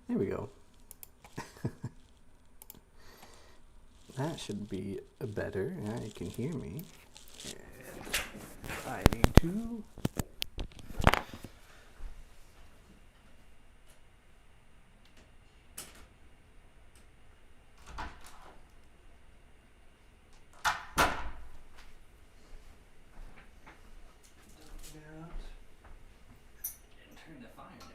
There we go. That should be better. Now you can hear me. I need to. Turn the fire down.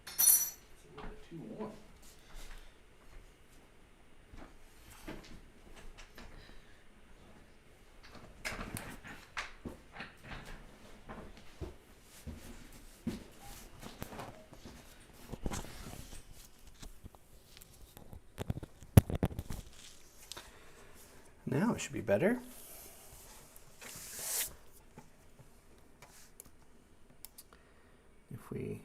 It's a little bit too warm. Now it should be better. If we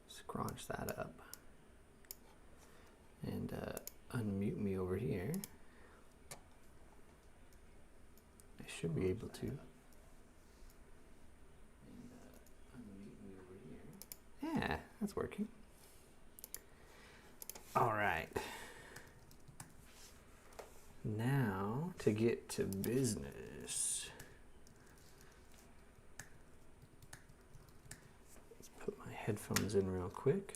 scrunch that up and unmute me over here, I should be able to. Yeah, that's working. All right. Now to get to business. Let's put my headphones in real quick.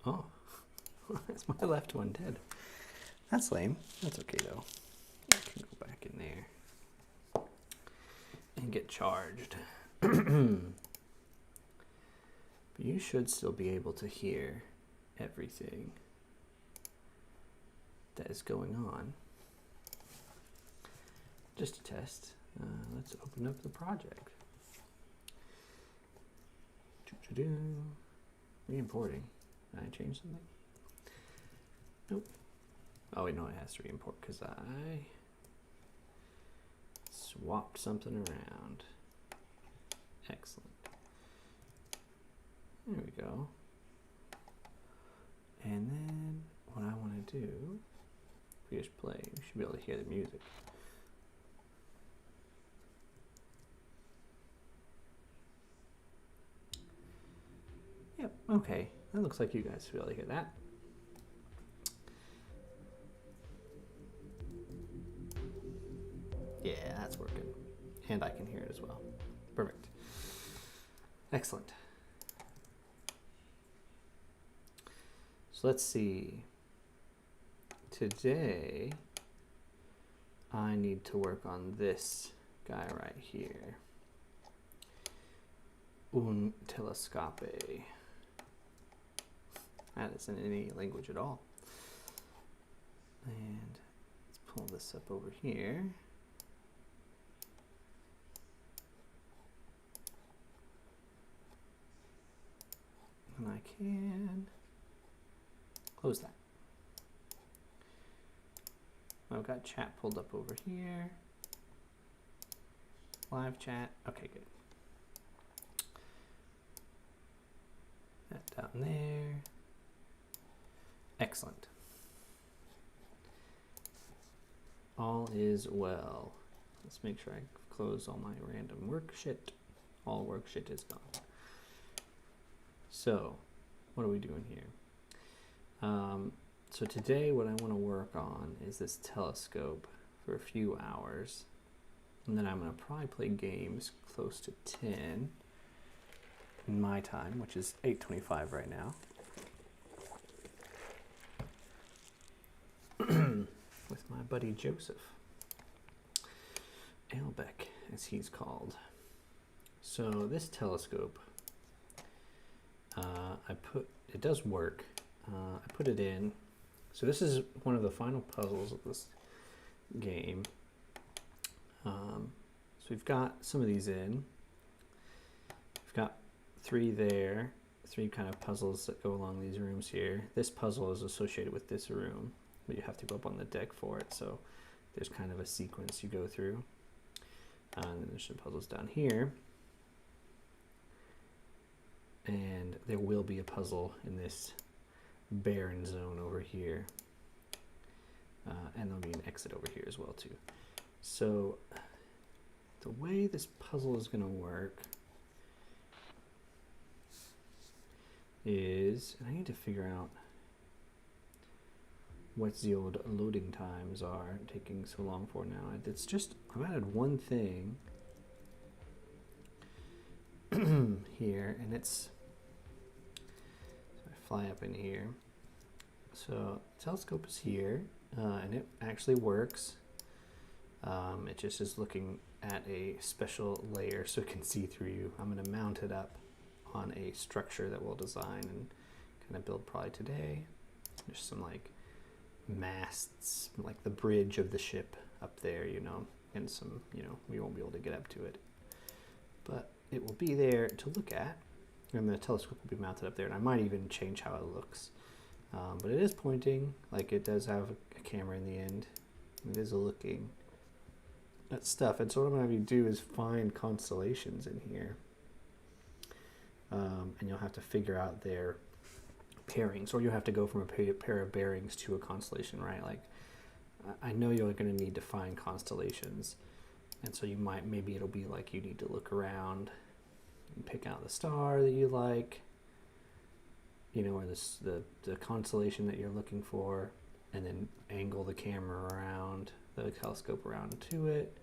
Oh, is my left one dead? That's lame. That's okay though. I can go back in there and get charged. But you should still be able to hear everything that is going on. Just to test, let's open up the project. Re-importing. Did I change something? Nope. Oh wait, no, it has to re-import because I swapped something around. Excellent. There we go. And then what I want to do, if we just play, we should be able to hear the music. Yep, okay. That looks like you guys should be able to hear that. Yeah, that's working. And I can hear it as well. Perfect. Excellent. So let's see. Today, I need to work on this guy right here. Un telescope. That isn't in any language at all. And let's pull this up over here. And I can close that. I've got chat pulled up over here. Live chat. Okay, good. That down there. Excellent. All is well. Let's make sure I close all my random work shit. All work shit is gone. So, what are we doing here? So today what I want to work on is this telescope for a few hours. And then I'm going to probably play games close to 10 in my time, which is 8:25 right now. With my buddy Joseph. Albeck, as he's called. So this telescope, it does work. I put it in. So this is one of the final puzzles of this game. So we've got some of these in. We've got 3 there, 3 kind of puzzles that go along these rooms here. This puzzle is associated with this room, but you have to go up on the deck for it, so there's kind of a sequence you go through. And then there's some puzzles down here. And there will be a puzzle in this barren zone over here. And there'll be an exit over here as well too. So the way this puzzle is going to work is, and I need to figure out what the old loading times are taking so long for now. It's just, I've added one thing here, and it's, so I fly up in here. So telescope is here, and it actually works. It just is looking at a special layer so it can see through you. I'm going to mount it up on a structure that we'll design and kind of build probably today. There's some like masts, like the bridge of the ship up there, you know, and some, you know, we won't be able to get up to it, but it will be there to look at, and the telescope will be mounted up there, and I might even change how it looks. But it is pointing, like it does have a camera in the end. It is looking at stuff, and so what I'm going to have you do is find constellations in here, and you'll have to figure out their pairings, or you'll have to go from a pair of bearings to a constellation, right? Like, I know you're going to need to find constellations, and so you might, maybe it'll be like you need to look around and pick out the star that you like, you know, or the constellation that you're looking for, and then angle the camera around, the telescope around to it.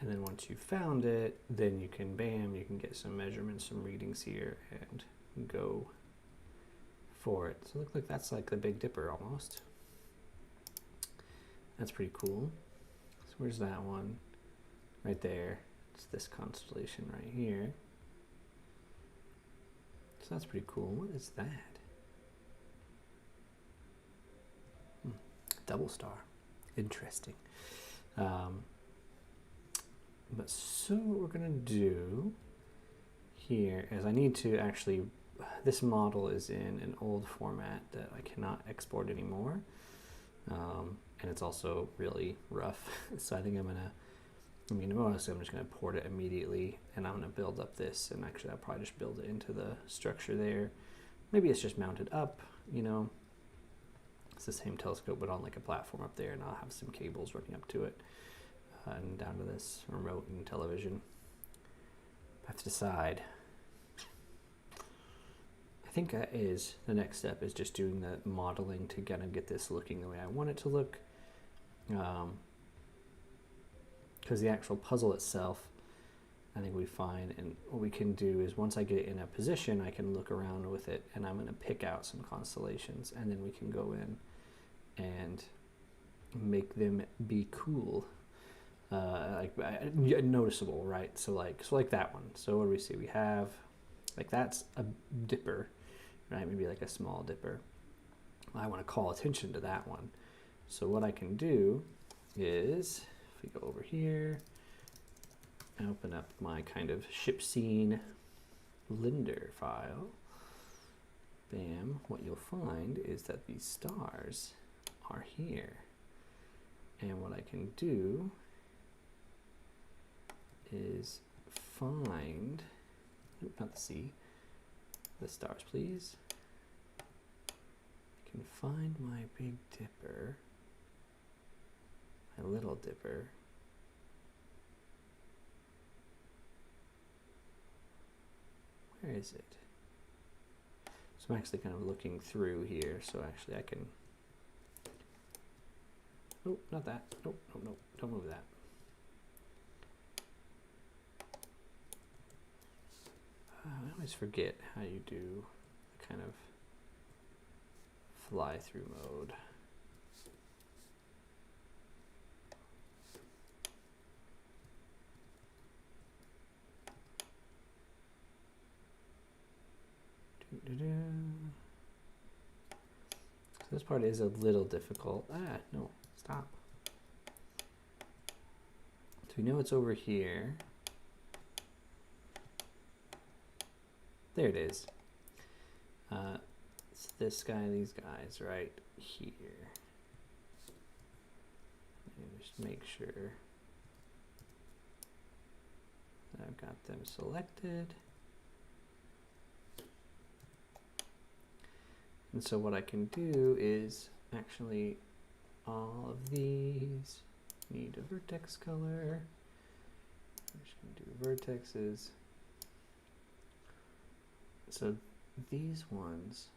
And then once you've found it, then you can, bam, you can get some measurements, some readings here, and go for it. So it looks like that's like the Big Dipper almost. That's pretty cool. So where's that one? Right there. It's this constellation right here. So that's pretty cool. What is that? Double star. Interesting. But so what we're going to do here is I need to actually, this model is in an old format that I cannot export anymore. And it's also really rough. So I think I'm just going to port it immediately, and I'm going to build up this, and actually I'll probably just build it into the structure there. Maybe it's just mounted up, you know. It's the same telescope, but on like a platform up there, and I'll have some cables running up to it. And down to this remote and television. I have to decide. I think that is the next step, is just doing the modeling to kind of get this looking the way I want it to look. Because the actual puzzle itself, I think we find, and what we can do is once I get it in a position, I can look around with it, and I'm going to pick out some constellations, and then we can go in and make them be cool. Noticeable, right? So like that one. So what do we see? We have, like, that's a dipper, right? Maybe like a small dipper. I want to call attention to that one. So what I can do is, if we go over here, open up my kind of ship scene Blender file, bam, what you'll find is that these stars are here. And what I can do is find, not the C, the stars please. I can find my Big Dipper, my Little Dipper. Where is it? So I'm actually kind of looking through here, so actually I can, oh, not that, nope, nope, nope, don't move that. I always forget how you do kind of fly through mode. So this part is a little difficult. Ah, no, stop. So we know it's over here. There it is. It's this guy, these guys right here. Let me just make sure that I've got them selected. And so what I can do is actually all of these need a vertex color. I'm just going to do vertexes. So these ones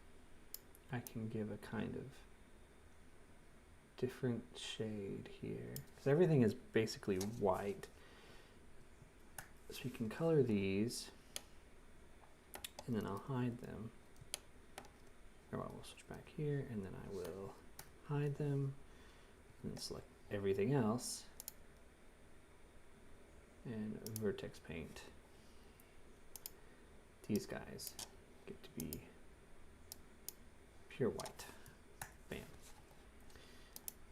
I can give a kind of different shade here, because everything is basically white. So we can color these, and then I'll hide them. Or I will switch back here, and then I will hide them, and then select everything else, and vertex paint. These guys get to be pure white. Bam.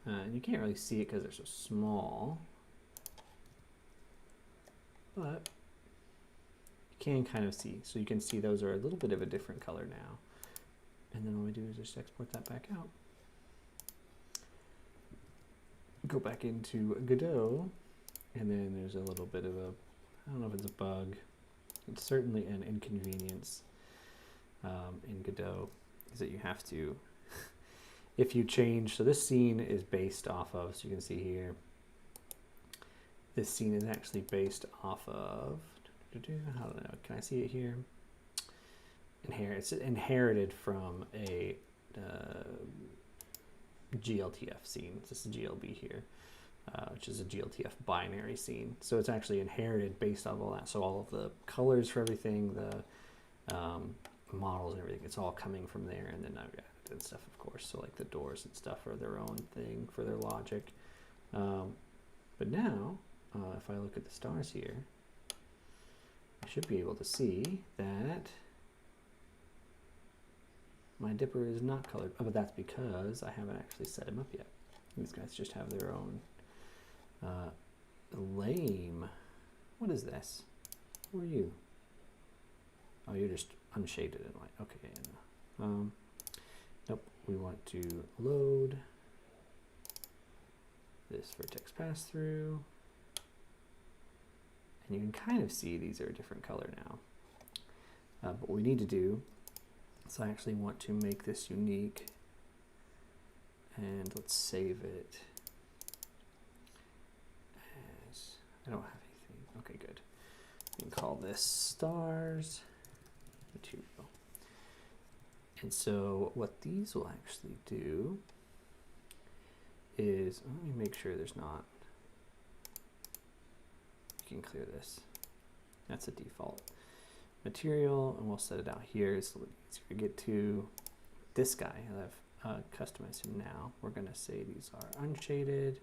And you can't really see it because they're so small, but you can kind of see. So you can see those are a little bit of a different color now. And then all we do is just export that back out. Go back into Godot, and then there's a little bit of a, I don't know if it's a bug, it's certainly an inconvenience in Godot, is that you have to, if you change, so this scene is based off of, so you can see here, this scene is actually based off of, I don't know, can I see it here? It's inherited from a GLTF scene. This is a GLB here, which is a GLTF binary scene. So it's actually inherited based on all that. So all of the colors for everything, the models and everything, it's all coming from there. And then I've got and stuff, of course. So like the doors and stuff are their own thing for their logic. But now, if I look at the stars here, I should be able to see that my dipper is not colored, but that's because I haven't actually set him up yet. These guys just have their own lame. What is this? Who are you? Oh, you're just unshaded and white. Okay. Nope. We want to load this vertex pass through, and you can kind of see these are a different color now. But what we need to do. So I actually want to make this unique, and let's save it as, I don't have anything, okay, good. We can call this stars material. And so what these will actually do is, let me make sure there's not, you can clear this, that's a default. Material, and we'll set it out here. It's a little easier to get to. This guy, I've customized him now. We're going to say these are unshaded.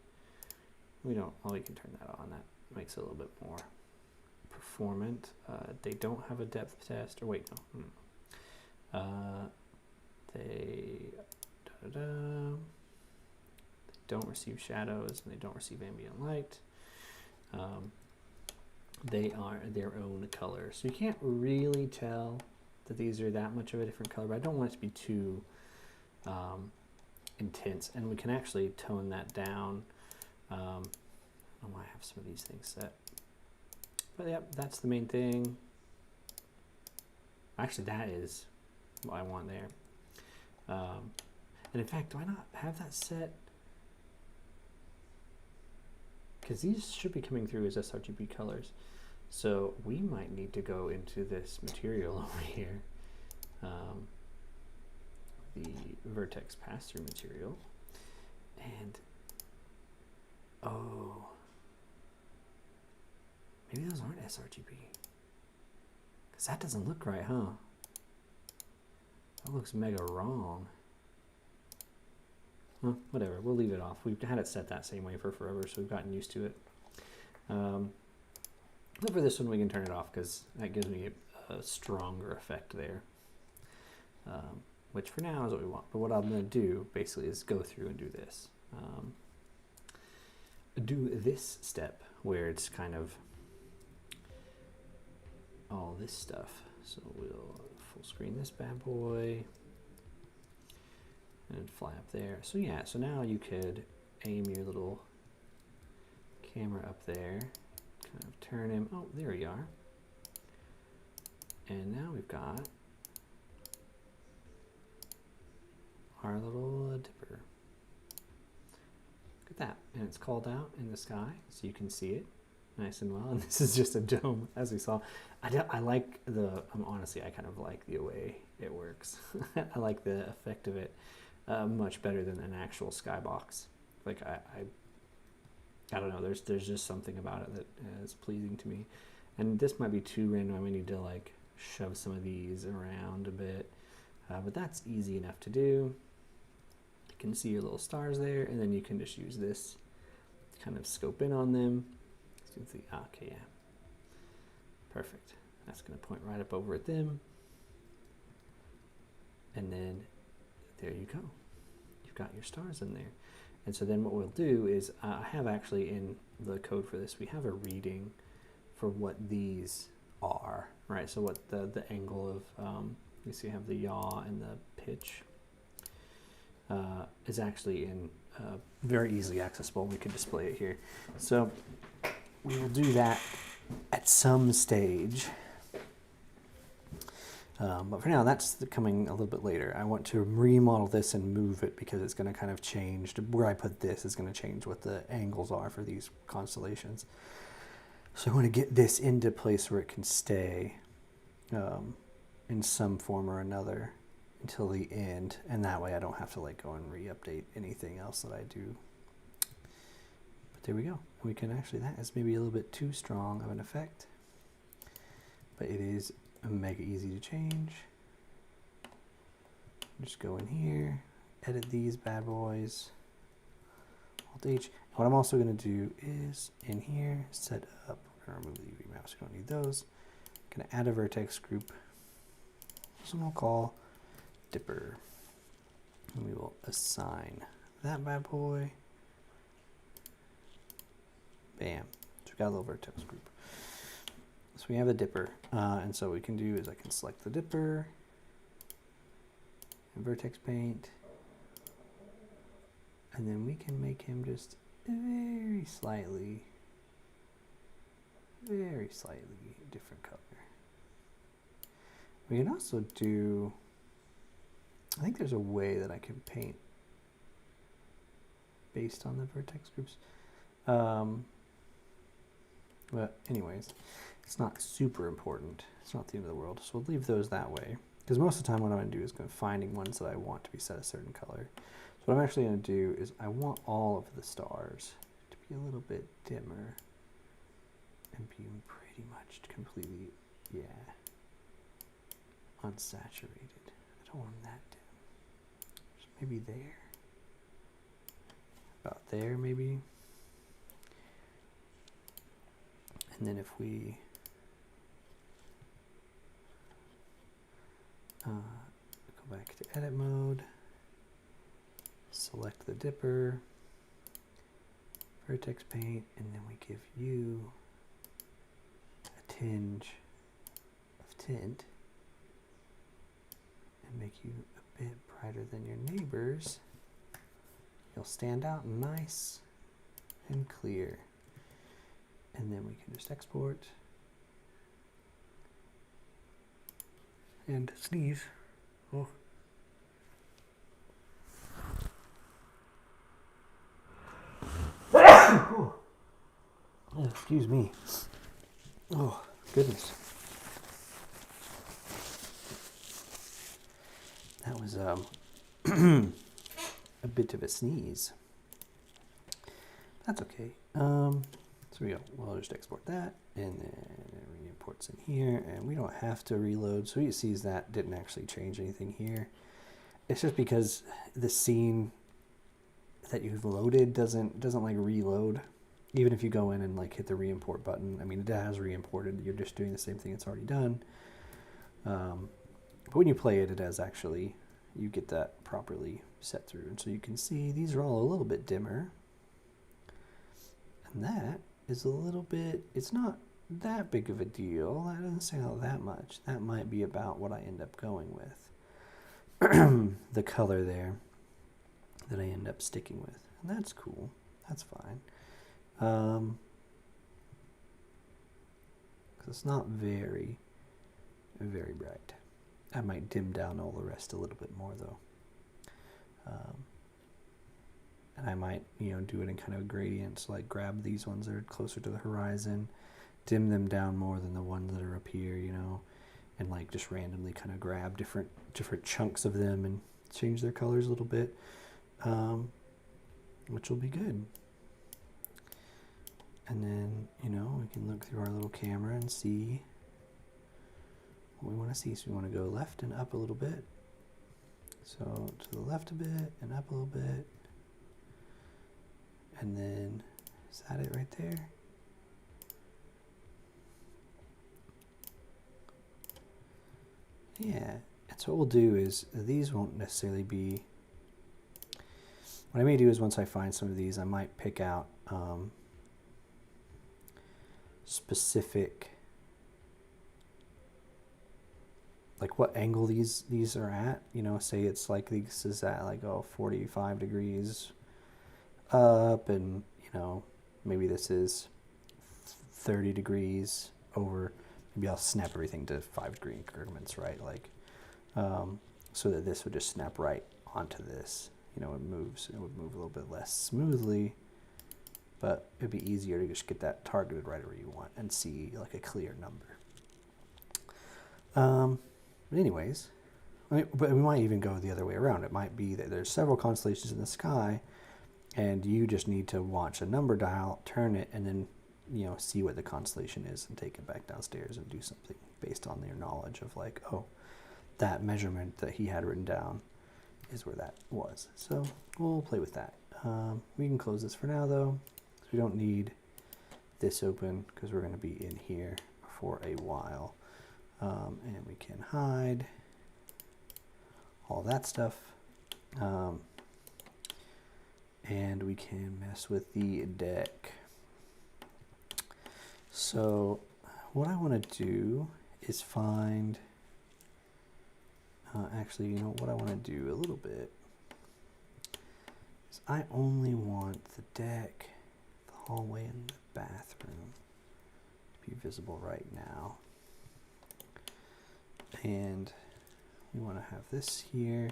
We don't, well, we can turn that on. That makes it a little bit more performant. They don't have a depth test, or wait, no. They don't receive shadows, and they don't receive ambient light. They are their own color. So you can't really tell that these are that much of a different color, but I don't want it to be too intense. And we can actually tone that down. I don't know why I have some of these things set. But yep, that's the main thing. Actually, that is what I want there. And in fact, do I not have that set? Because these should be coming through as sRGB colors. So we might need to go into this material over here, the vertex pass-through material, and oh, maybe those aren't sRGB, because that doesn't look right, huh? That looks mega wrong. Well, whatever, we'll leave it off. We've had it set that same way for forever, so we've gotten used to it. But for this one, we can turn it off because that gives me a stronger effect there, which for now is what we want. But what I'm going to do basically is go through and do this. Do this step where it's kind of all this stuff. So we'll full screen this bad boy and fly up there. So yeah, so now you could aim your little camera up there, kind of turn him. Oh, there you are. And now we've got our little dipper. Look at that. And it's called out in the sky, so you can see it nice and well. And this is just a dome, as we saw. I like the, honestly, I kind of like the way it works. I like the effect of it much better than an actual skybox. Like, I don't know, there's just something about it that is pleasing to me. And this might be too random. I may need to like shove some of these around a bit, but that's easy enough to do. You can see your little stars there, and then you can just use this to kind of scope in on them. Okay, yeah, perfect. That's going to point right up over at them, and then there you go. You've got your stars in there. And so then what we'll do is, I have actually in the code for this, we have a reading for what these are, right? So what the angle of, you see you have the yaw and the pitch is actually in very easily accessible. We can display it here. So we will do that at some stage. But for now, that's coming a little bit later. I want to remodel this and move it because it's going to kind of change. Where I put this is going to change what the angles are for these constellations. So I want to get this into place where it can stay in some form or another until the end. And that way I don't have to like go and re-update anything else that I do. But there we go. We can actually, that is maybe a little bit too strong of an effect. But it is mega easy to change. Just go in here, edit these bad boys, Alt H. What I'm also going to do is in here set up, we're going to remove the UV maps, we don't need those. I'm going to add a vertex group. This one we'll call Dipper. And we will assign that bad boy. Bam. So we've got a little vertex group. So we have a dipper, and so what we can do is I can select the dipper, and vertex paint, and then we can make him just very slightly different color. We can also do, I think there's a way that I can paint based on the vertex groups. But anyways, it's not super important. It's not the end of the world. So we'll leave those that way. Because most of the time what I'm going to do is finding ones that I want to be set a certain color. So what I'm actually going to do is I want all of the stars to be a little bit dimmer and be pretty much completely, yeah, unsaturated. I don't want them that dim. Just maybe there. About there, maybe. And then if we go back to edit mode, select the dipper, vertex paint, and then we give you a tinge of tint and make you a bit brighter than your neighbors. You'll stand out nice and clear. And then we can just export and sneeze. Oh. Oh, excuse me. Oh, goodness. That was a bit of a sneeze. That's okay. So we go, we'll just export that, and then it imports in here, and we don't have to reload. So it sees that didn't actually change anything here. It's just because the scene that you've loaded doesn't like reload. Even if you go in and like hit the re-import button, I mean it has re-imported. You're just doing the same thing it's already done. But when you play it, it does actually, you get that properly set through. And so you can see these are all a little bit dimmer. And that is a little bit, it's not that big of a deal. That doesn't stand out that much. That might be about what I end up going with. The color there that I end up sticking with. And that's cool. That's fine. 'Cause it's not very, very bright. I might dim down all the rest a little bit more though. And I might, do it in kind of gradients, like grab these ones that are closer to the horizon, dim them down more than the ones that are up here, and like just randomly kind of grab different chunks of them and change their colors a little bit, which will be good. And then, we can look through our little camera and see what we want to see. So we want to go left and up a little bit. So to the left a bit and up a little bit. And then, is that it right there? Yeah, and so what we'll do is, these won't necessarily be, what I may do is once I find some of these, I might pick out specific, like what angle these are at, say it's like this is at like 45 degrees up, and maybe this is 30 degrees over. Maybe I'll snap everything to 5-degree increments, right? Like so that this would just snap right onto this. It would move a little bit less smoothly, but it'd be easier to just get that targeted right where you want and see like a clear number. But anyways, but we might even go the other way around. It might be that there's several constellations in the sky, and you just need to watch a number dial, turn it, and then see what the constellation is and take it back downstairs and do something based on your knowledge of like, oh, that measurement that he had written down is where that was. So we'll play with that. We can close this for now though, because we don't need this open because we're going to be in here for a while. And we can hide all that stuff. And we can mess with the deck. So what I want to do is find, actually, what I want to do a little bit is I only want the deck, the hallway, and the bathroom to be visible right now. And we want to have this here.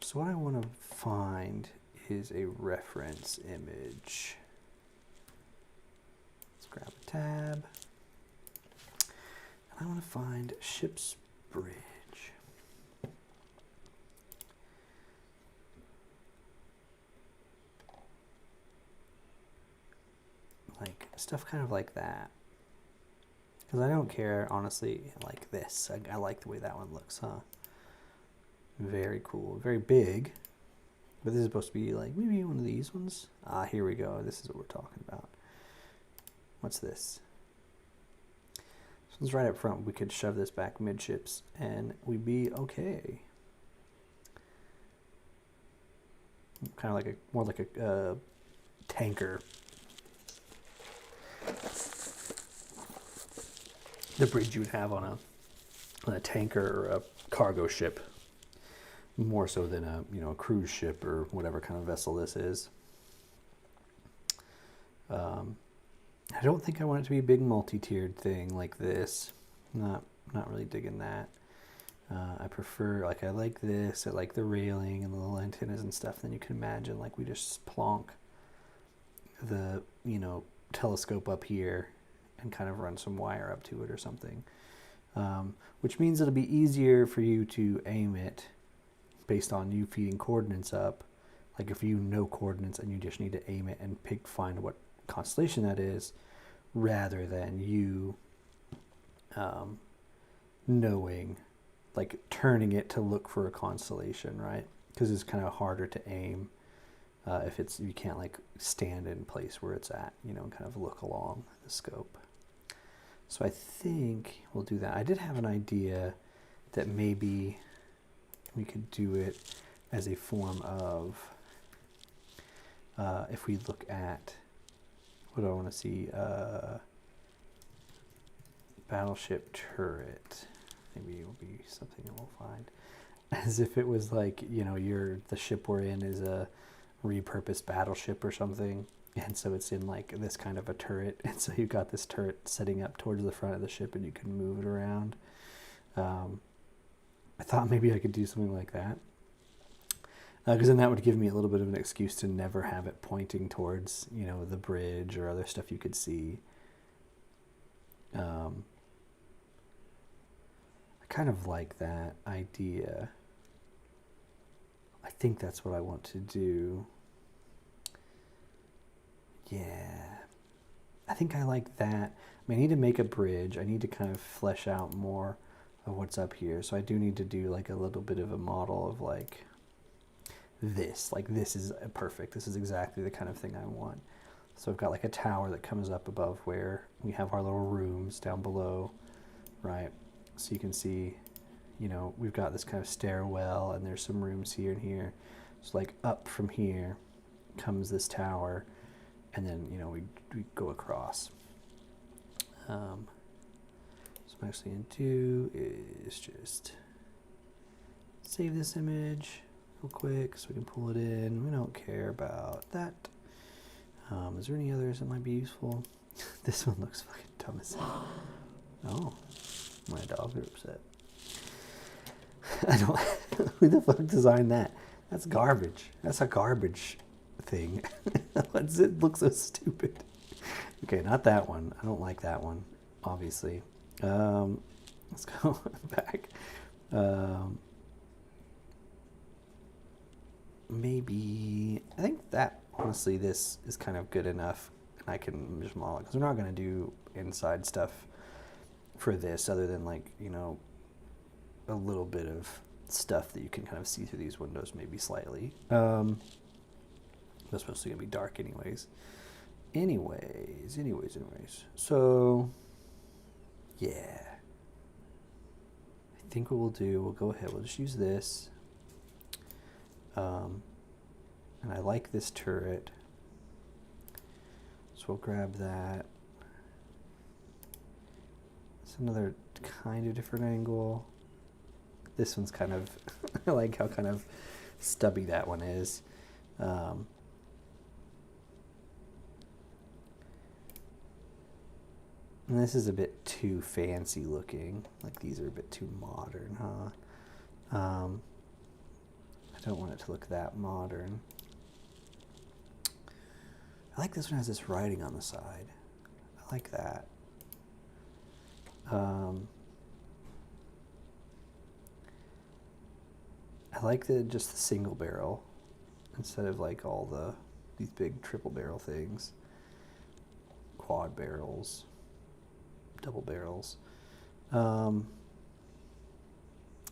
So what I want to find is a reference image. Let's grab a tab. And I want to find ship's bridge. Like stuff kind of like that. Because I don't care, honestly, like this. I like the way that one looks, huh? Very cool. Very big. But this is supposed to be like maybe one of these ones. Ah, here we go. This is what we're talking about. What's this? This one's right up front. We could shove this back midships and we'd be okay. Kind of like more like a tanker. The bridge you would have on a tanker or a cargo ship, more so than a cruise ship or whatever kind of vessel this is. I don't think I want it to be a big multi-tiered thing like this. Not really digging that. I prefer, like, I like this. I like the railing and the little antennas and stuff. Then you can imagine like we just plonk the telescope up here and kind of run some wire up to it or something, which means it'll be easier for you to aim it based on you feeding coordinates up. Like if you know coordinates and you just need to aim it and find what constellation that is, rather than you knowing, like turning it to look for a constellation, right? Because it's kind of harder to aim if you can't like stand in place where it's at, and kind of look along the scope. So I think we'll do that. I did have an idea that maybe we could do it as a form of, if we look at, what do I want to see? battleship turret. Maybe it will be something that we'll find. As if it was like, you know, the ship we're in is a repurposed battleship or something. And so it's in like this kind of a turret. And so you've got this turret setting up towards the front of the ship and you can move it around. I thought maybe I could do something like that. Because then that would give me a little bit of an excuse to never have it pointing towards, you know, the bridge or other stuff you could see. I kind of like that idea. I think that's what I want to do. Yeah. I think I like that. I mean, I need to make a bridge. I need to kind of flesh out more of what's up here. So I do need to do like a little bit of a model of like this. Like this is perfect. This is exactly the kind of thing I want. So I've got like a tower that comes up above where we have our little rooms down below, right? So you can see, you know, we've got this kind of stairwell and there's some rooms here and here. So like up from here comes this tower and then, you know, we go across. So what I'm actually going to do is just save this image real quick so we can pull it in. We don't care about that. Is there any others that might be useful? This one looks fucking dumb as hell. Oh, my dogs are upset. I don't. Who the fuck designed that? That's garbage. That's a garbage thing. Why does it look so stupid? Okay, not that one. I don't like that one, obviously. Let's go back. Maybe, I think that, honestly, this is kind of good enough. And I can just model it, because we're not going to do inside stuff for this other than, like, you know, a little bit of stuff that you can kind of see through these windows, maybe slightly. It's supposed to be dark anyways. Anyways. So, yeah. I think what we'll do, we'll go ahead, we'll just use this. And I like this turret. So we'll grab that. It's another kind of different angle. This one's kind of, I like how kind of stubby that one is. And this is a bit too fancy looking. Like these are a bit too modern, huh? I don't want it to look that modern. I like this one has this writing on the side. I like that. I like just the single barrel instead of like all these big triple barrel things. Quad barrels, double barrels. I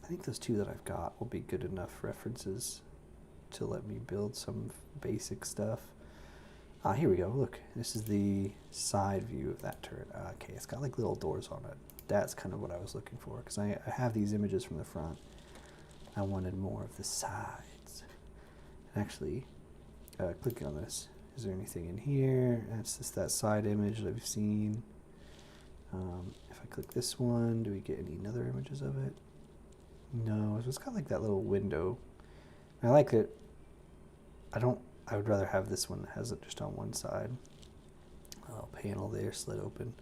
think those two that I've got will be good enough references to let me build some basic stuff. Here we go. Look, this is the side view of that turret. Okay, it's got like little doors on it. That's kind of what I was looking for, because I have these images from the front. I wanted more of the sides. Actually, clicking on this, is there anything in here? That's just that side image that we've seen. If I click this one, do we get any other images of it? No, it's got like that little window. I like it. I would rather have this one that has it just on one side. A little panel there, slit open.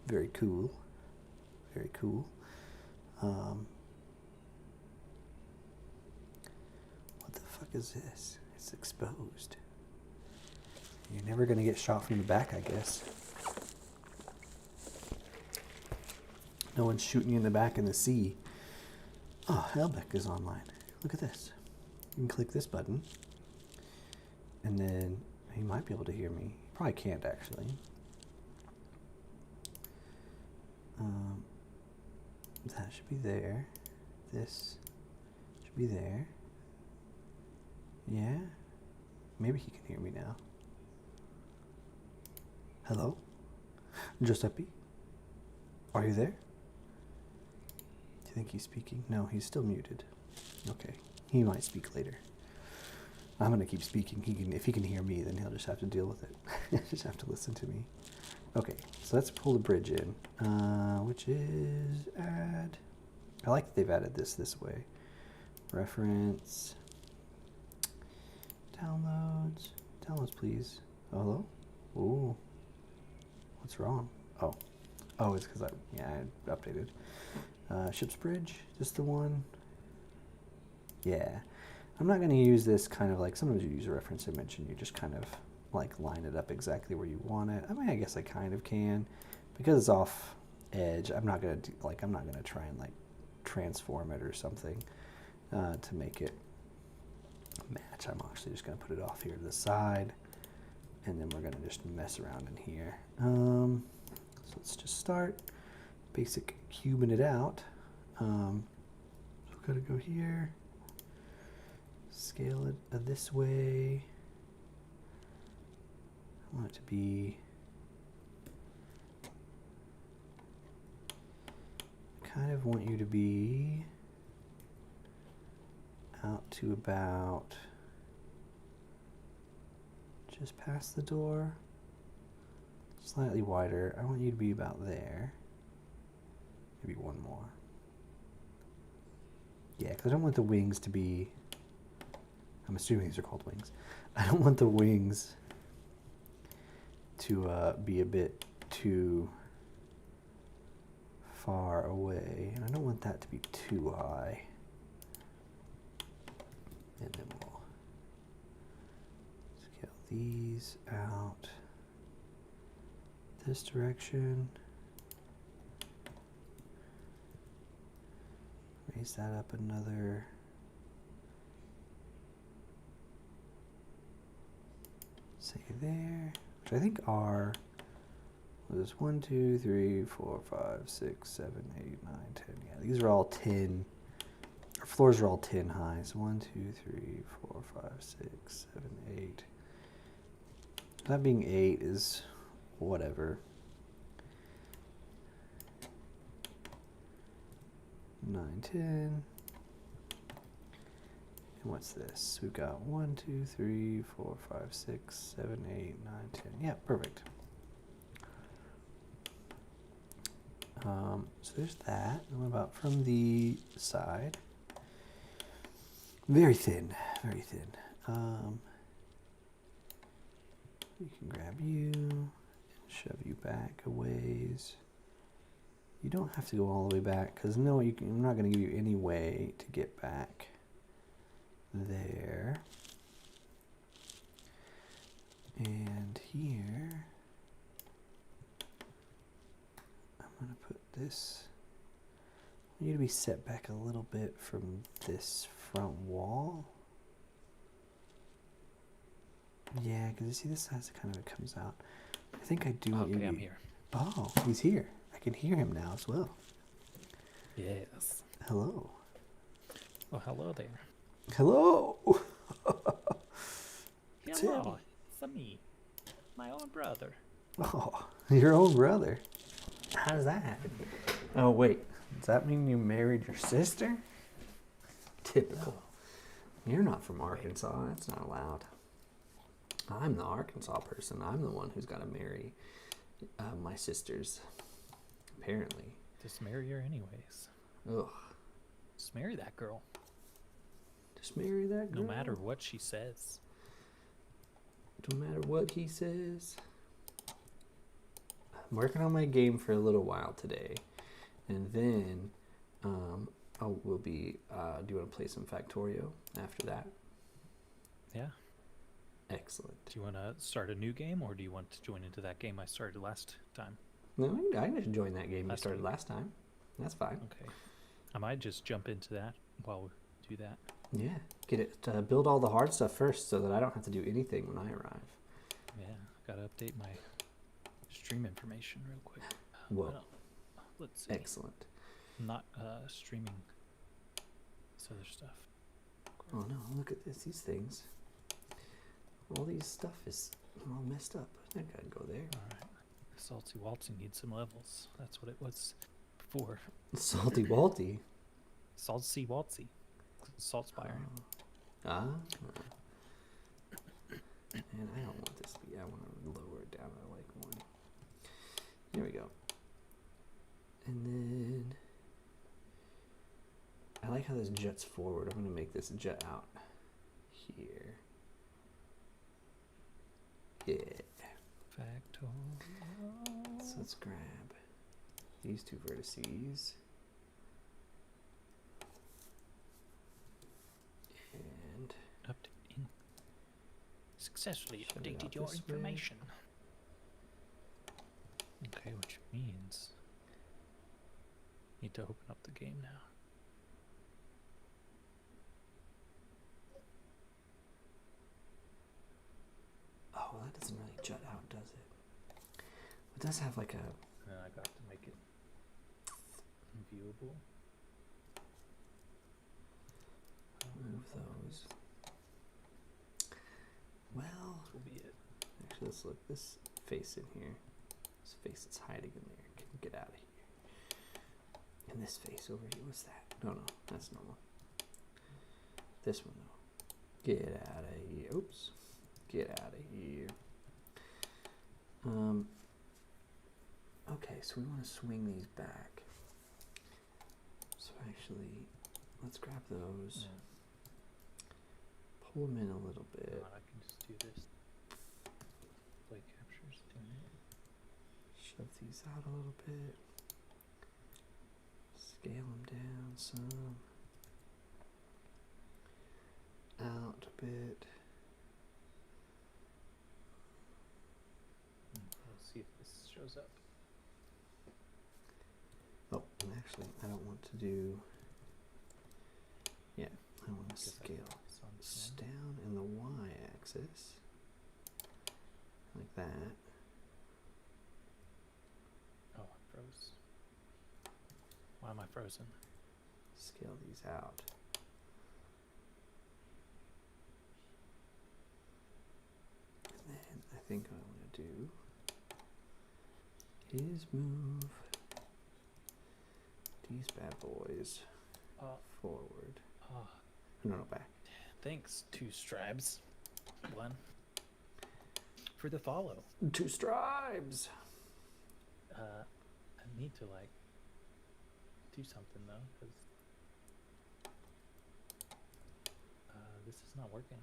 Very cool. Very cool. What the fuck is this? It's exposed. You're never gonna get shot from the back, I guess. No one's shooting you in the back in the sea. Oh, Helbeck is online. Look at this. You can click this button, and then he might be able to hear me. He probably can't, actually. That should be there. This should be there. Yeah? Maybe he can hear me now. Hello? Giuseppe? Are you there? Do you think he's speaking? No, he's still muted. Okay. He might speak later. I'm going to keep speaking. If he can hear me, then he'll just have to deal with it. He'll just have to listen to me. Okay, so let's pull the bridge in, which is add. I like that they've added this way. Reference. Downloads. Downloads, please. Oh, hello? Ooh. What's wrong? Oh, it's because I updated. Ship's Bridge, just the one. Yeah. I'm not going to use this kind of like, sometimes you use a reference image and you just kind of like line it up exactly where you want it. I mean, I guess I kind of can. Because it's off edge, I'm not going to try and like transform it or something to make it match. I'm actually just going to put it off here to the side. And then we're going to just mess around in here. So let's just start basic cubing it out. So we're going to go here, scale it this way. I want it to be kind of want you to be out to about just past the door, slightly wider. I want you to be about there. Maybe one more. Yeah, because I don't want the wings to be, I'm assuming these are called wings. I don't want the wings to be a bit too far away, and I don't want that to be too high. And then we'll scale these out this direction. Raise that up another. Say there, which I think are, what is 1, 2, 3, 4, 5, 6, 7, 8, 9, 10. Yeah, these are all 10. Our floors are all 10 high. So 1, 2, 3, 4, 5, 6, 7, 8. That being 8 is whatever. 9, 10. And what's this? We've got 1, 2, 3, 4, 5, 6, 7, 8, 9, 10. Yeah, perfect. So there's that. And what about from the side? Very thin, very thin. You can grab you and shove you back a ways. You don't have to go all the way back because no, I'm not going to give you any way to get back there. And here, I'm going to put this. I want you to be set back a little bit from this front wall. Yeah, because you see this side's kind of it comes out. I think I do want you to be... I'm here. Oh, he's here. I can hear him now as well. Yes. Hello. Well, hello there. Hello. Hello. It's me. My own brother. Oh, your own brother. How does that happen? Oh, wait. Does that mean you married your sister? Typical. No. You're not from Arkansas. That's not allowed. I'm the Arkansas person. I'm the one who's got to marry my sisters. Apparently. Just marry her anyways. Ugh. Just marry that girl. Just marry that girl? No matter what she says. No matter what he says. I'm working on my game for a little while today. And then we'll be, do you want to play some Factorio after that? Yeah. Excellent. Do you want to start a new game, or do you want to join into that game I started last time? No, I can just join that game you started last time. That's fine. Okay. I might just jump into that while we do that. Yeah. Get it. Build all the hard stuff first so that I don't have to do anything when I arrive. Yeah. Got to update my stream information real quick. Whoa. Let's see. Excellent. I'm not streaming this other stuff. Oh no, look at this. These things. All these stuff is all messed up. I think I'd go there. Alright. Salty Waltzy needs some levels. That's what it was before. Salty Walty. Salty Waltzy. Salt Spire. And I don't want this to be, I want to lower it down to like 1. we go. And then I like how this jets forward. I'm going to make this jet out here. Yeah. Factorial. So let's grab these two vertices. And Updating. Successfully Shut it out updated your this way. information. Okay, which means need to open up the game now. oh, well, that doesn't really jut out, does it? It does have like a And then I got to make it viewable. move those. Well, This will be it. actually, let's look this face in here. This face that's hiding in there can get out of here. And this face over here, what's that? No, that's normal. This one though. Get out of here. Oops. Get out of here. Okay, so we want to swing these back. So actually, let's grab those. Yeah. Pull them in a little If bit. not, I can just do this. Play captures. Shove these out a little bit. Scale them down some. Out a bit. Let's see if this shows up. Oh, and actually, I don't want to do. Yeah, I want to Guess I scale can focus on this one. down in the y-axis, like that. Oh, I froze. Why am I frozen? Scale these out. And then I think what I'm going to do is move these bad boys forward. No, back. Thanks, Two Stribes. One. For the follow. 2 stripes. I need to like do something though, because this is not working.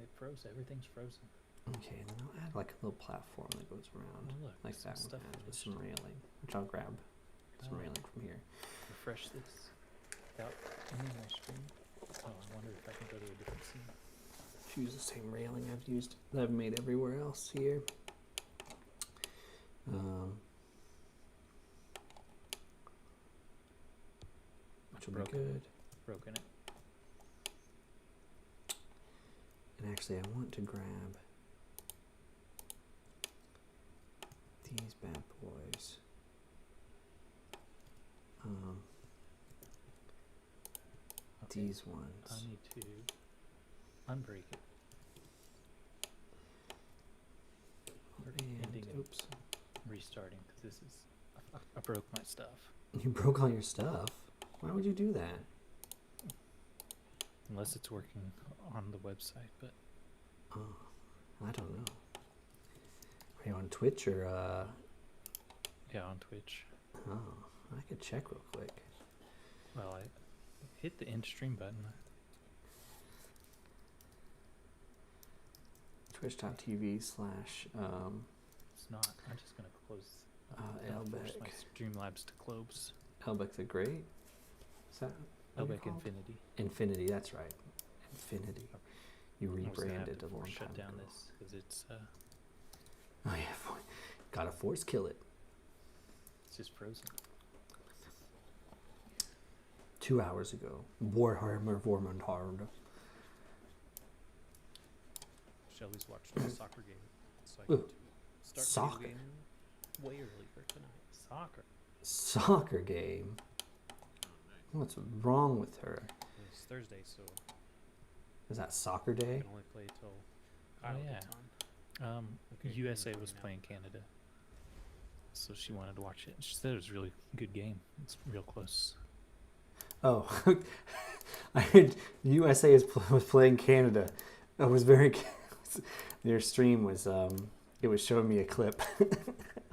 It froze. Everything's frozen. Okay, and then I'll add like a little platform that goes around, Oh, look, like some that stuff one has, with finished. some railing, which I'll grab some Oh. railing from here. Refresh this without ending my stream. Oh, I wonder if I can go to a different scene. Use the same railing that I've made everywhere else here. Which will be good. Broken it. And actually, I want to grab these bad boys. Okay. These ones. I need to unbreak it. Or ending and Oops. restarting, because this is I broke my stuff. You broke all your stuff? Why would you do that? Unless it's working on the website, but Oh, I don't know. Are you on Twitch or yeah, on Twitch. Oh, I could check real quick. Well, I hit the end stream button. Twitch.tv/. It's not. I'm just gonna close. I'll force my Streamlabs to close. Elbeck the Great? Is that what you're Elbeck called? Infinity. Infinity, that's right. Infinity. You I was gonna have rebranded to a long force time shut down ago. this because it's Oh yeah, gotta force kill it. just frozen. 2 hours ago. Warhammer Vormundhard. Shelby's watched the soccer game, so I Ooh, get to start soccer. video game way earlier tonight. Soccer. Soccer game? What's wrong with her? It's Thursday, so Is that soccer I day? can only play till Kyle gets on. Okay, USA you're was now. playing Canada, so she wanted to watch it. She said it was a really good game. It's real close. Oh, I heard USA was playing Canada. It was very. Your stream was it was showing me a clip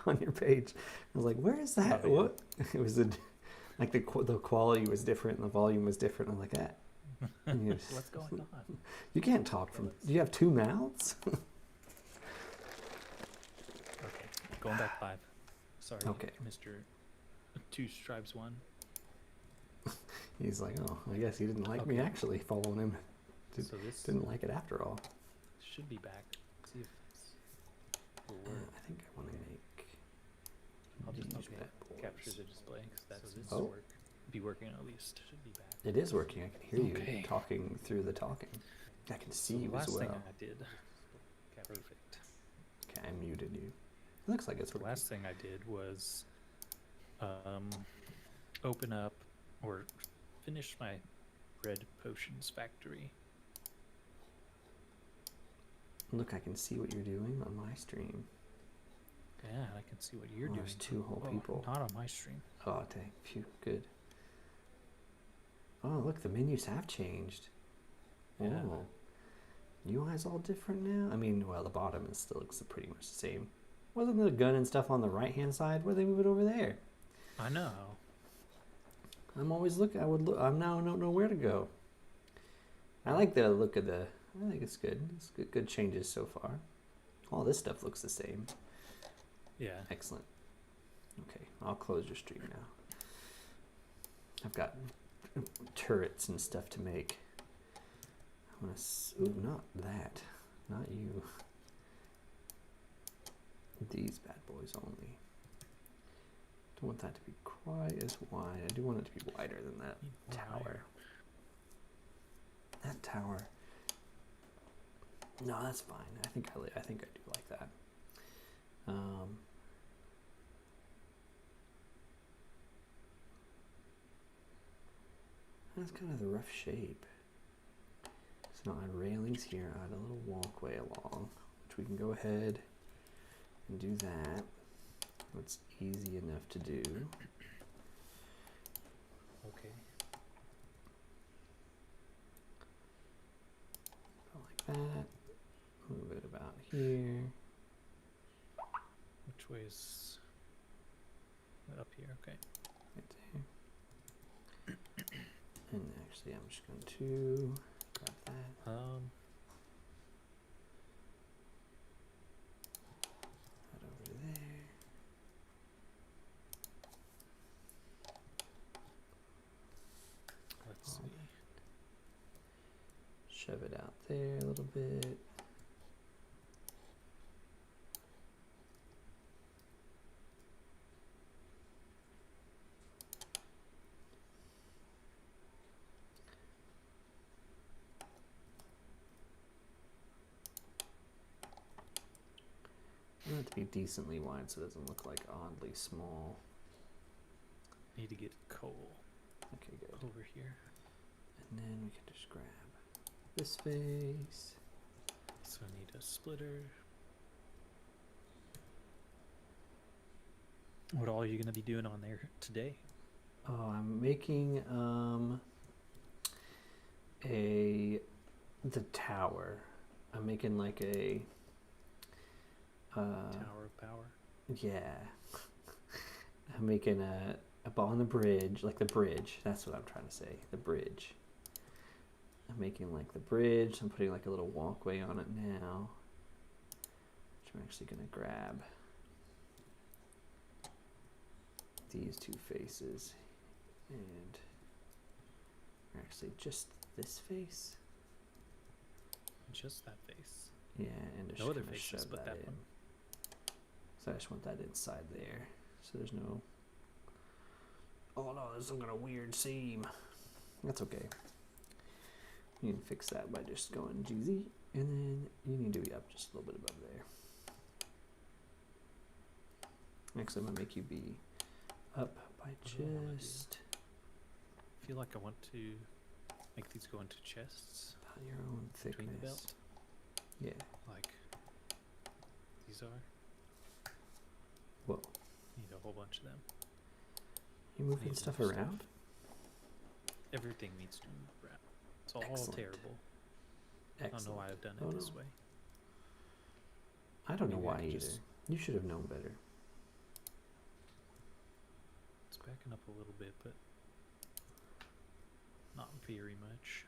on your page. I was like, where is that? Oh, yeah. What? It was like the quality was different and the volume was different. I'm like that. What's going on? You can't talk from. Do you have two mouths? Okay, going back 5. Sorry, Okay. Mr. Two Stripes 1. He's like, oh, I guess he didn't like me Okay. actually following him. So this Didn't like it after all. should be back. See if it will work. I think I want to make. I'll just these okay, bad boys. capture the display because that's Oh. work. Be working at least. Should be back. It is working. I can hear Okay. you talking through the talking. I can see So you the as last thing well. I did. Perfect. Okay, I muted you. It looks like it's The working. last thing I did was open up or finish my red potions factory. Look, I can see what you're doing on my stream. Yeah, and I can see what you're Oh, doing. there's two whole Oh, people. not on my stream. Oh, dang. Phew, good. Oh, look, the menus have changed. Yeah. Oh. UI's all different now? I mean, well, the bottom is still looks pretty much the same. Wasn't the gun and stuff on the right-hand side? Where they move it over there? I know. I'm always looking. I'm now don't know where to go. I like the look of the. I think it's good. It's good changes so far. All this stuff looks the same. Yeah. Excellent. Okay, I'll close your stream now. I've got turrets and stuff to make. I want to. Ooh, not that. Not you. These bad boys only. Don't want that to be quite as wide. I do want it to be wider than that tower. That tower. No, that's fine. I think I do like that. That's kind of the rough shape. So now I add railings here. I add a little walkway along, which we can go ahead and do that. That's easy enough to do. Okay. Like that. Move it about here. Which way is up here? Okay. Right there. And actually, I'm just going to grab that. That over there. Let's see. Shove it out there a little bit. I want it to be decently wide so it doesn't look like oddly small. Need to get coal Okay, good. over here. And then we can just grab this face. So I need a splitter. What all are you going to be doing on there today? Oh, I'm making the tower. I'm making like a Tower of Power? yeah. I'm making a on the bridge, like the bridge. That's what I'm trying to say. The bridge. I'm making like the bridge. I'm putting like a little walkway on it now, which I'm actually gonna grab these two faces, and actually just this face. Just that face. Yeah, and just No other kinda faces shove but that in. one. So I just want that inside there. So there's no. Oh no, there's some kind of weird seam. That's okay. You can fix that by just going GZ, and then you need to be up just a little bit above there. Next, I'm gonna make you be up by What do I wanna do? just I feel like I want to make these go into chests about your own between the thickness. belt, Yeah. like these are. Whoa. Need a whole bunch of them. You moving Need stuff more around? Everything needs to move around. It's all Excellent. terrible. I don't know why I've done it this way. I don't know Maybe why either. just- You should have known better. It's backing up a little bit, but not very much.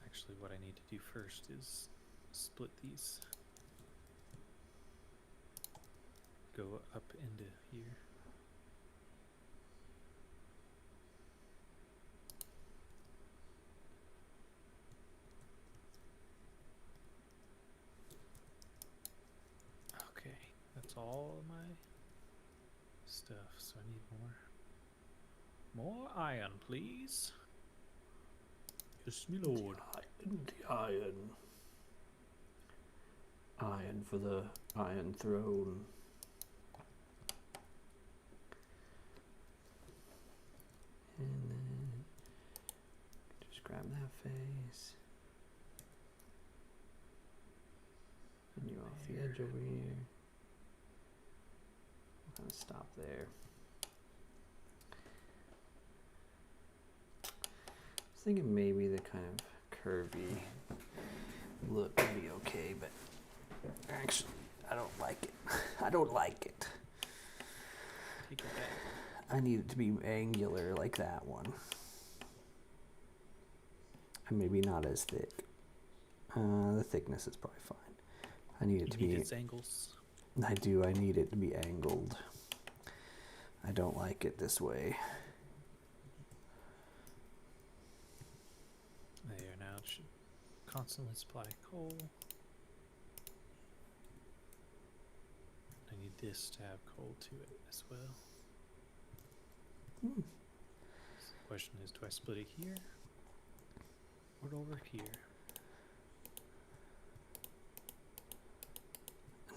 Actually, what I need to do first is split these. Go up into here. Okay, that's all of my stuff, so I need more. More iron, please. Yes, me lord. The iron. Iron for the Iron Throne. And then just grab that face. And you're off the edge over here. I'm gonna stop there. I was thinking maybe the kind of curvy look would be okay, but actually I don't like it. I don't like it. Take it back. I need it to be angular like that one. And maybe not as thick. The thickness is probably fine. I need it to be... its angles. I do. I need it to be angled. I don't like it this way. There, now it should constantly supply coal. I need this to have coal to it as well. So the question is, do I split it here or over here?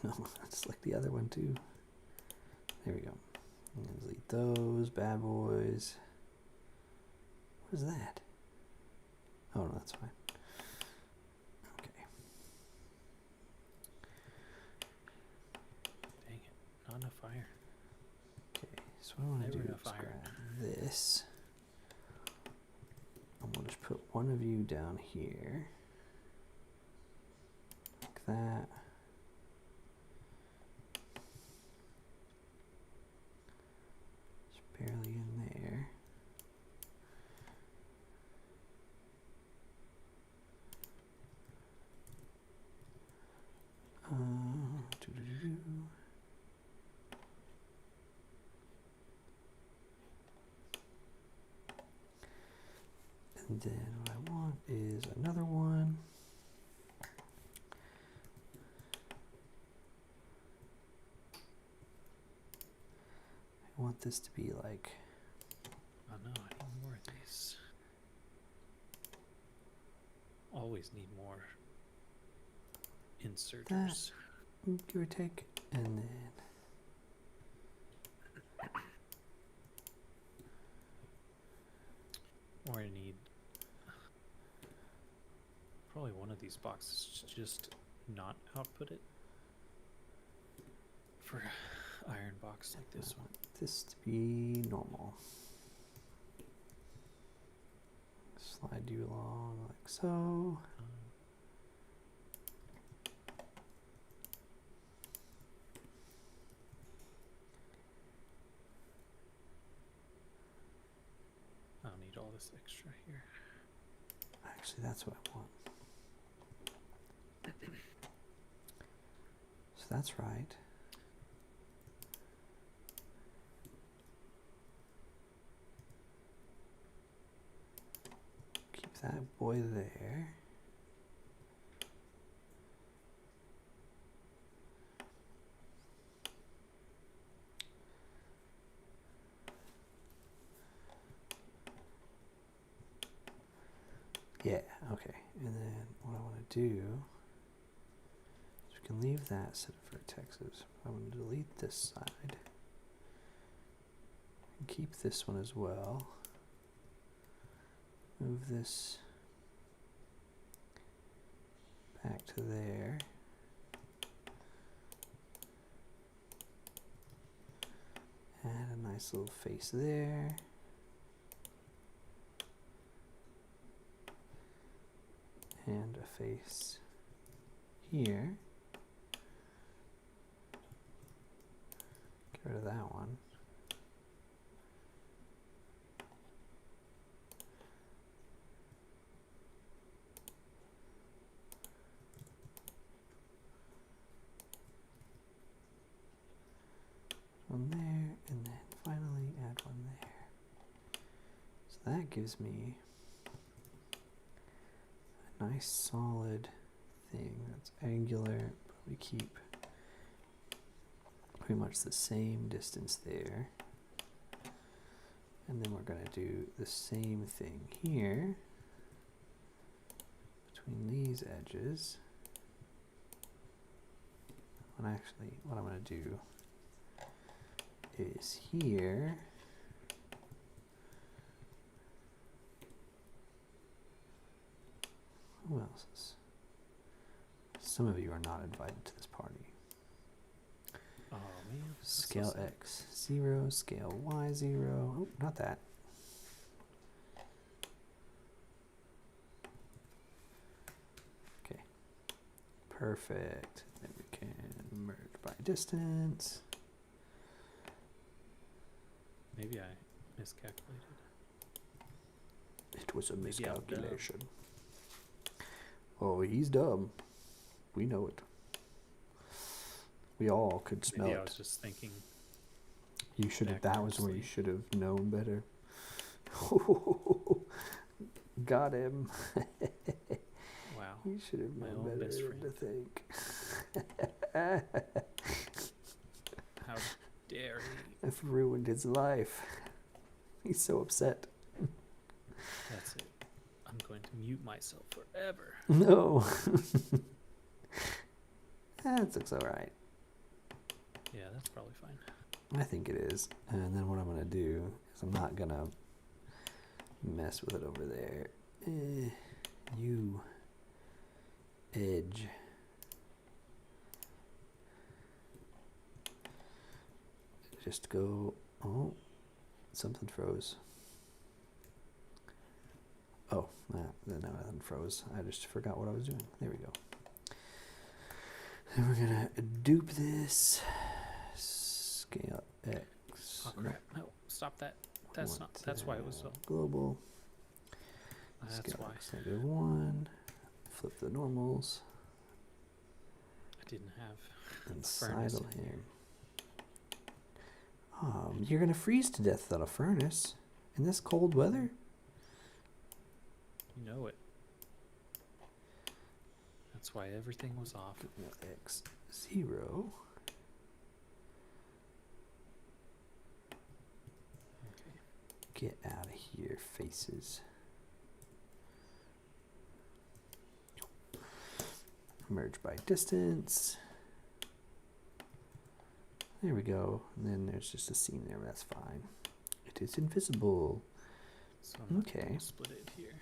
No, that's like the other one too. There we go. And delete those bad boys. What is that? Oh no, that's fine. Okay. Dang it, not enough iron. Okay, so what I want to Never do enough is iron. grab this. I'm going to just put one of you down here. Like that. Just barely in there. Doo-doo-doo-doo. And then what I want is another one. I want this to be like... Oh no, I need more of these. Always need more inserters. give or take, and then Or I need probably one of these boxes to just not output it for iron box like this I one. want this to be normal. Slide you along like so. I don't need all this extra here. Actually, that's what I want. So that's right. Keep that boy there. Yeah, okay. And then what I want to do is we can leave that set of vertexes. I want to delete this side. And keep this one as well. Move this back to there. Add a nice little face there. and a face here. Get rid of that one. One there, and then finally add one there. So that gives me a nice solid thing that's angular, but we keep pretty much the same distance there. And then we're going to do the same thing here between these edges. And actually, what I'm going to do is here. Who else is? Some of you are not invited to this party. Oh man. Scale X 0, scale Y 0. Oh, not that. Okay. Perfect. Then we can merge by distance. Maybe I miscalculated. It was a Maybe I'm dumb. miscalculation. Oh, he's dumb. We know it. We all could smell Maybe I it. was just thinking. You should have. That was where you backwardsly. should have known better. Got him. Wow. You should have My known own better best than to friend. think. How dare he? I've ruined his life. He's so upset. That's it. I'm going to mute myself forever. No. That looks alright. Yeah, that's probably fine. I think it is. And then what I'm going to do is I'm not going to mess with it over there. You edge. Just go. Oh, something froze. Oh, no, nothing froze. I just forgot what I was doing. There we go. Then we're going to dupe this. Scale X. Oh crap! No, stop that. That's not. That's why it was so. Global. That's Scale why X -1. Flip the normals. I didn't have And a furnace sidle in here. him. You're going to freeze to death without a furnace in this cold weather? You know it. That's why everything was off. X 0. Okay. Get out of here, faces. Merge by distance. There we go. And then there's just a seam there, but that's fine. It is invisible. So I'm Okay. gonna split it here.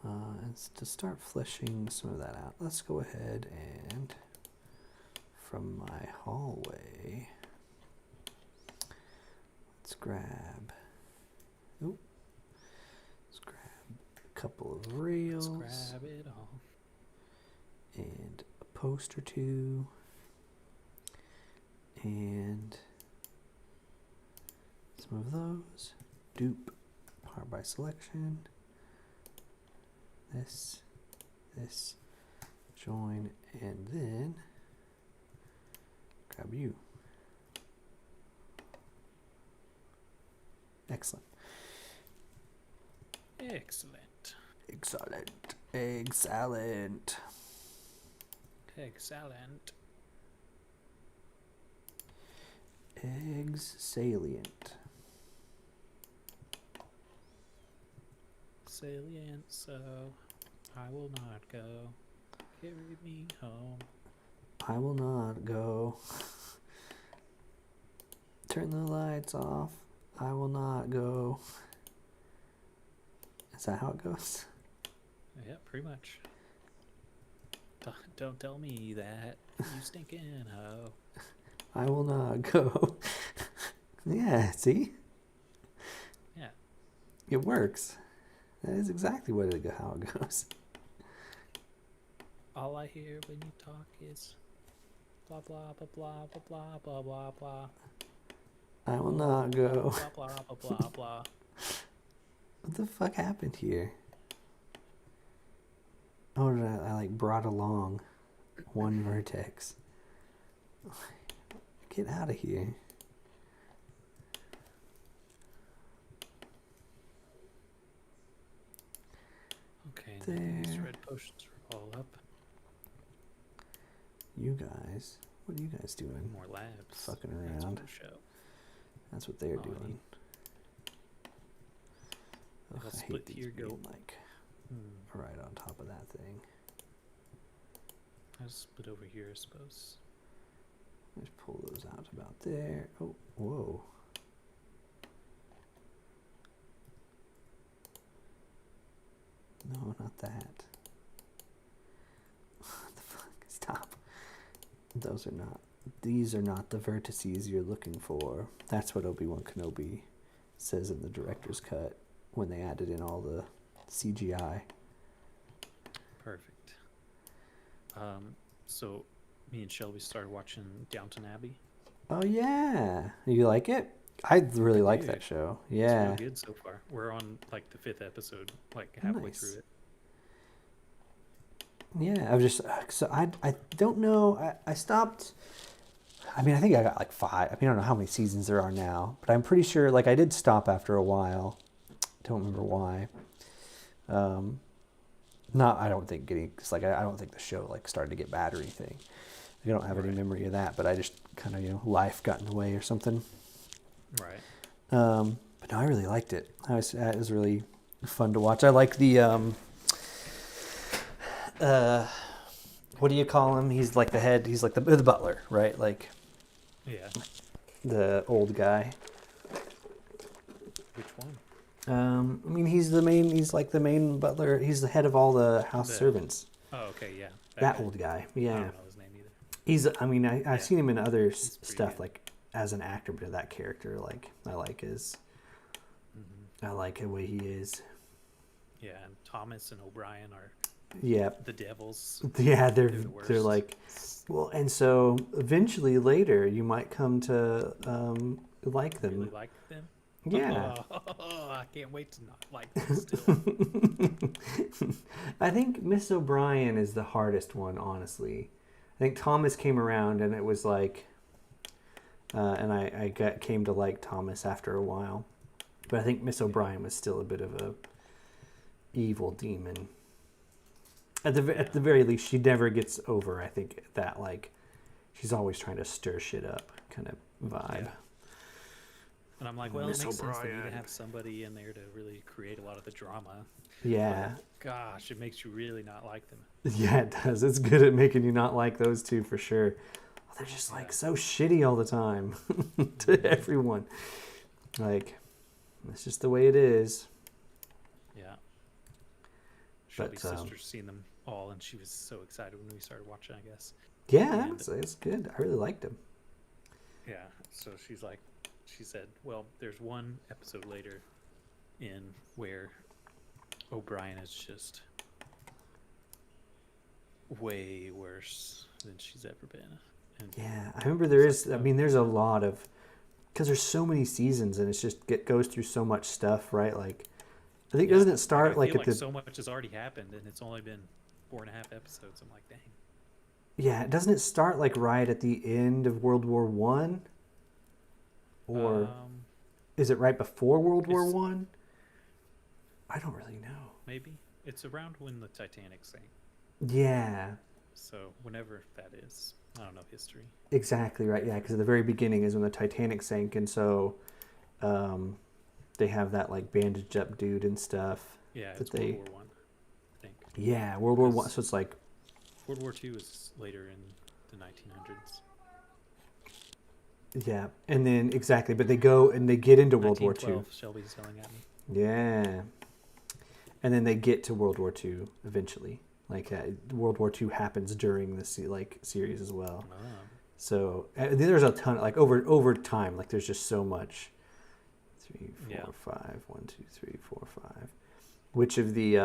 And to start fleshing some of that out, let's go ahead and from my hallway, let's grab, let's grab a couple of rails. Let's grab it all. And a post or two. And some of those. Dupe, part by selection. This, join, and then grab you. Excellent. Excellent. Excellent. Excellent. Excellent. Eggs salient. Salient, so I will not go. Carry me home. I will not go. Turn the lights off. I will not go. Is that how it goes? Yeah, pretty much. Don't tell me that, you stinking hoe. I will not go. Yeah, see? Yeah. It works. That is exactly how it goes. All I hear when you talk is blah blah blah blah blah blah blah blah blah. I will not go. Blah blah blah blah blah. What the fuck happened here? Oh, I like brought along one vertex. Get out of here. Okay, There. these red potions are all up. You guys, what are you guys doing? More labs. Fucking That's around. what we show. That's what they're Oh, doing. neat. Ugh, I'll I split hate these here, go. being like right on top of that thing. I'll split over here, I suppose. Just pull those out about there. Oh, whoa. No, not that. What the fuck? Stop. Those are not. These are not the vertices you're looking for. That's what Obi-Wan Kenobi says in the director's cut when they added in all the CGI. Perfect. So me and Shelby started watching Downton Abbey. Oh yeah, you like it? I really like do. that show. It's Yeah. really good so far. We're on like the 5th episode, like halfway Nice. through it. Yeah, I've just so I don't know. I stopped. I mean, I think I got like 5. I mean, I don't know how many seasons there are now, but I'm pretty sure like I did stop after a while. Don't remember why. Not I don't think getting cause like I don't think the show like started to get bad or anything. I don't have any Right. memory of that, but I just kind of life got in the way or something. Right. But no, I really liked it. It was really fun to watch. I like the what do you call him? He's like the head. He's like the butler, right? Like Yeah. the old guy. Which one? I mean, he's the main. He's like the main butler. He's the head of all the house The- servants. Oh, okay, yeah. That guy. old guy. I Yeah, don't know his name either. he's. I mean, I've Yeah. seen him in other He's pretty stuff, good. like as an actor, but that character, like I like his. Hmm. I like the way he is. Yeah, and Thomas and O'Brien are Yeah, the devils. yeah. They're the they're worst. like. Well, and so eventually later you might come to like them. Really like them. Yeah. Oh, I can't wait to not like them still. I think Miss O'Brien is the hardest one, honestly. I think Thomas came around and it was like, and I came to like Thomas after a while, but I think Miss O'Brien was still a bit of a evil demon. At the very least, she never gets over. I think that like, she's always trying to stir shit up, kind of vibe. Yeah. And I'm like, well, Miss it makes sense to me to O'Brien. have somebody in there to really create a lot of the drama. Yeah. Gosh, it makes you really not like them. Yeah, it does. It's good at making you not like those two for sure. They're just like Yeah. so shitty all the time to everyone. Like, it's just the way it is. Yeah. Shelby's But, sister's seen them all, and she was so excited when we started watching, I guess. Yeah, And- it's good. I really liked him. Yeah, so she said, well, there's one episode later in where O'Brien is just way worse than she's ever been. And Yeah, I remember there It's is. like, I mean, there's a lot of because there's so many seasons and it's just goes through so much stuff, right? Like, I think yeah, doesn't it start I like feel at the so much has already happened, and it's only been 4.5 episodes. I'm like, dang. yeah, doesn't it start like right at the end of World War One, or is it right before World War it's- One? I don't really know. Maybe it's around when the Titanic sank. Yeah, So whenever that is, I don't know history. exactly right. Yeah, because at the very beginning is when the Titanic sank, and so they have that like bandaged up dude and stuff. Yeah, That it's they- World War One, I think. Yeah, World War One. Because- So it's like World War Two is later in the 1900s. yeah, and then exactly, but they go and they get into World War Two. 1912, Shelby's yelling at me. Yeah, and then they get to World War Two eventually. Like World War Two happens during the series as well. Oh. So there's a ton like over time. Like there's just so much. 3, 4, Yeah. 5. 1, 2, 3, 4, 5. Which of the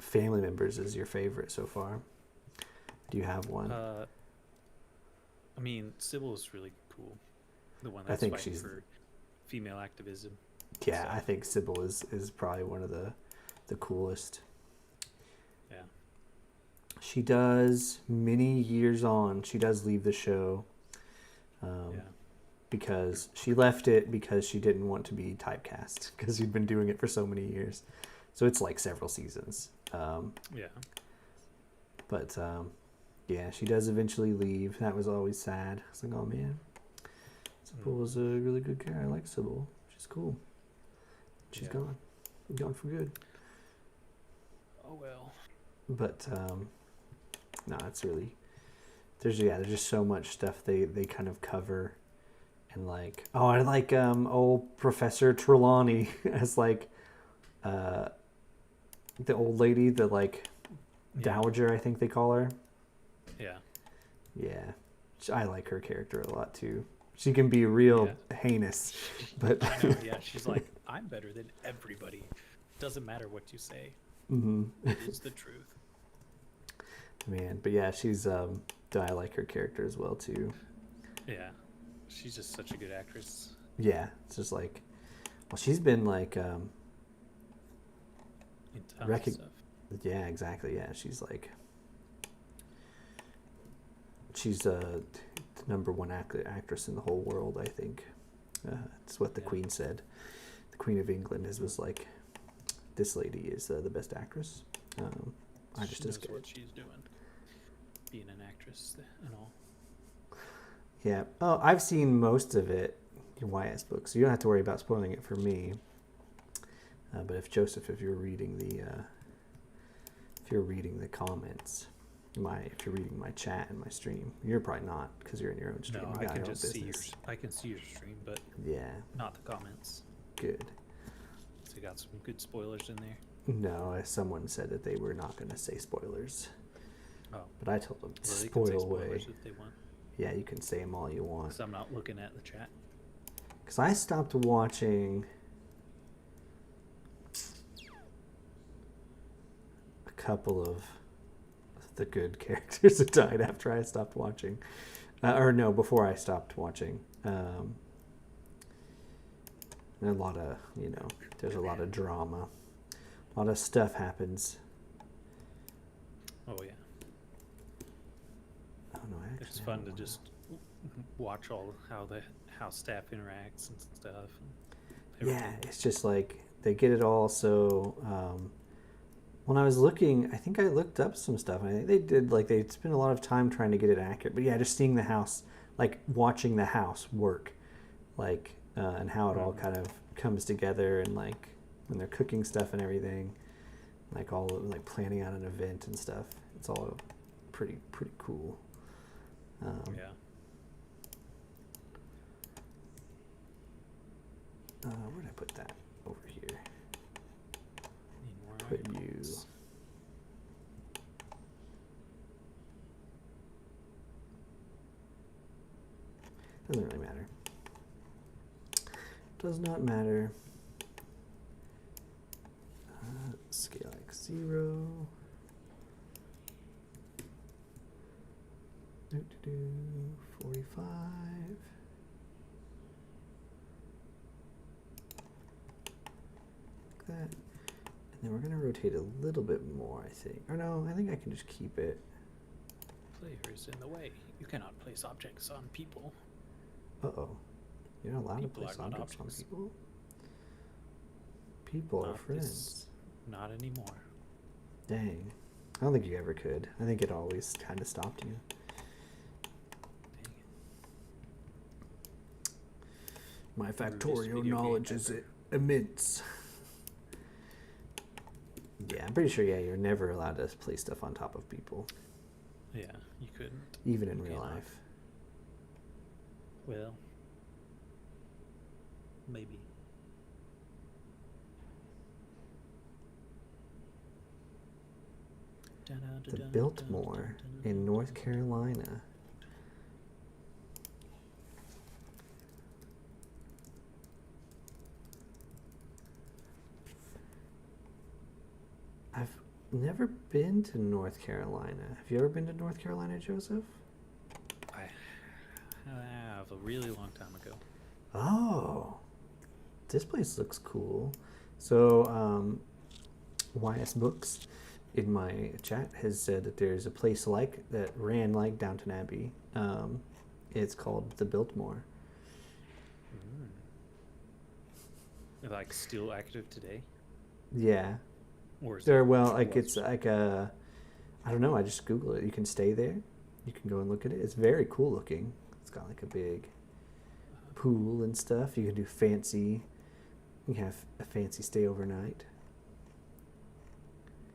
family members is your favorite so far? Do you have one? I mean, Sybil is really cool. The one I that's think fighting she's for female activism. yeah. So, I think Sybil is probably one of the coolest. yeah. She does many years on. She does leave the show. Yeah. Because she left it because she didn't want to be typecast because she'd been doing it for so many years. So it's like several seasons. Yeah. But yeah, she does eventually leave. That was always sad. I was like, oh man, Sybil was a really good character. I like Sybil. She's cool. She's gone for good. Oh well. But no, it's really there's just so much stuff they kind of cover. And like, oh, I like old Professor Trelawney as like the old lady, the like dowager, I think they call her. Yeah. Yeah, I like her character a lot too. She can be real heinous, but I know, yeah, she's like, I'm better than everybody. Doesn't matter what you say. mm-hmm. It is the truth. Man, but yeah, she's I like her character as well too. Yeah. She's just such a good actress. Yeah, it's just like, well, she's been like, In tons of stuff. Yeah, exactly. Yeah, she's like, she's the number one actress in the whole world. I think it's what the Queen said. The Queen of England was like, this lady is the best actress. I just knows what she's doing, being an actress and all. Yeah. Oh, I've seen most of it in YS books, so you don't have to worry about spoiling it for me. But if you're reading the comments, if you're reading my chat and my stream, you're probably not because you're in your own stream. No, I can just see your stream, but yeah, not the comments. Good. So you got some good spoilers in there. No, someone said that they were not going to say spoilers. Oh, but I told them well, they spoil can say away. spoilers if they want. Yeah, you can say them all you want. Because I'm not looking at the chat. Because I stopped watching a couple of the good characters that died after I stopped watching. Before I stopped watching. And a lot of, there's a lot of drama. A lot of stuff happens. Oh, yeah. Oh, no, It's fun to just watch how staff interacts and stuff. And yeah, it's just like they get it all. So when I was looking, I think I looked up some stuff. And I think they did they spent a lot of time trying to get it accurate. But yeah, just seeing the house, like watching the house work, and how it all kind of comes together, and like when they're cooking stuff and everything, like all planning out an event and stuff. It's all pretty cool. yeah. Where did I put that? Over here. Need more Put items. you. Doesn't really matter. Does not matter. Scale X 0. 45. Like that. And then we're going to rotate a little bit more, I think. Or no, I think I can just keep it. Player is in the way. You cannot place objects on people. Uh-oh. You're not allowed People to place are not objects on objects. people? People are Not friends. Not anymore. Dang. I don't think you ever could. I think it always kind of stopped you. Dang it. My Rudest factorial video knowledge game is ever. immense. Yeah, I'm pretty sure, you're never allowed to place stuff on top of people. Yeah, you couldn't. Even in You real cannot. life. Well, maybe. The Biltmore in North Carolina. never been to North Carolina. Have you ever been to North Carolina, Joseph? I have a really long time ago. Oh, this place looks cool. So, YS Books in my chat has said that there's a place like that ran like Downton Abbey. It's called the Biltmore. Like still active today? Yeah. Or is There, it well, like was- it's like a, I don't know. I just Googled it. You can stay there. You can go and look at it. It's very cool looking. It's got like a big pool and stuff. You can do fancy. You can have a fancy stay overnight.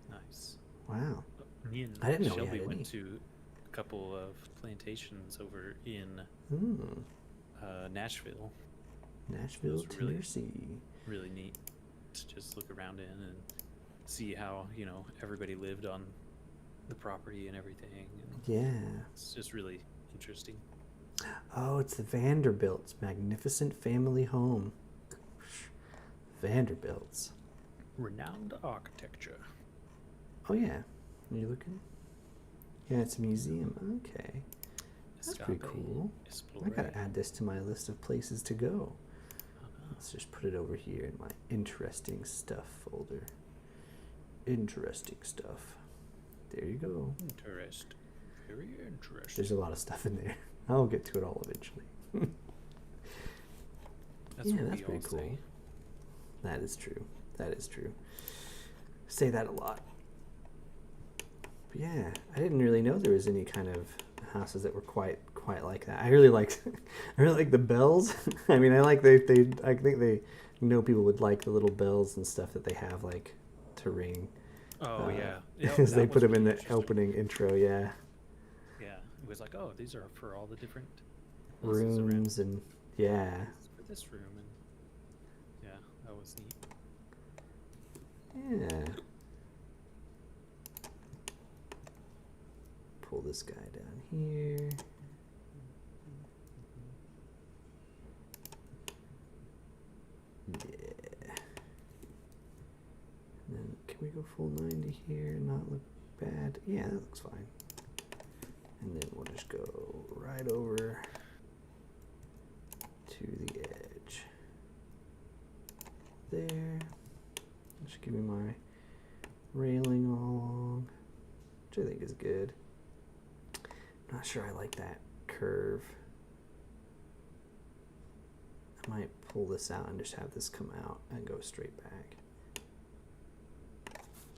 nice. Wow. Me and I didn't know we Shelby had went any. to a couple of plantations over in Nashville. Nashville, It was really- Tennessee. Really neat to just look around in and see how, everybody lived on the property and everything. And Yeah. it's just really interesting. Oh, it's the Vanderbilts. Magnificent family home. Vanderbilts. Renowned architecture. Oh, yeah. Are you looking? Yeah, it's a museum. Okay. That's pretty Escape cool. I Explorer. gotta add this to my list of places to go. Oh, no. Let's just put it over here in my interesting stuff folder. Interesting stuff. There you go. Interest. Very interesting. There's a lot of stuff in there. I'll get to it all eventually. That's Yeah, what that's we pretty all cool. say. That is true. That is true. Say that a lot. But yeah, I didn't really know there was any kind of houses that were quite like that. I really like the bells. I mean, I think they people would like the little bells and stuff that they have like to ring. Oh, yeah. As that they was put them in really the interesting. opening intro, yeah. Yeah. It was like, oh, these are for all the different houses around. Rooms and yeah. It's for this room. And yeah, that was neat. Yeah. Pull this guy down here. Yeah. And then can we go full 90 here and not look bad? Yeah, that looks fine. And then we'll just go right over to the edge. There. Just give me my railing all along, which I think is good. Not sure I like that curve. I might pull this out and just have this come out and go straight back.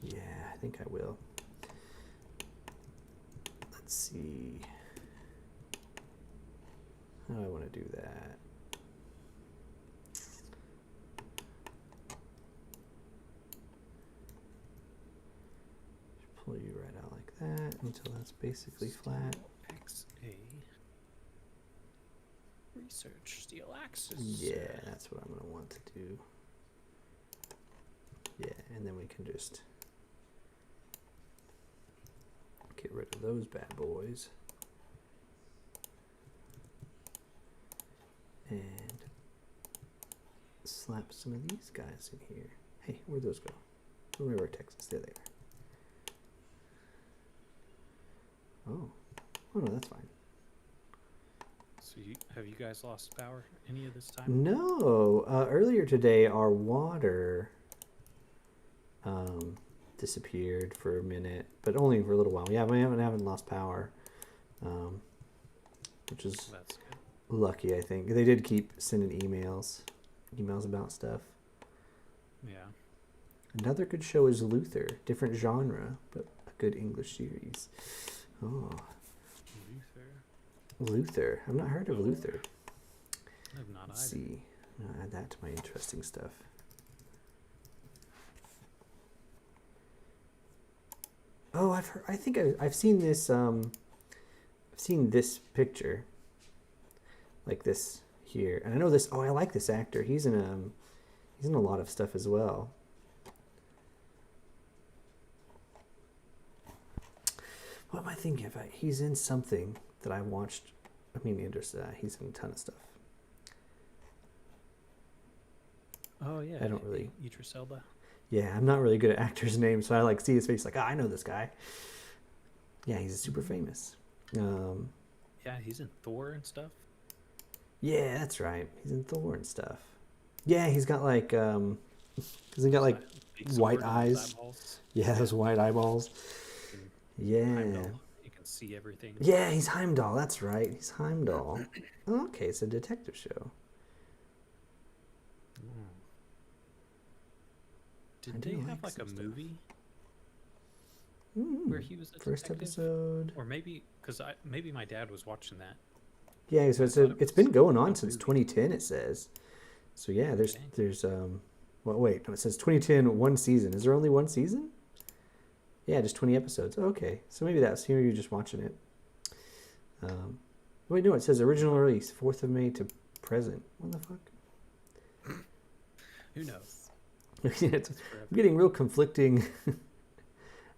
Yeah, I think I will. Let's see. How do I want to do that? Pull you right out like that until that's basically flat. XA. Research steel axis. Yeah, that's what I'm going to want to do. Yeah, and then we can just get rid of those bad boys. And slap some of these guys in here. Hey, where'd those go? Where were Texas? There they are. Oh. Oh no, that's fine. So have you guys lost power any of this time? No. Earlier today, our water disappeared for a minute, but only for a little while. Yeah, we haven't lost power, which is That's good. lucky, I think. They did keep sending emails about stuff. Yeah. Another good show is Luther. Different genre, but a good English series. Oh, Luther. I've not heard of Luther. I have not Let's either. see. I'll add that to my interesting stuff. Oh, I think I've seen this. I've seen this picture, like this here, and I know this. Oh, I like this actor. He's in a lot of stuff as well. What am I thinking of? He's in something that I watched. I mean, he's in a ton of stuff. Oh yeah. I don't really- Idris Elba. Yeah, I'm not really good at actors' names, so I like see his face like, I know this guy. Yeah, he's super famous. Um, Yeah, he's in Thor and stuff. yeah, that's right. He's in Thor and stuff. Yeah, he's got like has he got like Big white sword and those eyes? eyeballs. Yeah, Yeah, those white eyeballs. and Yeah. Heimdall. You can see everything. Yeah, he's Heimdall. That's right. He's Heimdall. Okay, it's a detective show. Mm. I Did do they like have like some a stuff. movie where Mm, he was a first detective? episode. Or maybe because maybe my dad was watching that. Yeah, so I thought it it's was been going a on since movie. 2010. It says. So yeah, Dang. there's well wait no it says 2010 one season. Is there only one season? Yeah, just 20 episodes. Oh, okay, so maybe that's here. You're just watching it. Um, wait no, it says original release 4th of May to present. What the fuck? Who knows? It's It's forever. I'm getting real conflicting.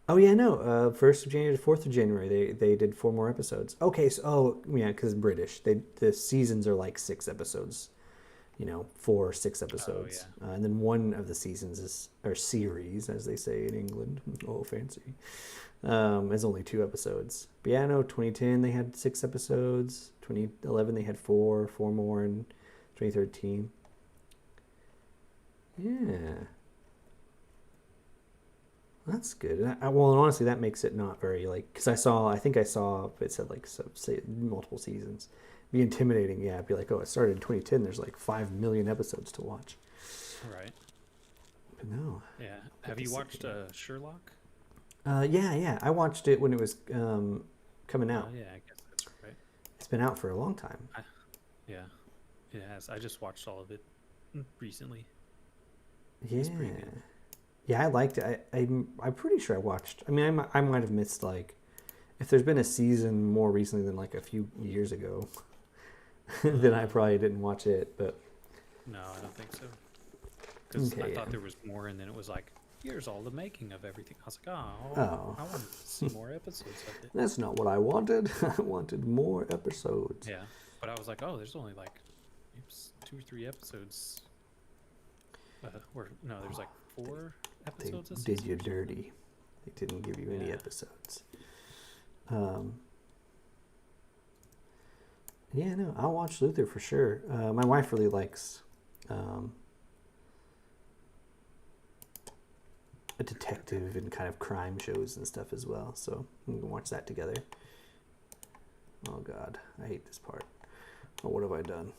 Oh yeah, no. 1st of January to 4th of January, they did 4 more episodes. Okay, so yeah, because British, the seasons are like 6 episodes. 4 or 6 episodes, Oh and then one of the seasons is or series, as they say in England. Oh, fancy. Is only 2 episodes. But yeah, no. 2010 they had 6 episodes. 2011 they had four more in 2013. Yeah. That's good. Well, honestly, that makes it not very like because I think I saw it said like say multiple seasons. Be intimidating, yeah. Be like, oh, it started in 2010. There's like 5 million episodes to watch. yeah. Right. But no. Yeah. Have you watched Sherlock? Yeah. I watched it when it was coming Oh out. yeah, I guess that's right. It's been out for a long time. Yeah, it has. I just watched all of it recently. Yeah. It's pretty good. Yeah, I liked it. I'm pretty sure I watched. I mean, I might have missed like if there's been a season more recently than like a few years ago. Then I probably didn't watch it, but No, I don't think so. Because okay, I yeah. thought there was more, and then it was like, here's all the making of everything. I was like, oh, Oh, I wanted to see more episodes of it. that's not what I wanted. I wanted more episodes. Yeah, but I was like, oh, there's only like, oops, 2 or 3 episodes. Or no, there's like 4 They episodes. This did season you or something. dirty. They didn't give you any Yeah. episodes. Yeah, no, I'll watch Luther for sure. My wife really likes a detective and kind of crime shows and stuff as well, so we can watch that together. Oh God, I hate this part. Oh, what have I done?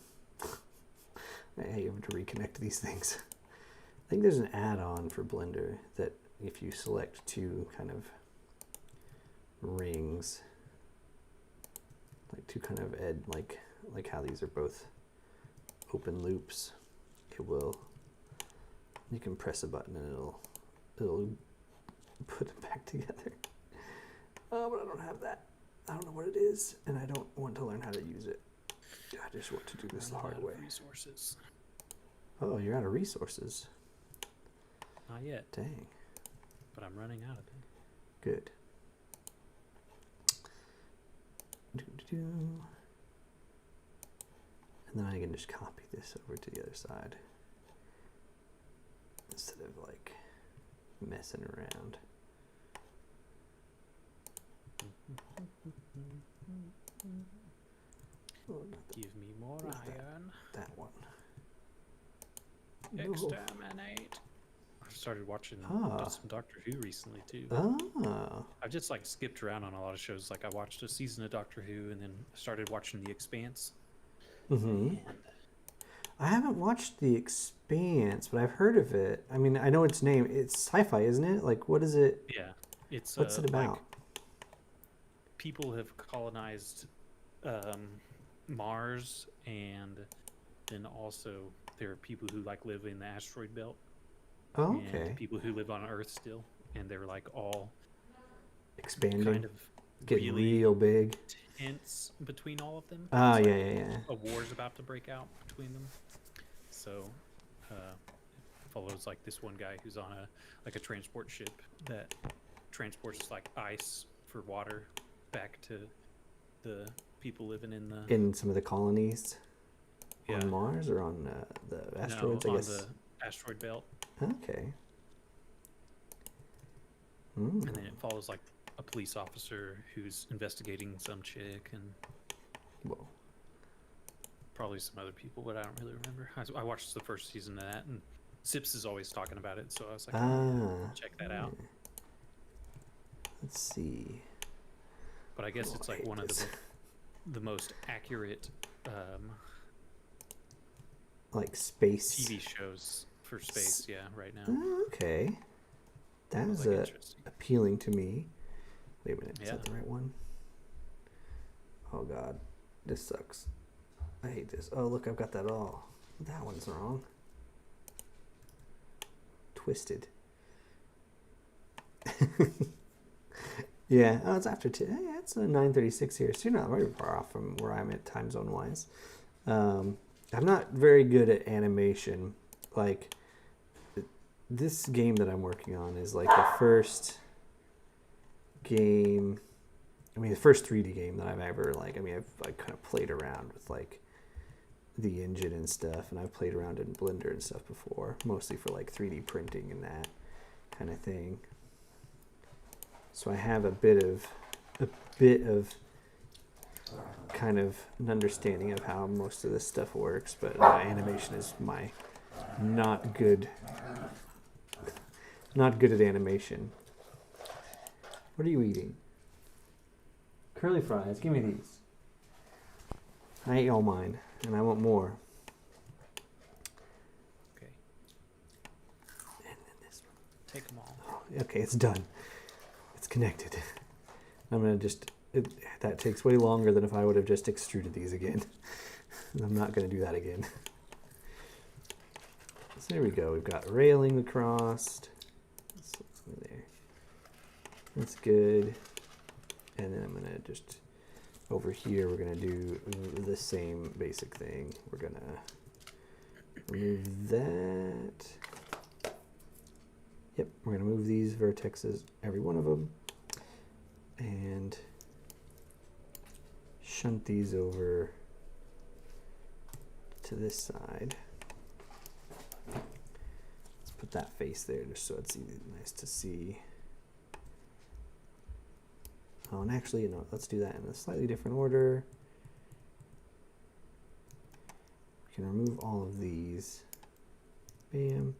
I hate having to reconnect these things. I think there's an add-on for Blender that if you select 2 kind of rings, like 2 kind of like how these are both open loops, you can press a button and it'll put them back together. Oh, but I don't have that. I don't know what it is, and I don't want to learn how to use it. I just want to do this the Running hard out of way. Resources. Oh, you're out of resources. Not yet, Dang. but I'm running out of it. Good. Doo-doo-doo. And then I can just copy this over to the other side instead of like messing around. Oh, not Give me more Not that. iron. that one. Exterminate. I've started watching some Doctor Who recently too. Ah. I've just like skipped around on a lot of shows. Like I watched a season of Doctor Who and then started watching The Expanse. Mm-hmm. And I haven't watched The Expanse, but I've heard of it. I mean, I know its name. It's sci-fi, isn't it? Like, what is it? yeah, it's What's it about? like people have colonized Mars, and then also there are people who like live in the asteroid belt. Oh, okay. And people who live on Earth still, and they're like all Expanding. kind of Getting really real big. tense between all of them. Ah, It's yeah, like yeah. a war's about to break out between them. So it follows like this one guy who's on a transport ship that transports like ice for water back to the people living in the In some of the colonies on Mars or on the asteroids, no, I on guess. the asteroid belt. Okay. Mm. And then it follows like a police officer who's investigating some chick and Whoa. probably some other people, but I don't really remember. I watched the first season of that, and Sips is always talking about it, so I was like, check that out. Let's see. But I guess it's like one of the most accurate like space TV shows for space, right now. Okay. That is like appealing to me. Wait a minute, is Yeah. that the right one? Oh god, this sucks. I hate this. Oh look, I've got that all. That one's wrong. Twisted. Yeah, oh, it's after 2. Yeah, it's a 9:36 here, so you're not very far off from where I'm at time zone wise. I'm not very good at animation. Like, this game that I'm working on is like the first game, the first 3D game that I've ever, I've kind of played around with like the engine and stuff, and I've played around in Blender and stuff before, mostly for like 3D printing and that kind of thing. So I have a bit of kind of an understanding of how most of this stuff works, but animation is my not good at animation. What are you eating? Curly fries. Give me these. I ate all mine, and I want more. Okay. And then this one. Take them all. Oh, okay, it's done. It's connected. I'm gonna that takes way longer than if I would have just extruded these again. I'm not gonna do that again. So there we go. We've got railing across. There. That's good. And then I'm gonna just over here. We're gonna do the same basic thing. We're gonna remove that. Yep, we're going to move these vertexes, every one of them, and shunt these over to this side. Let's put that face there just so it's nice to see. Oh, and actually, let's do that in a slightly different order. We can remove all of these. Bam.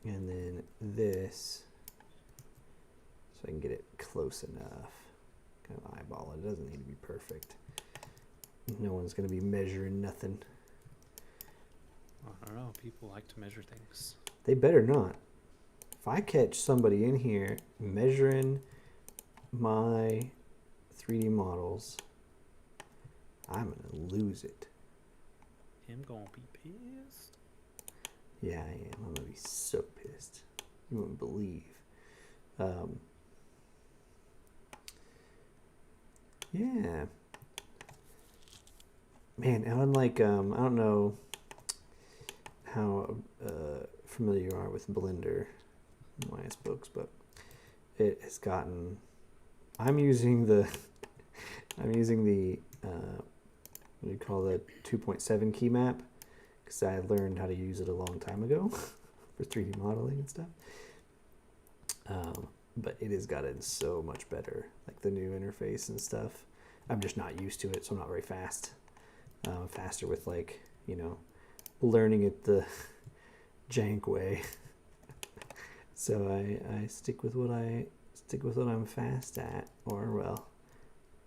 And then this, so I can get it close enough. Kind of eyeball it. It doesn't need to be perfect. No one's going to be measuring nothing. I don't know. People like to measure things. They better not. If I catch somebody in here measuring my 3D models, I'm going to lose it. Him gonna be pissed. Yeah, I am. I'm going to be so pissed. You wouldn't believe. Yeah. Man, unlike, I don't know how familiar you are with Blender, Myst books, but it has gotten, I'm using the, what do you call the 2.7 key map? Because I learned how to use it a long time ago for 3D modeling and stuff. But it has gotten so much better, like the new interface and stuff. I'm just not used to it, so I'm not very fast. Faster with learning it the jank way. So I stick with what I'm fast at, or well,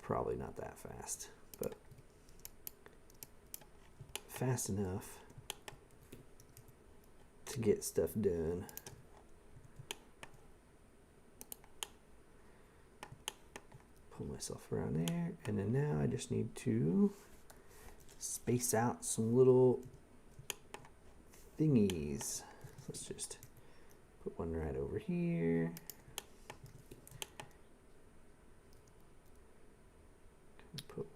probably not that fast, but fast enough to get stuff done. Pull myself around there, and then now I just need to space out some little thingies. Let's just put one right over here. I'll put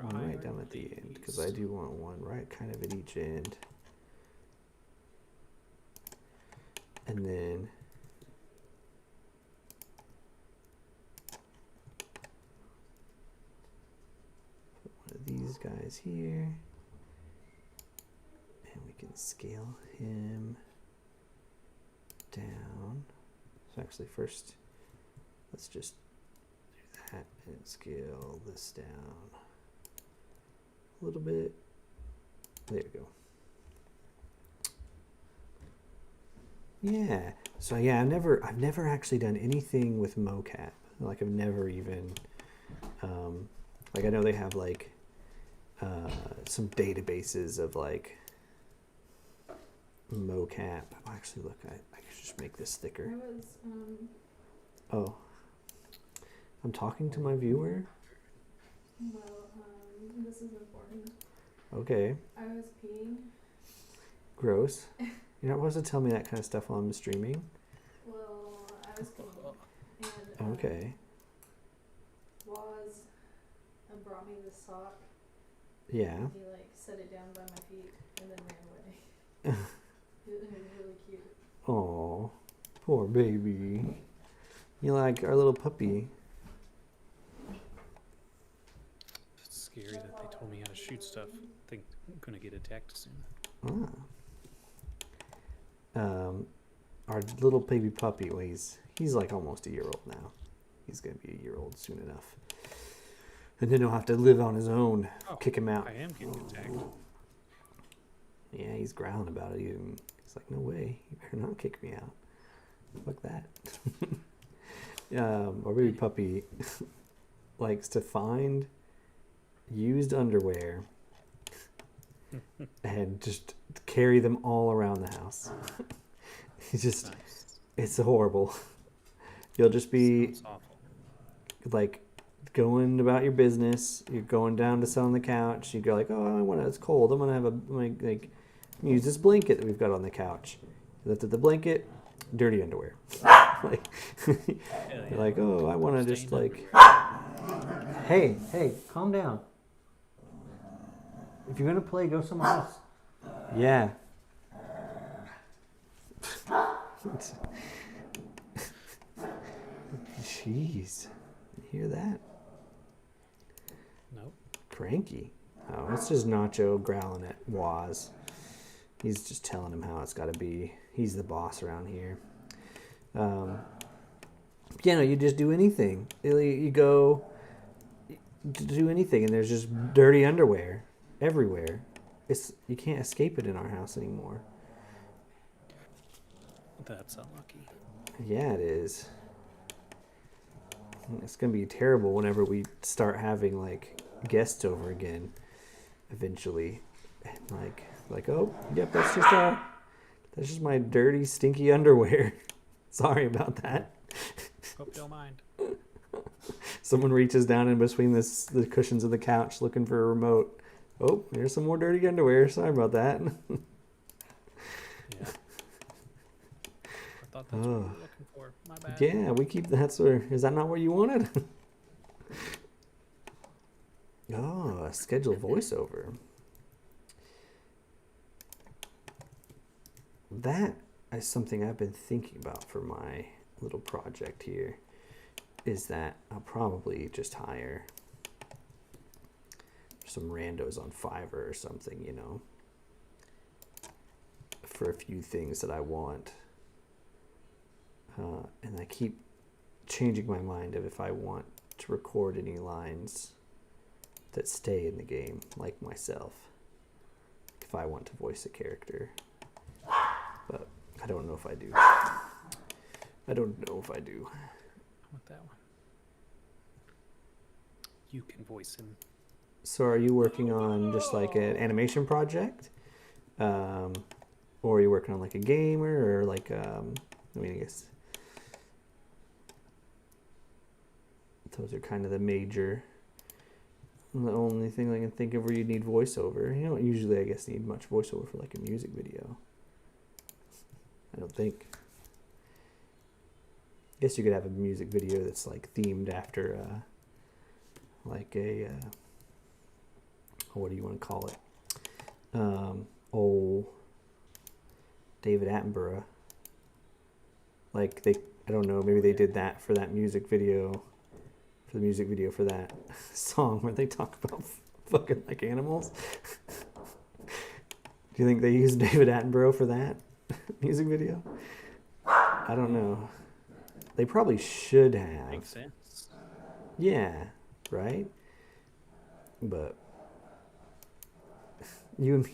one right down at the end, because I do want one right kind of at each end. And then put one of these guys here. And we can scale him down. So actually first Let's just do that and scale this down a little bit. There we go. Yeah. So yeah, I've never actually done anything with mocap. Like I've never even, like I know they have like some databases of like mocap. Actually, look, I could just make this thicker. Oh, I'm talking to my viewer. Well, this is important. Okay. I was peeing. Gross. You're not supposed to tell me that kind of stuff while I'm streaming. Well, I was peeing. And, Okay. Waz brought me this sock. Yeah. And he, like, set it down by my feet and then ran away. It was really cute. Oh, poor baby. You like our little puppy. It's scary that they told me how to shoot stuff. I think I'm gonna get attacked soon. Our little baby puppy, well, he's like almost a year old now. He's gonna be a year old soon enough. And then he'll have to live on his own. Oh, Kick him out. I am getting attacked. Yeah, he's growling about it. He's like, no way. You better not kick me out. Fuck that. Our baby puppy likes to find used underwear and just carry them all around the house. He's just, Nice. it's horrible. You'll just be Sounds awful. like going about your business. You're going down to sit on the couch. You go like, oh, it's cold. I'm gonna have like use this blanket that we've got on the couch. You lift up the blanket, dirty underwear. Like, you're like, oh, I want to just Stained like, hey, calm down. If you're gonna play, go somewhere else. Yeah. Jeez, you hear that? Nope. Cranky. Oh, it's just Nacho growling at Waz. He's just telling him how it's got to be. He's the boss around here. You just do anything. You go to do anything, and there's just dirty underwear everywhere. You can't escape it in our house anymore. That's unlucky. Yeah, it is. It's gonna be terrible whenever we start having like guests over again. Eventually, and like oh yep, that's just my dirty, stinky underwear. Sorry about that. Hope you don't mind. Someone reaches down in between the cushions of the couch looking for a remote. Oh, here's some more dirty underwear. Sorry about that. Yeah. I thought that's what you were looking for. My bad. Yeah, we keep is that not what you wanted? Oh, a scheduled voiceover. That is something I've been thinking about for my little project here. Is that I'll probably just hire some randos on Fiverr or something, for a few things that I want. And I keep changing my mind of if I want to record any lines that stay in the game, like myself, if I want to voice a character. But I don't know if I do. I want that one. You can voice him. So are you working on just like an animation project? Or are you working on like a game or like, I guess those are kind of the only thing I can think of where you need voiceover. You don't usually, I guess, need much voiceover for like a music video. I don't think. I guess you could have a music video that's like themed after like a what do you want to call it? Old David Attenborough. Like I don't know, maybe they did that for that music video, for the music video for that song where they talk about fucking like animals. Do you think they used David Attenborough for that music video? I don't know. They probably should have. Makes sense. Yeah, right? But you and me.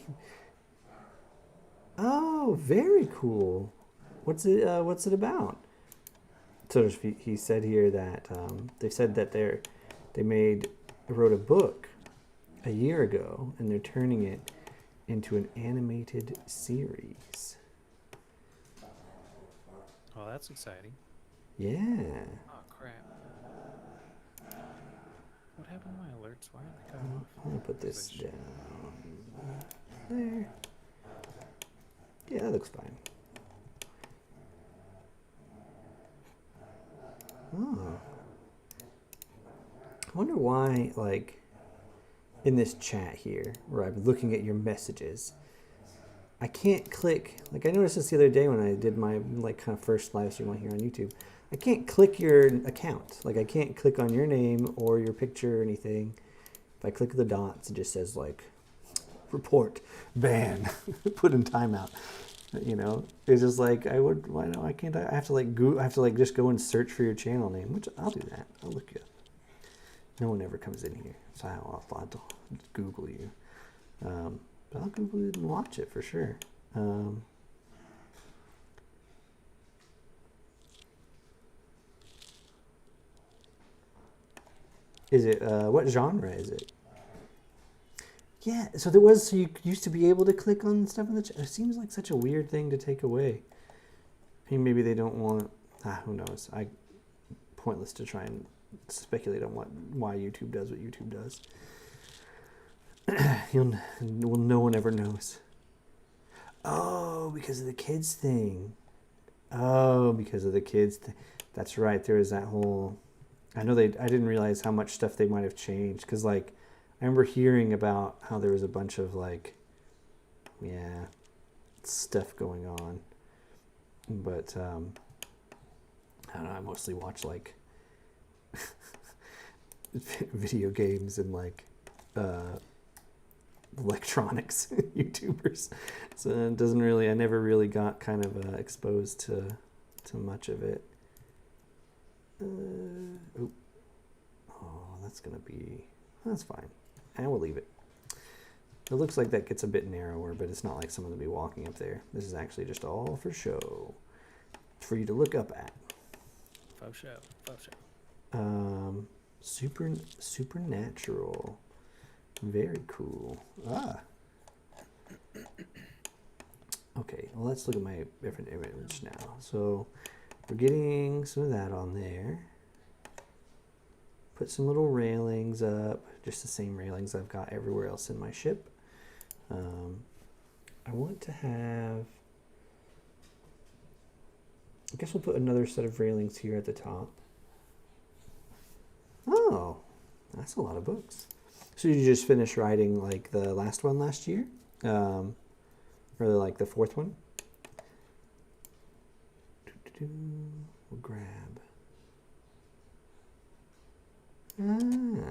Oh, very cool. What's it about? So he said here that they said that they wrote a book a year ago, and they're turning it into an animated series. Oh, that's exciting. Yeah. Oh, crap. What happened to my alerts? Why are they cut off? I'm gonna put this down there. Yeah, that looks fine. Oh. I wonder why, like, in this chat here, where I'm looking at your messages, I can't click. Like, I noticed this the other day when I did my, like, kind of first live stream on here on YouTube. I can't click your account. Like, I can't click on your name or your picture or anything. If I click the dots, it just says, like, report, ban, put in timeout. You know, it's just like, why can't I have to like just go and search for your channel name, which I'll do that. I'll look you up. No one ever comes in here, so I'll have to Google you. But I'll Google it and watch it for sure. Is it, what genre is it? Yeah, so you used to be able to click on stuff in the chat. It seems like such a weird thing to take away. I mean, maybe they don't want, who knows. Pointless to try and speculate on why YouTube does what YouTube does. No one ever knows. Oh, because of the kids thing. Oh, because of the kids thing. That's right, there was that whole, I didn't realize how much stuff they might have changed, because like, I remember hearing about how there was a bunch of like, yeah, stuff going on. But I don't know, I mostly watch like video games and like electronics YouTubers. So it doesn't really, I never really got kind of exposed to much of it. Oh, that's fine. And we'll leave it. It looks like that gets a bit narrower, but it's not like someone will be walking up there. This is actually just all for show. For you to look up at. Faux show. Supernatural. Very cool. Okay, well let's look at my different image now. So we're getting some of that on there. Put some little railings up, just the same railings I've got everywhere else in my ship. I want to have, I guess we'll put another set of railings here at the top. Oh, that's a lot of books. So you just finished writing like the last one last year? Or like the fourth one? We'll grab. Then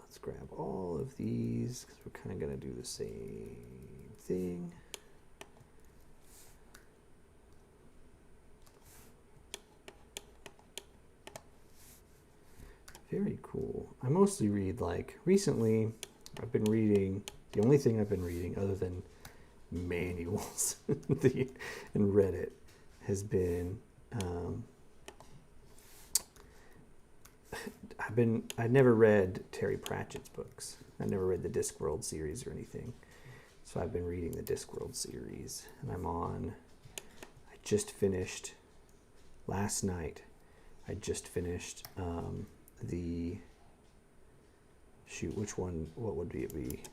let's grab all of these because we're kind of going to do the same thing. Very cool. I mostly read, like, recently I've been reading, the only thing I've been reading other than manuals and Reddit has been I'd never read Terry Pratchett's books. I never read the Discworld series or anything. So I've been reading the Discworld series, and I just finished last night. I just finished which one, what would it be?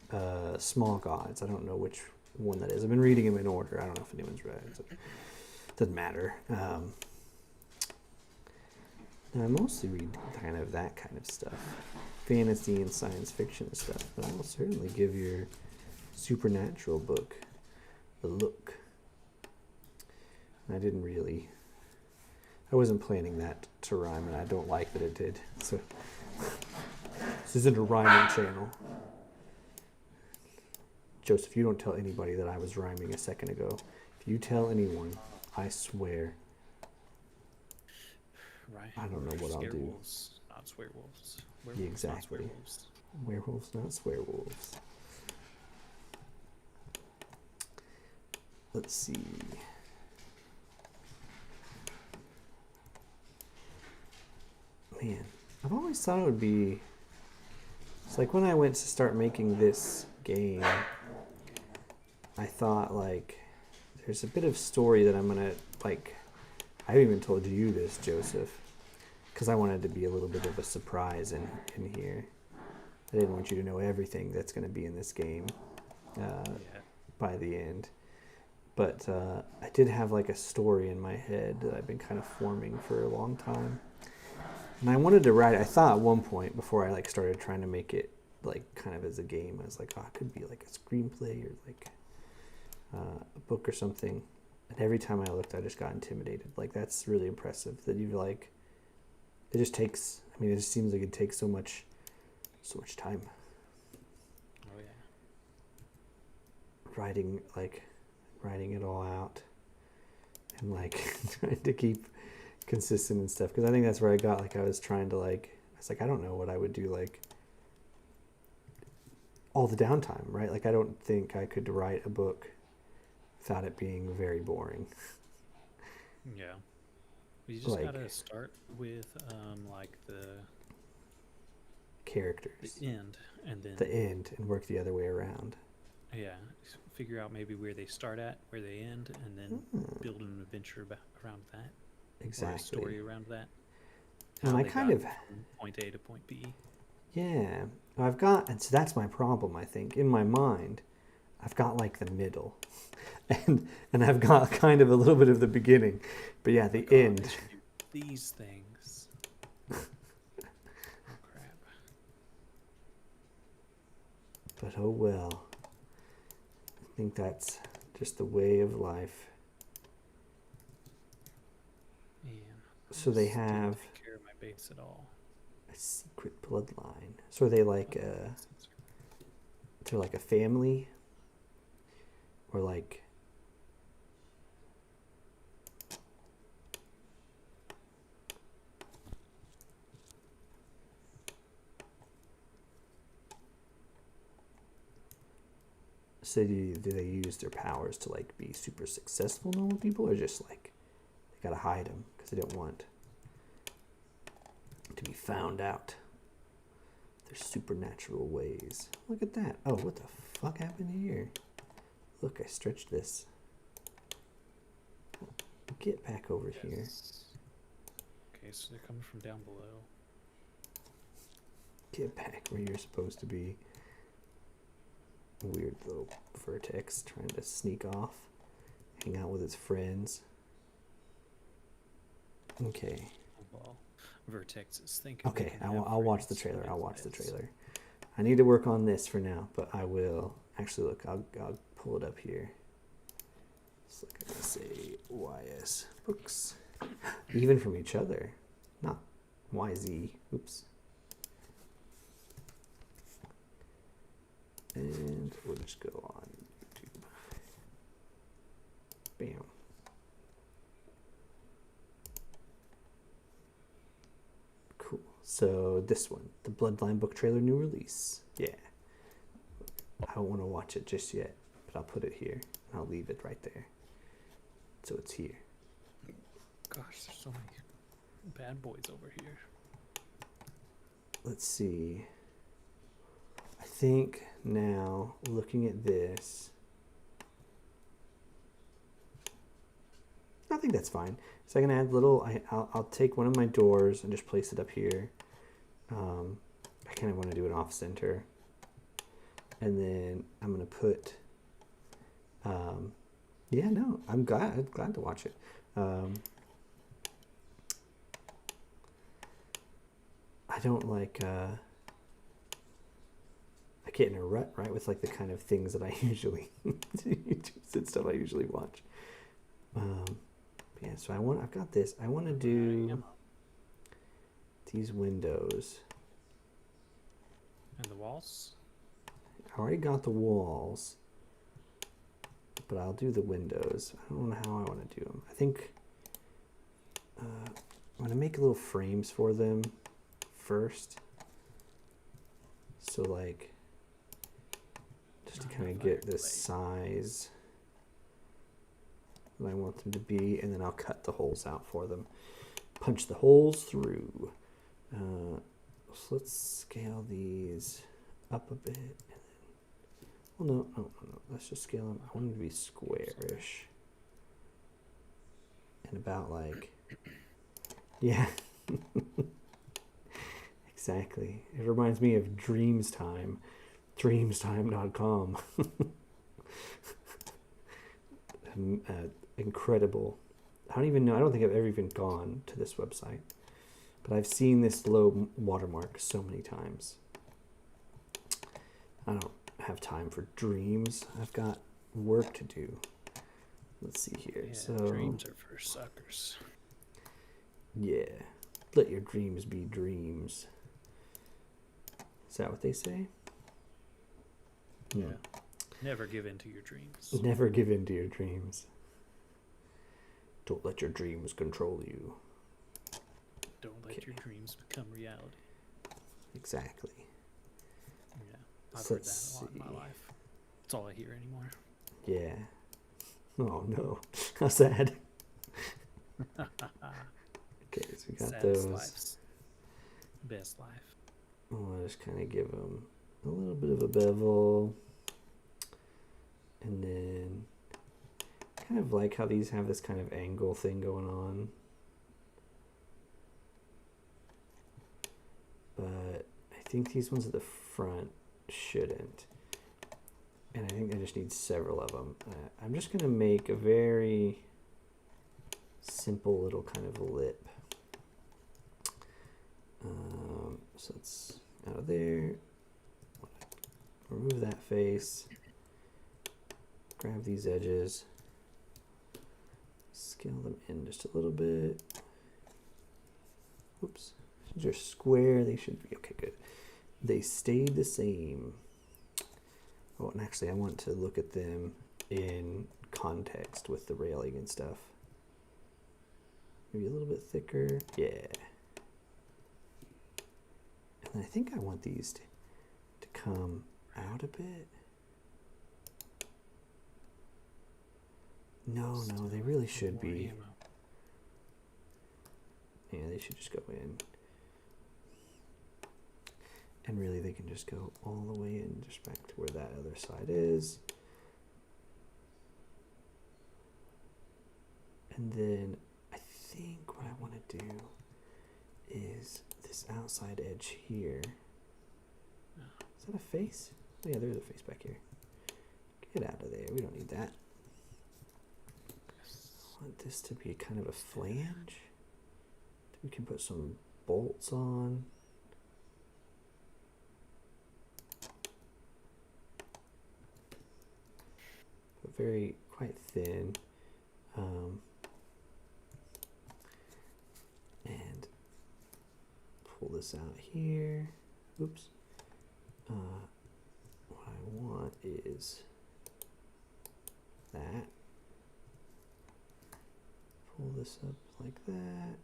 Small Gods. I don't know which one that is. I've been reading them in order. I don't know if anyone's read it. So it doesn't matter. I mostly read that kind of stuff. Fantasy and science fiction stuff. But I will certainly give your Supernatural book a look. I wasn't planning that to rhyme, and I don't like that it did. So this isn't a rhyming channel. Joseph, you don't tell anybody that I was rhyming a second ago. If you tell anyone, I swear. Right. I don't know what I'll do. Scarewolves, not swearwolves. Werewolves, Exactly. Not swearwolves. Werewolves, not swearwolves. Let's see. Man, I've always thought it would be... It's like when I went to start making this game, I thought, like, there's a bit of story that I'm going to, like... I haven't even told you this, Joseph, because I wanted to be a little bit of a surprise in here. I didn't want you to know everything that's going to be in this game by the end. But I did have like a story in my head that I've been kind of forming for a long time. And I wanted to write, I thought at one point before I like started trying to make it like kind of as a game, I was like, oh, it could be like a screenplay or like a book or something. And every time I looked, I just got intimidated. Like, that's really impressive that you've like, it just takes, I mean, it just seems like it takes so much time. Oh yeah. Writing it all out and like trying to keep consistent and stuff. Because I think that's where I got, like, I was trying to like, I was like, I don't know what I would do like all the downtime, right? Like, I don't think I could write a book without it being very boring. Yeah. You just Like, gotta start with like the characters. the end, and then The end, and work the other way around. yeah, figure out maybe where they start at, where they end, and then build an adventure around that. Exactly. Or a story around that. And How I they kind got of, from point A to point B. yeah, I've got, and so that's my problem, I think. In my mind, I've got like the middle, and I've got kind of a little bit of the beginning, but yeah, the end. They should do these things. Oh crap! But oh well. I think that's just the way of life. Man, So they just didn't have take care of my base at all. a secret bloodline. So are they like they're like a family, or like, so do they use their powers to like be super successful normal people, or just like they gotta hide them because they don't want to be found out? Their supernatural ways. Look at that. Oh, what the fuck happened here? Look, I stretched this. Get back over here. Okay, so they're coming from down below. Get back where you're supposed to be. Weird little vertex trying to sneak off. Hang out with his friends. Okay. Well, Vertex is thinking. Okay, I'll watch the trailer. I'll watch the trailer. I need to work on this for now, but I will. Actually, look, I'll pull it up here. So I'm gonna say YS books, even from each other, not YZ. Oops. And we'll just go on YouTube. Bam. Cool. So this one, the Bloodline book trailer new release. Yeah. I don't want to watch it just yet, but I'll put it here and I'll leave it right there. So it's here. Gosh, there's so many bad boys over here. Let's see. I think now, looking at this, I think that's fine. So I can add little, I'll take one of my doors and just place it up here. I kind of want to do it off center. And then I'm going to put, yeah, no, I'm glad to watch it. I don't like, I get in a rut, right, with like the kind of things that I usually and stuff I usually watch. Yeah, so I've got this. I want to do these windows. And the walls? I already got the walls. but I'll do the windows. I don't know how I want to do them. I think I'm going to make little frames for them first. So like, just to kind of get the size that I want them to be, and then I'll cut the holes out for them. Punch the holes through. So let's scale these up a bit. And then, well, no. Let's just scale them. I want them to be squarish. And about like, yeah. Exactly. It reminds me of Dreams Time. Dreamstime.com. Incredible. I don't even know. I don't think I've ever even gone to this website. But I've seen this low watermark so many times. I don't have time for dreams. I've got work to do. Let's see here. Yeah, so dreams are for suckers. Yeah. Let your dreams be dreams. Is that what they say? Yeah. Never give in to your dreams. Never give in to your dreams. Don't let your dreams control you. Don't let your dreams become reality. Exactly. Yeah. I've So heard that a lot in my life. That's all I hear anymore. Yeah. Oh no. How sad. Okay, so we got Saddest those. life's best life. I'll just kind of give them a little bit of a bevel. And then kind of like how these have this kind of angle thing going on. But I think these ones at the front shouldn't. And I think I just need several of them. I'm just going to make a very simple little kind of lip. So it's out of there. Remove that face. Grab these edges. Scale them in just a little bit. Oops. They're square. They should be okay. Good. They stayed the same. Oh, and actually, I want to look at them in context with the railing and stuff. Maybe a little bit thicker. Yeah. And I think I want these to come out a bit. No, they really should be. Yeah, they should just go in. And really, they can just go all the way in, just back to where that other side is. And then I think what I want to do is this outside edge here. Is that a face? Oh, yeah, there's a face back here. Get out of there. We don't need that. I want this to be kind of a flange. We can put some bolts on. But very quite thin. And pull this out here. Oops. What I want is that. Pull this up like that.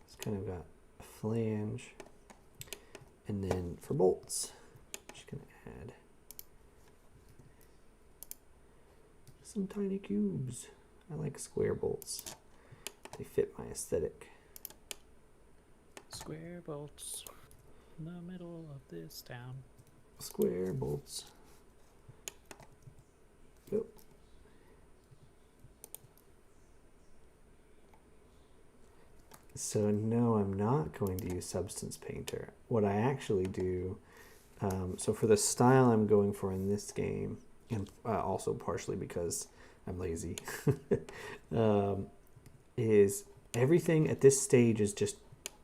It's kind of got a flange. And then for bolts, I'm just going to add some tiny cubes. I like square bolts. They fit my aesthetic. Square bolts in the middle of this town. Square bolts. Yep. So no, I'm not going to use Substance Painter. What I actually do, so for the style I'm going for in this game, and also partially because I'm lazy, is everything at this stage is just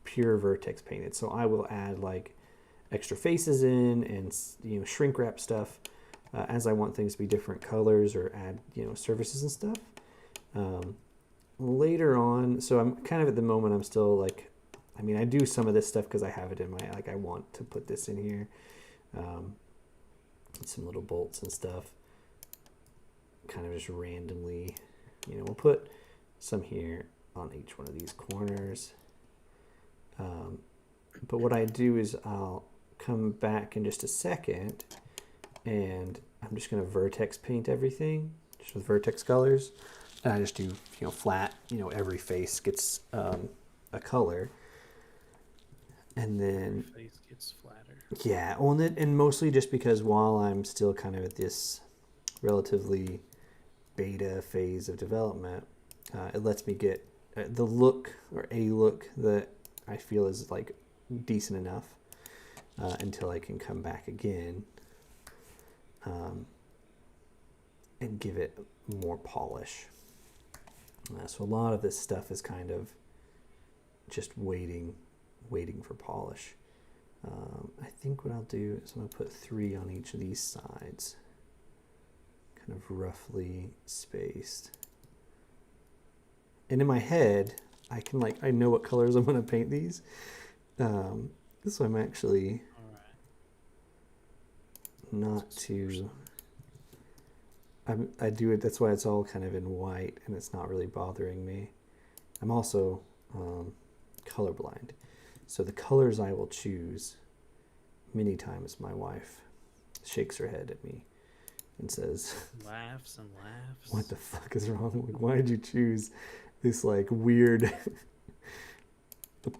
pure vertex painted. So I will add like extra faces in and shrink wrap stuff as I want things to be different colors, or add surfaces and stuff. Later on, so I'm kind of at the moment I'm still like, I do some of this stuff because I have it in my, like, I want to put this in here, some little bolts and stuff. kind of just randomly, we'll put some here on each one of these corners. But what I do is I'll come back in just a second and I'm just going to vertex paint everything just with vertex colors. And I just do, flat, every face gets a color. And then face gets flatter. Yeah, well, and mostly just because while I'm still kind of at this relatively beta phase of development, it lets me get the look or a look that I feel is like decent enough until I can come back again and give it more polish. So a lot of this stuff is kind of just waiting for polish. I think what I'll do is I'm going to put 3 on each of these sides, kind of roughly spaced. And in my head, I know what colors I'm going to paint these. So I'm actually not too... I do it, that's why it's all kind of in white and it's not really bothering me. I'm also colorblind. So the colors I will choose, many times my wife shakes her head at me and says, laughs and laughs. What the fuck is wrong? Like, why did you choose this like weird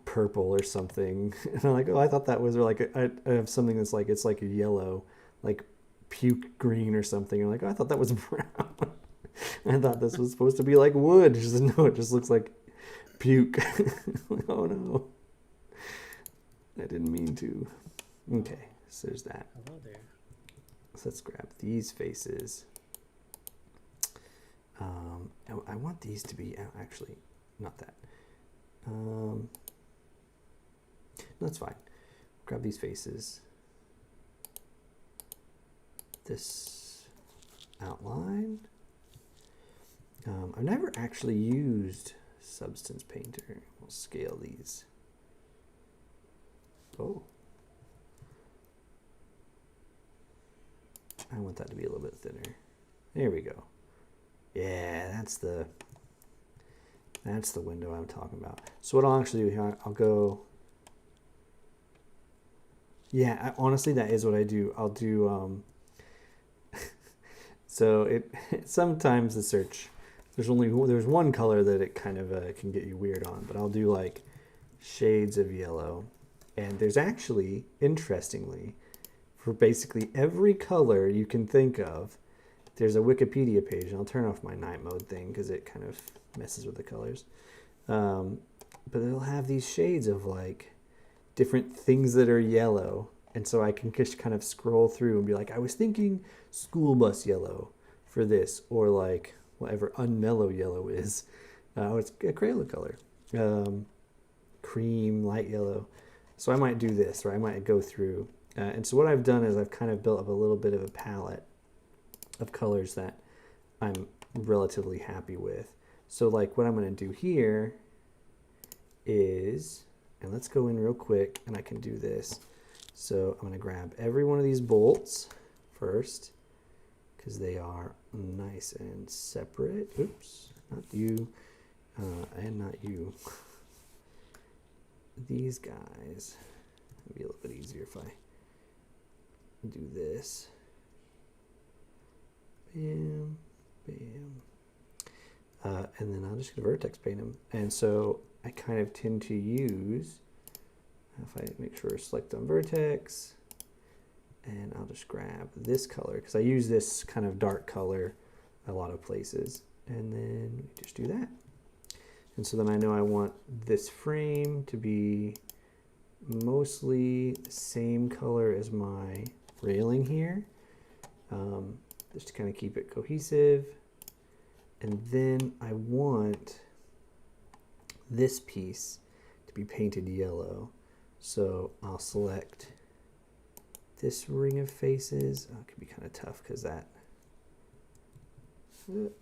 purple or something? And I'm like, oh, I thought that was like, I have something that's like, it's like a yellow, like puke green or something. I'm like, oh, I thought that was brown. I thought this was supposed to be like wood. She says, no, it just looks like puke. Like, oh no. I didn't mean to. Okay, so there's that. Hello there. So let's grab these faces. I want these to be, actually, not that. That's fine. Grab these faces. This outline. I've never actually used Substance Painter. We'll scale these. Oh. I want that to be a little bit thinner. There we go. Yeah, that's the window I'm talking about. So what I'll actually do here, I'll go... Yeah, honestly, that is what I do. I'll do... So sometimes the search, there's one color that it kind of can get you weird on, but I'll do like shades of yellow. And there's actually, interestingly, for basically every color you can think of, there's a Wikipedia page. And I'll turn off my night mode thing because it kind of messes with the colors. But it'll have these shades of like different things that are yellow. And so I can just kind of scroll through and be like, I was thinking school bus yellow for this, or like whatever unmellow yellow is. It's a Crayola color. Cream, light yellow. So I might do this, or I might go through. And so what I've done is I've kind of built up a little bit of a palette of colors that I'm relatively happy with. So like what I'm going to do here is, and let's go in real quick and I can do this. So I'm going to grab every one of these bolts first because they are nice and separate. Oops, not you and not you. These guys, it'd be a little bit easier if I do this. Bam, bam. And then I'll just vertex paint them. And so I kind of tend to use, if I make sure to select on vertex, and I'll just grab this color because I use this kind of dark color a lot of places. And then we just do that. And so then I know I want this frame to be mostly the same color as my railing here, just to kind of keep it cohesive. And then I want this piece to be painted yellow. So I'll select this ring of faces. Oh, it could be kind of tough because that,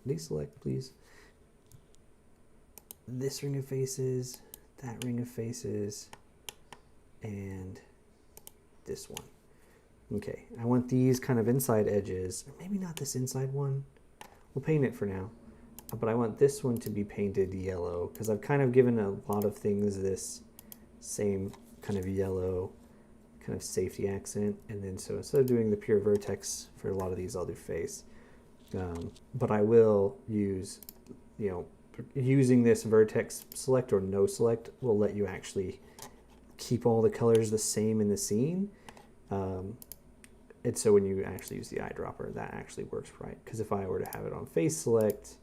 deselect please. This ring of faces, that ring of faces, and this one. Okay, I want these kind of inside edges, or maybe not this inside one. we'll paint it for now. But I want this one to be painted yellow because I've kind of given a lot of things this same kind of yellow kind of safety accent. And then so instead of doing the pure vertex for a lot of these, I'll do face. But I will use, using this vertex select or no select will let you actually keep all the colors the same in the scene. And so when you actually use the eyedropper, that actually works right. Because if I were to have it on face select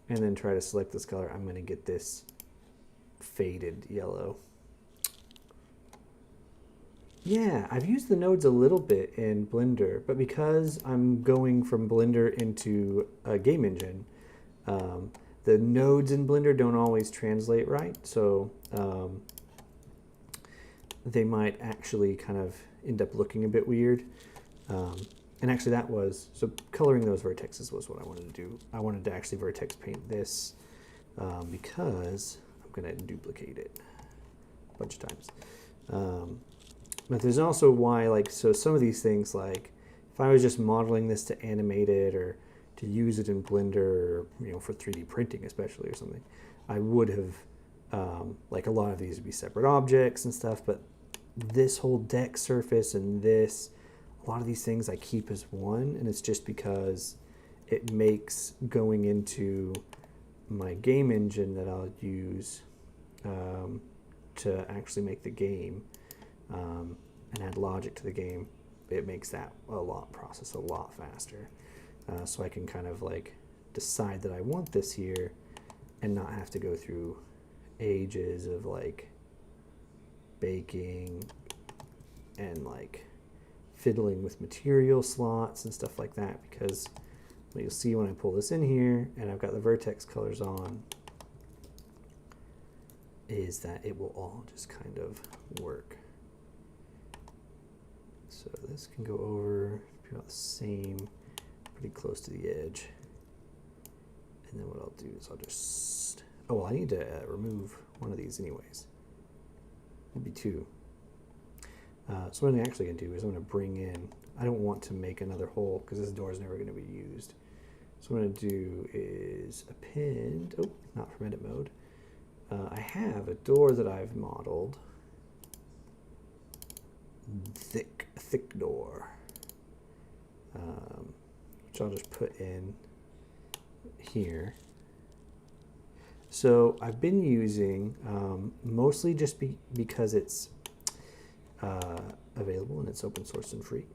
and then try to select this color, I'm going to get this faded yellow. Yeah, I've used the nodes a little bit in Blender, but because I'm going from Blender into a game engine, the nodes in Blender don't always translate right. So they might actually kind of end up looking a bit weird. And actually so coloring those vertexes was what I wanted to do. I wanted to actually vertex paint this because I'm going to duplicate it a bunch of times. But there's also why, so some of these things, if I was just modeling this to animate it or to use it in Blender, or, for 3D printing especially or something, I would have, a lot of these would be separate objects and stuff, but this whole deck surface and a lot of these things I keep as one, and it's just because it makes going into my game engine that I'll use to actually make the game and add logic to the game. It makes that process a lot faster. So I can kind of decide that I want this here and not have to go through ages of baking and fiddling with material slots and stuff like that, because what you'll see when I pull this in here and I've got the vertex colors on is that it will all just kind of work. So this can go over about the same, pretty close to the edge. And then what I'll do is I'll just, I need to remove one of these anyways. Maybe two. So what I'm actually going to do is I'm going to bring in, I don't want to make another hole because this door is never going to be used. So what I'm going to do is append, not from edit mode. I have a door that I've modeled. Thick door. Which I'll just put in here. So I've been using, mostly just because it's available and it's open source and free,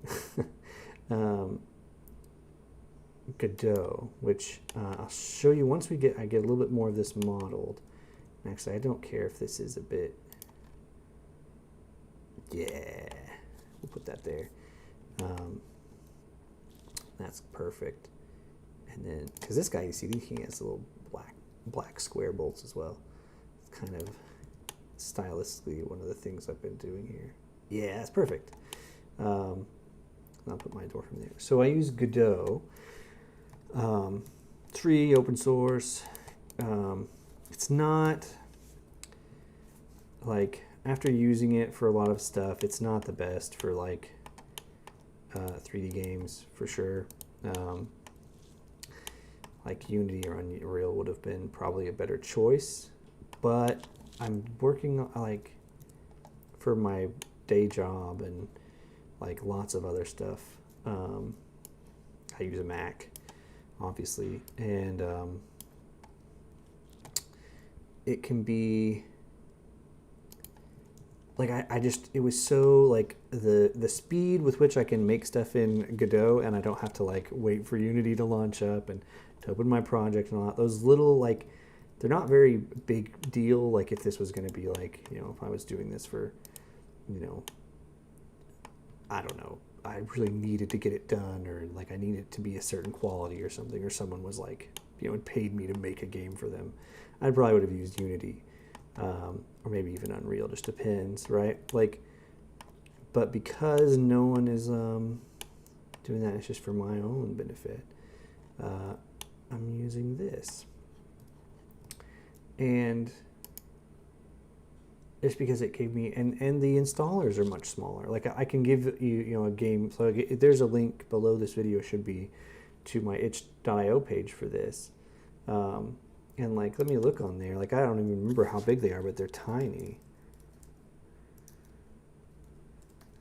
Godot, which I'll show you once I get a little bit more of this modeled. Actually, I don't care if this is a bit, yeah, we'll put that there. That's perfect. And then, because this guy, you see, he has little black square bolts as well. It's kind of stylistically one of the things I've been doing here. Yeah, that's perfect. I'll put my door from there. So I use Godot. It's free, open source. It's not after using it for a lot of stuff, it's not the best for 3D games for sure. Unity or Unreal would have been probably a better choice, but I'm working for my day job and lots of other stuff. I use a Mac, obviously, and it can be it was so the speed with which I can make stuff in Godot, and I don't have to wait for Unity to launch up and to open my project and all that. Those little they're not very big deal. If this was going to be if I was doing this for, I don't know, I really needed to get it done, or I need it to be a certain quality or something, or someone was and paid me to make a game for them, I probably would have used Unity. Or maybe even Unreal, just depends, right? But because no one is doing that, it's just for my own benefit, I'm using this. And it's because it gave me, and the installers are much smaller. I can give you, a game, so there's a link below this video, should be, to my itch.io page for this. And like, let me look on there. Like, I don't even remember how big they are, but they're tiny.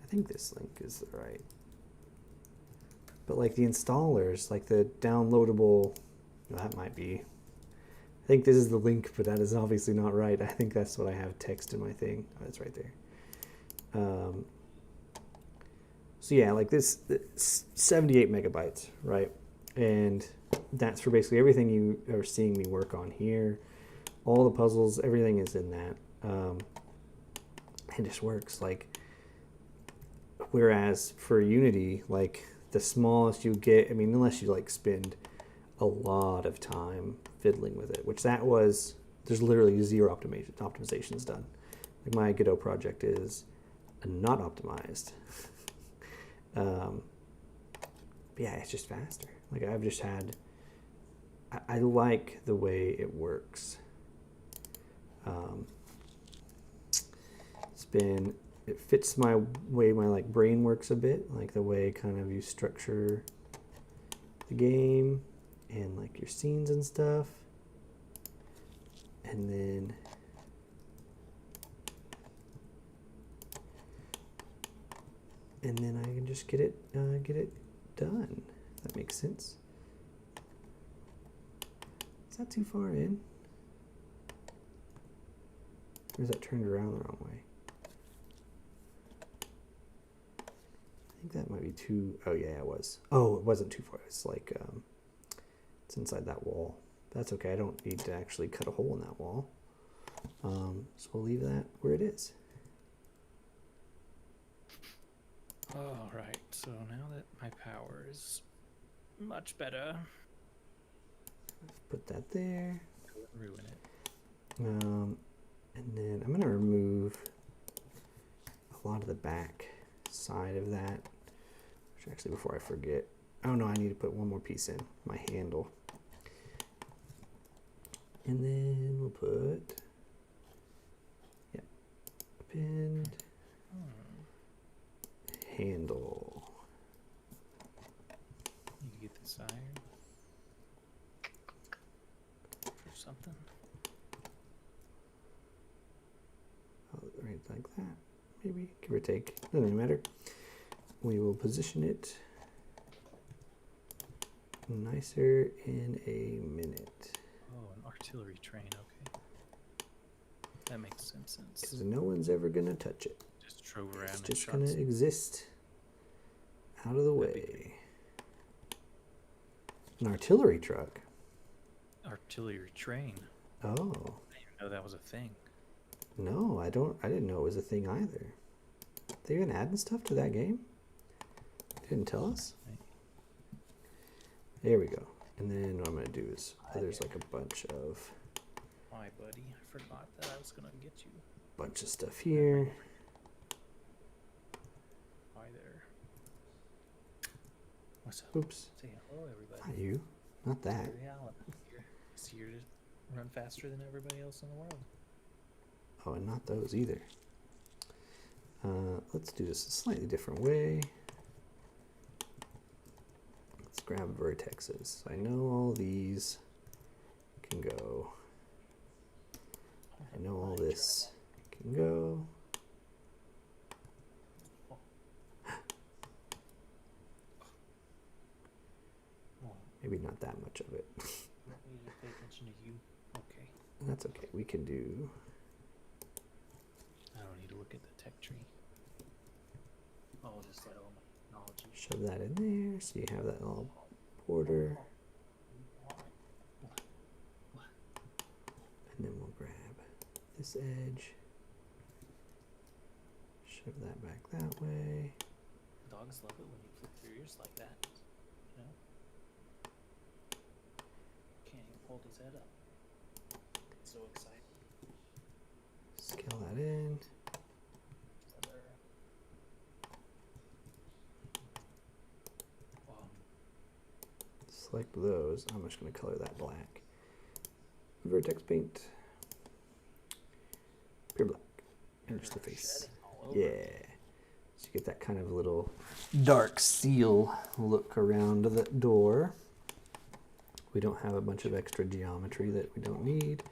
I think this link is right. But like the installers, like the downloadable, well, that might be. I think this is the link, but that is obviously not right. I think that's what I have text in my thing. Oh, it's right there. So yeah, like this 78 megabytes, right? And that's for basically everything you are seeing me work on here. All the puzzles, everything is in that. It just works. Like, whereas for Unity, like the smallest you get, I mean, unless you like spend a lot of time fiddling with it, which that was, there's literally zero optimizations done. Like my Godot project is not optimized. But yeah, it's just faster. Like I've just had, I like the way it works. It fits my way my like brain works a bit, like the way kind of you structure the game and like your scenes and stuff. And then I can just get it done. That makes sense. Is that too far in? Or is that turned around the wrong way? I think that might be too, oh yeah, it was. Oh, it wasn't too far. It's like, it's inside that wall. That's okay, I don't need to actually cut a hole in that wall. So we'll leave that where it is. All right, so now that my power is much better, Put that there. ruin it. And then I'm gonna remove a lot of the back side of that. Which actually, before I forget, oh no, I need to put one more piece in, my handle. And then we'll put, yeah, pinned handle. Need to get this iron or something. Oh, right like that, maybe, give or take, doesn't really matter. We will position it nicer in a minute. Oh, an artillery train, okay. That makes some sense. Because no one's ever gonna touch it. Just drove around It's and just shot gonna some exist out of the That'd be way. An artillery truck. artillery train. Oh, I didn't even know that was a thing. no, I didn't know it was a thing either. They even adding stuff to that game? Didn't tell us? There we go. And then what I'm gonna do is, there's like a bunch of Why, buddy? I forgot that I was gonna get you. stuff here. Hi there. What's up? Oops, Say hello, everybody. not you, not that. Barry Allen here. He's here to run faster than everybody else in the world. Oh, and not those either. Let's do this a slightly different way. Let's grab vertexes. I know all these can go. I know all this can go. Maybe not that much of it. Want me to pay attention to you? Okay. That's okay. We can do. I don't need to look at the tech tree. I'll just let all my knowledge. Shove that in there so you have that little border. And then we'll grab this edge. Shove that back that way. Dogs love it when you flip through ears like that. You know? Can't even hold his head up. It's so excited. Scale that in. Select those. I'm just going to color that black. Vertex paint. Pure black. And just the face. Yeah. So you get that kind of little dark seal look around the door. we don't have a bunch of extra geometry that we don't need.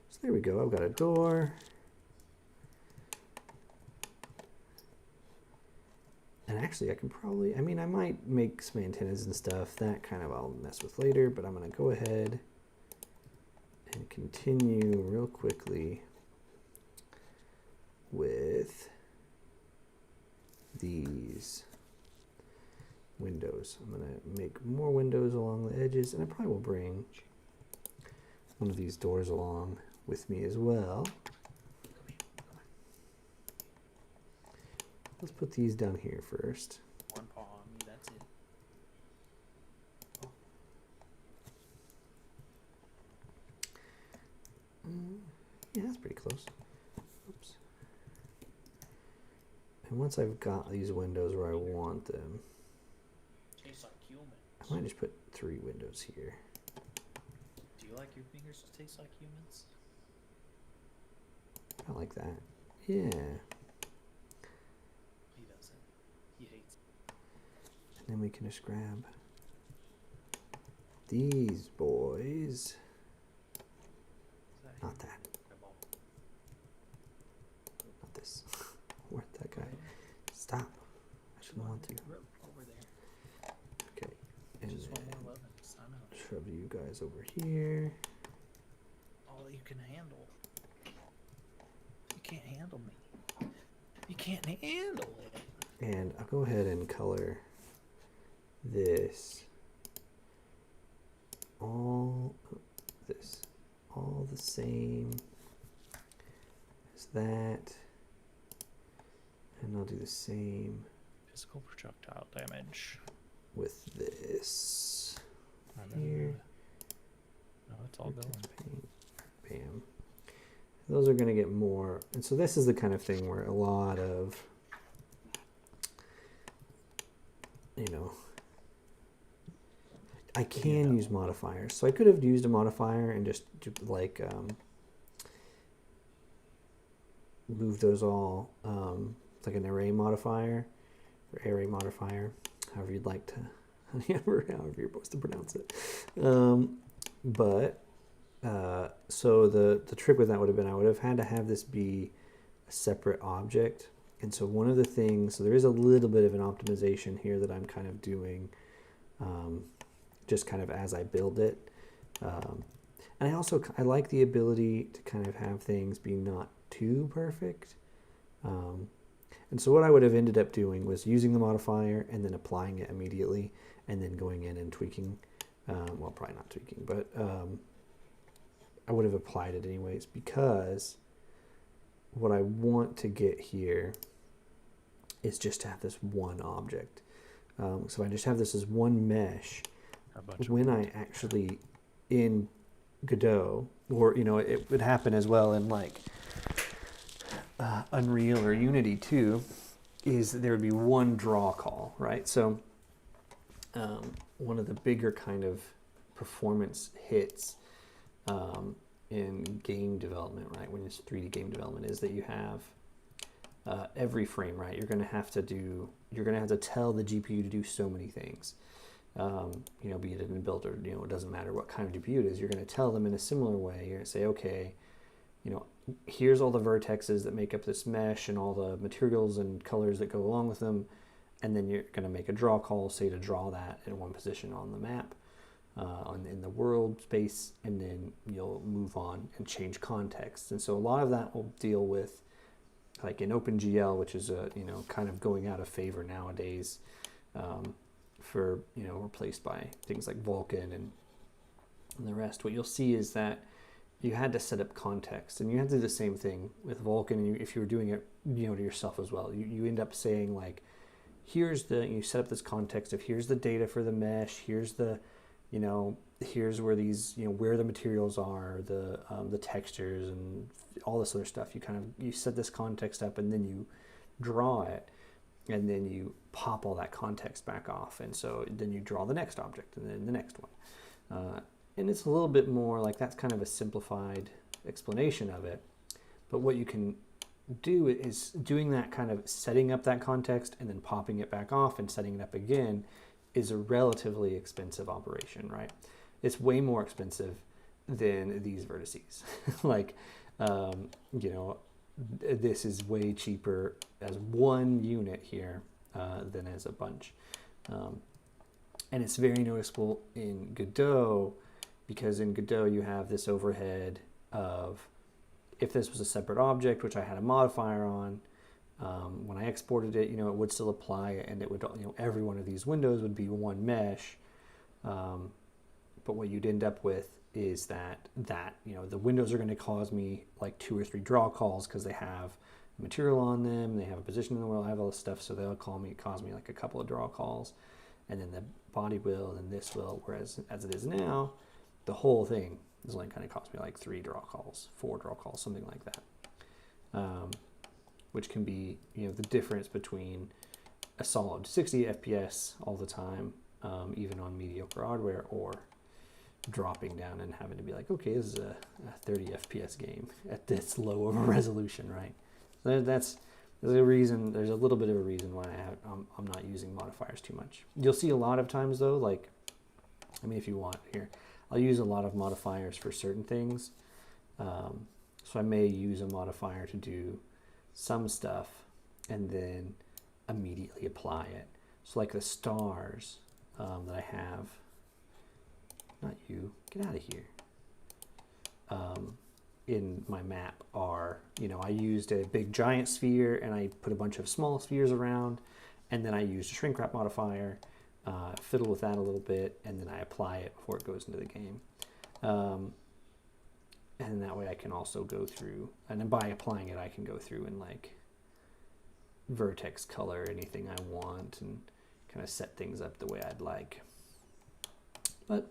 So there we go, I've got a door. And actually I can probably, I mean, I might make some antennas and stuff. That kind of I'll mess with later, but I'm gonna go ahead and continue real quickly with these windows. I'm gonna make more windows along the edges, and I probably will bring one of these doors along with me as well. Let's put these down here first. One paw on me, that's it. Yeah, that's pretty close. Oops. And once I've got these windows where I want them, Tastes like humans. I might just put 3 windows here. Do you like your fingers to taste like humans? I like that. Yeah. He doesn't. He hates it. And then we can just grab these boys. Not that. Not this. Where'd that guy? Stop. I shouldn't want to. Over there. Okay. And Just one then more lovingness, I know. shove you guys over here. All you can handle. You can't handle me. You can't handle it. And I'll go ahead and color this all the same as that, and I'll do the same Physical projectile damage. with this I know. here. No, it's all going. Paint. Bam. Those are going to get more, and so this is the kind of thing where a lot of, you know, I can use modifiers. So I could have used a modifier and just like move those all like an array modifier or array modifier, however you'd like to, however you're supposed to pronounce it. So the trick with that would have been I would have had to have this be a separate object. And so one of the things, so there is a little bit of an optimization here that I'm kind of doing just kind of as I build it. And I like the ability to kind of have things be not too perfect. And so what I would have ended up doing was using the modifier and then applying it immediately and then going in and tweaking, well, probably not tweaking, but I would have applied it anyways, because what I want to get here is just to have this one object. So I just have this as one mesh. When I actually in Godot, or it would happen as well in like Unreal or Unity too, is there would be one draw call, right? So one of the bigger kind of performance hits in game development, right, when it's 3D game development, is that you have every frame, right, you're going to have to tell the GPU to do so many things. Be it in Builder, it doesn't matter what kind of GPU it is, you're going to tell them in a similar way. You're going to say, okay, here's all the vertexes that make up this mesh and all the materials and colors that go along with them, and then you're going to make a draw call, say to draw that in one position on the map, in the world space, and then you'll move on and change context. And so a lot of that will deal with, like in OpenGL, which is kind of going out of favor nowadays, for replaced by things like Vulkan and the rest. What you'll see is that you had to set up context, and you had to do the same thing with Vulkan. And if you were doing it to yourself as well, you end up saying like, you set up this context of here's the data for the mesh, here's the here's where these where the materials are, the textures and all this other stuff. You set this context up, and then you draw it, and then you pop all that context back off, and so then you draw the next object and then the next one, and it's a little bit more like, that's kind of a simplified explanation of it. But what you can do is doing that kind of setting up that context and then popping it back off and setting it up again is a relatively expensive operation, right? it's way more expensive than these vertices. Like, you know, this is way cheaper as one unit here than as a bunch. And it's very noticeable in Godot, because in Godot you have this overhead of, if this was a separate object, which I had a modifier on, when I exported it, you know, it would still apply, and it would, you know, every one of these windows would be one mesh. But what you'd end up with is that you know, the windows are going to cause me like 2 or 3 draw calls because they have material on them, they have a position in the world, I have all this stuff, so they'll cause me like a couple of draw calls, and then the body will, and this will. Whereas as it is now, the whole thing is only kind of cost me like 3 draw calls, 4 draw calls, something like that. Which can be, you know, the difference between a solid 60 FPS all the time, even on mediocre hardware, or dropping down and having to be like, okay, this is a 30 FPS game at this low of a resolution, right? So there's a reason. There's a little bit of a reason why I'm not using modifiers too much. You'll see a lot of times though, like, I mean, if you want here, I'll use a lot of modifiers for certain things. So I may use a modifier to do some stuff and then immediately apply it. So like the stars that I have, not you, get out of here, in my map are, you know, I used a big giant sphere and I put a bunch of small spheres around, and then I used a shrink wrap modifier, fiddle with that a little bit, and then I apply it before it goes into the game. And that way I can also go through, and then by applying it I can go through and like vertex color anything I want and kind of set things up the way I'd like. But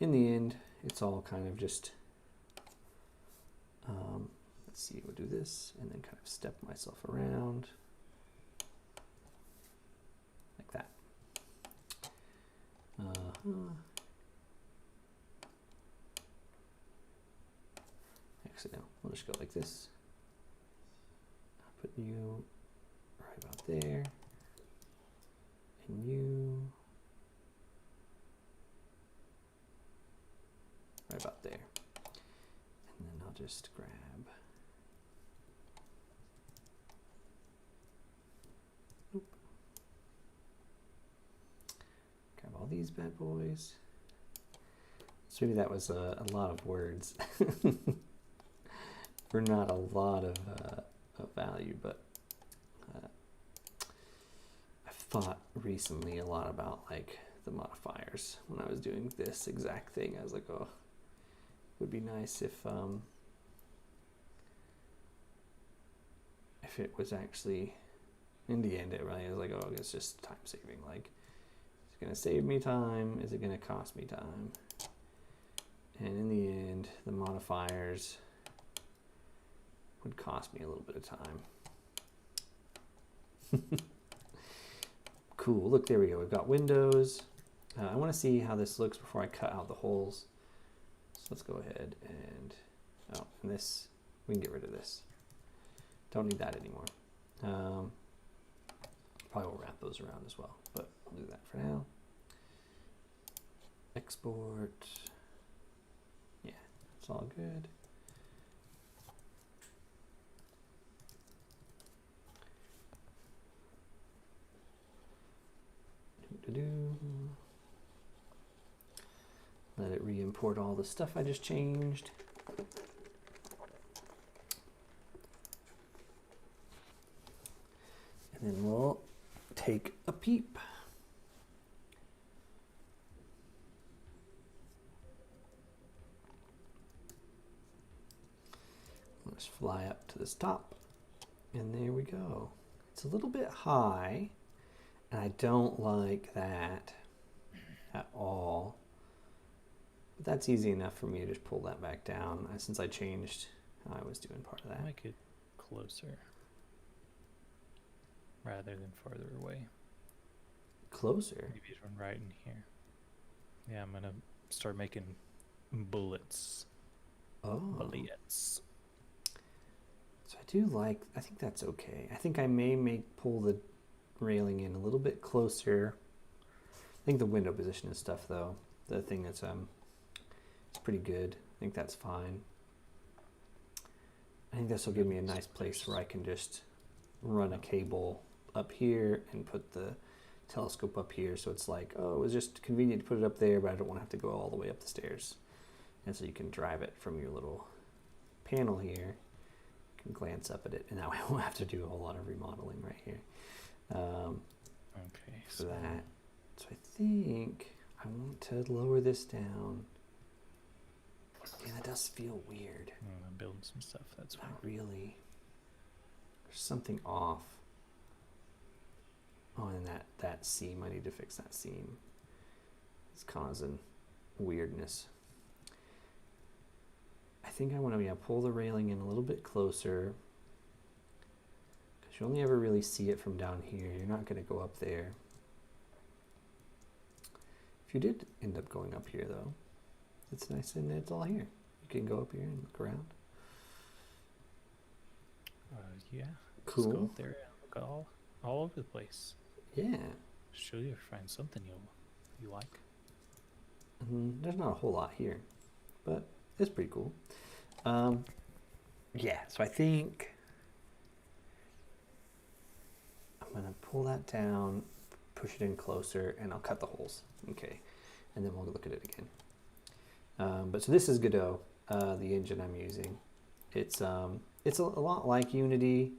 in the end, it's all kind of just, let's see, we'll do this and then kind of step myself around like that. Actually, no, we'll just go like this. I'll put you right about there, and you right about there. And then I'll just grab all these bad boys. So maybe that was a lot of words for not a lot of value, but I've thought recently a lot about like the modifiers when I was doing this exact thing. I was like, oh, it would be nice if it was actually, in the end, it really was like, oh, it's just time saving. Like, is it going to save me time? Is it going to cost me time? And in the end, the modifiers would cost me a little bit of time. Cool, look, there we go. We've got windows. I want to see how this looks before I cut out the holes. So let's go ahead and, oh, and this, we can get rid of this. Don't need that anymore. Probably will wrap those around as well, but I'll do that for now. Export. Yeah, it's all good. Let it re-import all the stuff I just changed. And then we'll take a peep. Let's fly up to this top. And there we go. It's a little bit high, and I don't like that at all. But that's easy enough for me to just pull that back down since I changed how I was doing part of that. Make it closer rather than farther away. Closer? Maybe just run right in here. Yeah, I'm gonna start making bullets. Oh. Bullets. So I do like, I think that's okay. I think I may pull the railing in a little bit closer. I think the window position and stuff though, the thing that's it's pretty good. I think that's fine. I think this will give me a nice place where I can just run a cable up here and put the telescope up here. So it's like, oh, it was just convenient to put it up there, but I don't want to have to go all the way up the stairs. And so you can drive it from your little panel here. You can glance up at it, and now I won't have to do a whole lot of remodeling right here. Okay. For that. So I think I want to lower this down. Yeah, that does feel weird. I'm building some stuff. That's fine. Not really. There's something off. Oh, and that seam, I need to fix that seam. It's causing weirdness. I think I want to pull the railing in a little bit closer, because you only ever really see it from down here. You're not going to go up there. If you did end up going up here, though, it's nice and it's all here. You can go up here and look around. Yeah. Cool. Just go up there and look all over the place. Yeah. Sure, you'll find something you like. There's not a whole lot here, but it's pretty cool. Yeah, so I think I'm going to pull that down, push it in closer, and I'll cut the holes. Okay, and then we'll look at it again. But so this is Godot, the engine I'm using. It's a lot like Unity,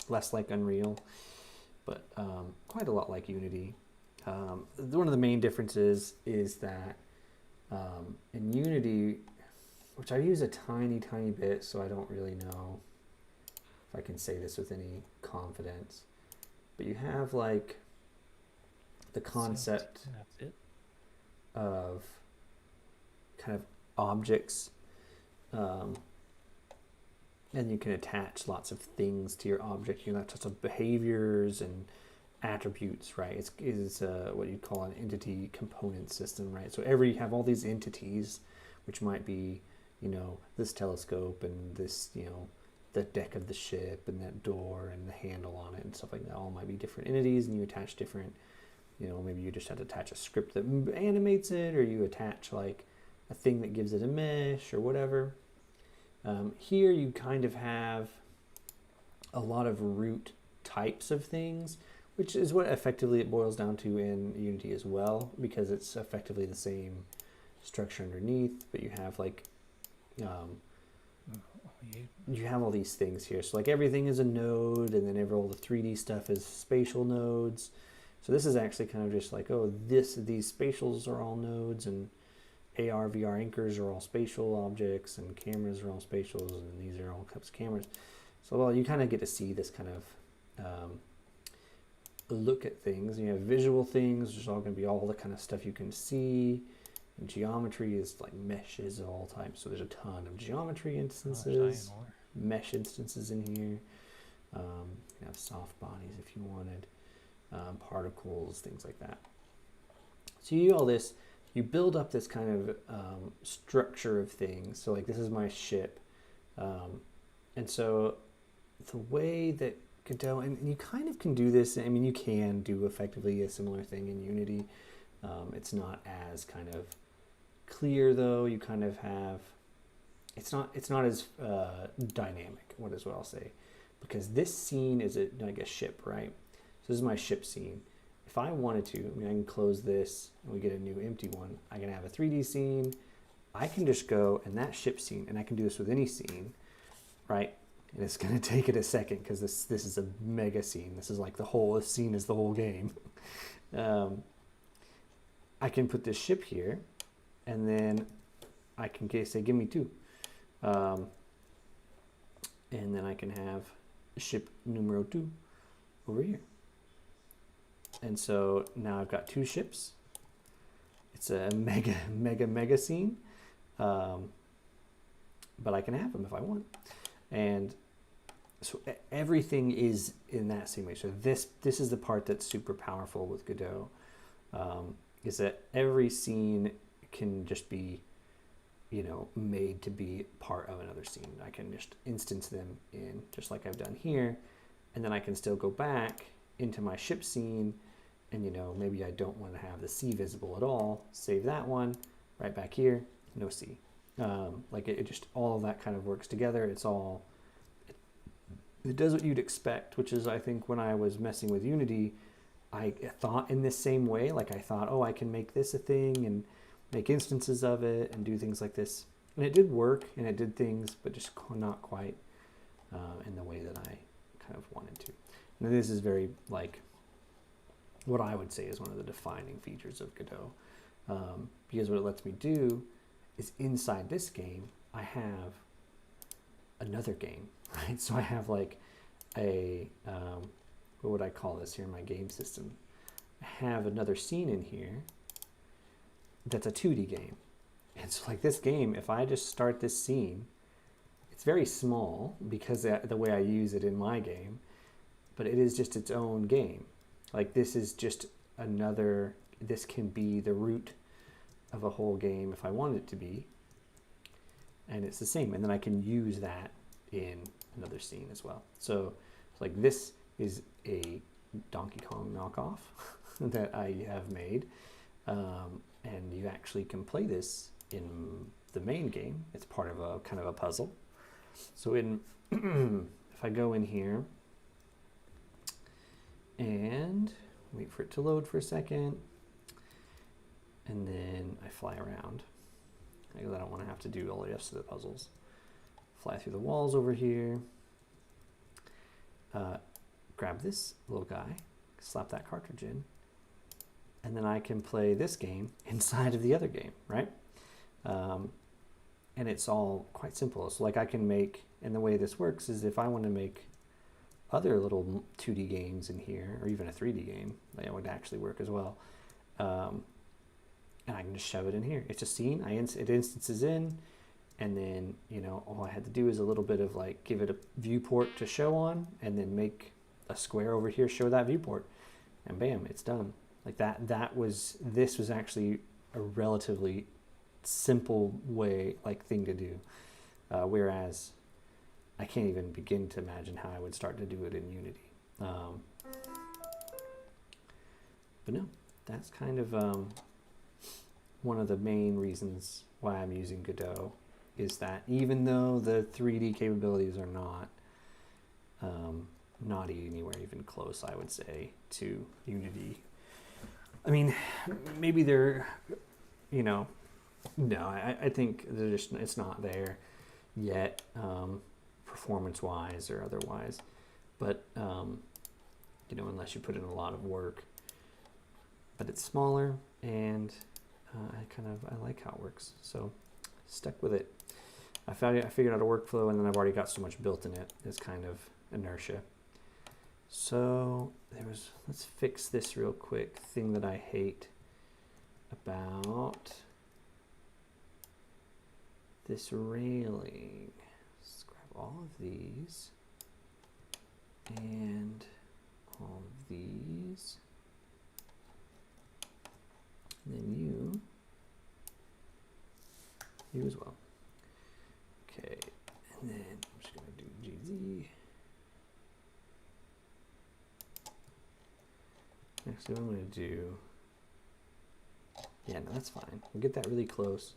less like Unreal, but quite a lot like Unity. One of the main differences is that in Unity, which I use a tiny bit, so I don't really know if I can say this with any confidence, but you have like the concept of kind of objects, and you can attach lots of things to your object. You have lots of behaviors and attributes, right? It's what you'd call an entity component system, right? So you have all these entities, which might be, this telescope and this, the deck of the ship and that door and the handle on it and stuff like that. All might be different entities, and you attach different, maybe you just have to attach a script that animates it, or you attach like a thing that gives it a mesh or whatever. Here you kind of have a lot of root types of things, which is what effectively it boils down to in Unity as well, because it's effectively the same structure underneath, but you have like, you have all these things here. So like everything is a node, and then all the 3D stuff is spatial nodes. So this is actually kind of just like, these spatials are all nodes, and AR, VR anchors are all spatial objects, and cameras are all spatials, and these are all types of cameras. So you kind of get to see this kind of look at things. You have visual things, which is all going to be all the kind of stuff you can see. And geometry is like meshes of all types. So there's a ton of geometry instances, mesh instances in here. You have soft bodies if you wanted, particles, things like that. So you do all this. You build up this kind of structure of things. So like this is my ship. And so the way that Godot, and you kind of can do this, I mean, you can do effectively a similar thing in Unity. It's not as kind of clear though. You kind of have, it's not as dynamic, what I'll say. Because this scene is like a ship, right? So this is my ship scene. If I wanted to, I can close this and we get a new empty one. I can have a 3D scene. I can just go and that ship scene, and I can do this with any scene, right? And it's going to take it a second because this is a mega scene. This is like this scene is the whole game. I can put this ship here, and then I can say, give me 2. And then I can have ship numero 2 over here. And so now I've got 2 ships. It's a mega scene. But I can have them if I want. And so everything is in that same way. So this is the part that's super powerful with Godot, is that every scene can just be, made to be part of another scene. I can just instance them in, just like I've done here, and then I can still go back into my ship scene And you know, maybe I don't want to have the C visible at all. Save that one, right back here, no C. Like it just, all of that kind of works together. It's all, it does what you'd expect, which is, I think when I was messing with Unity, I thought in this same way. Like I thought, oh, I can make this a thing and make instances of it and do things like this. And it did work and it did things, but just not quite in the way that I kind of wanted to. Now this is very like, what I would say is one of the defining features of Godot. Because what it lets me do is inside this game, I have another game, right? So I have like a, what would I call this here in my game system? I have another scene in here that's a 2D game. And so like this game, if I just start this scene, it's very small because the way I use it in my game, but it is just its own game. Like this is just another, this can be the root of a whole game if I want it to be. And it's the same. And then I can use that in another scene as well. So like this is a Donkey Kong knockoff that I have made. And you actually can play this in the main game. It's part of a kind of a puzzle. So in, if I go in here and wait for it to load for a second, and then I fly around, because I don't want to have to do all the rest of the puzzles. Fly through the walls over here, grab this little guy, slap that cartridge in, and then I can play this game inside of the other game, right? And it's all quite simple. So like I can make, and the way this works is if I want to make other little 2D games in here, or even a 3D game, that would actually work as well. And I can just shove it in here. It's a scene, it instances in, and then, you know, all I had to do is a little bit of like, give it a viewport to show on, and then make a square over here, show that viewport, and bam, it's done. Like this was actually a relatively simple thing to do. Whereas I can't even begin to imagine how I would start to do it in Unity. But no, that's kind of one of the main reasons why I'm using Godot, is that even though the 3D capabilities are not anywhere even close, I would say, to Unity. I mean, maybe they're, you know, no, I think they're just, it's not there yet, performance-wise or otherwise. But, you know, unless you put in a lot of work. But it's smaller, and I like how it works. So, stuck with it. I figured out a workflow, and then I've already got so much built in it. It's kind of inertia. So let's fix this real quick. Thing that I hate about this railing. Let's grab all of these and all of these. And then you as well. Okay, and then I'm just gonna do GZ. Actually, what I'm going to do, yeah, no, that's fine. We'll get that really close.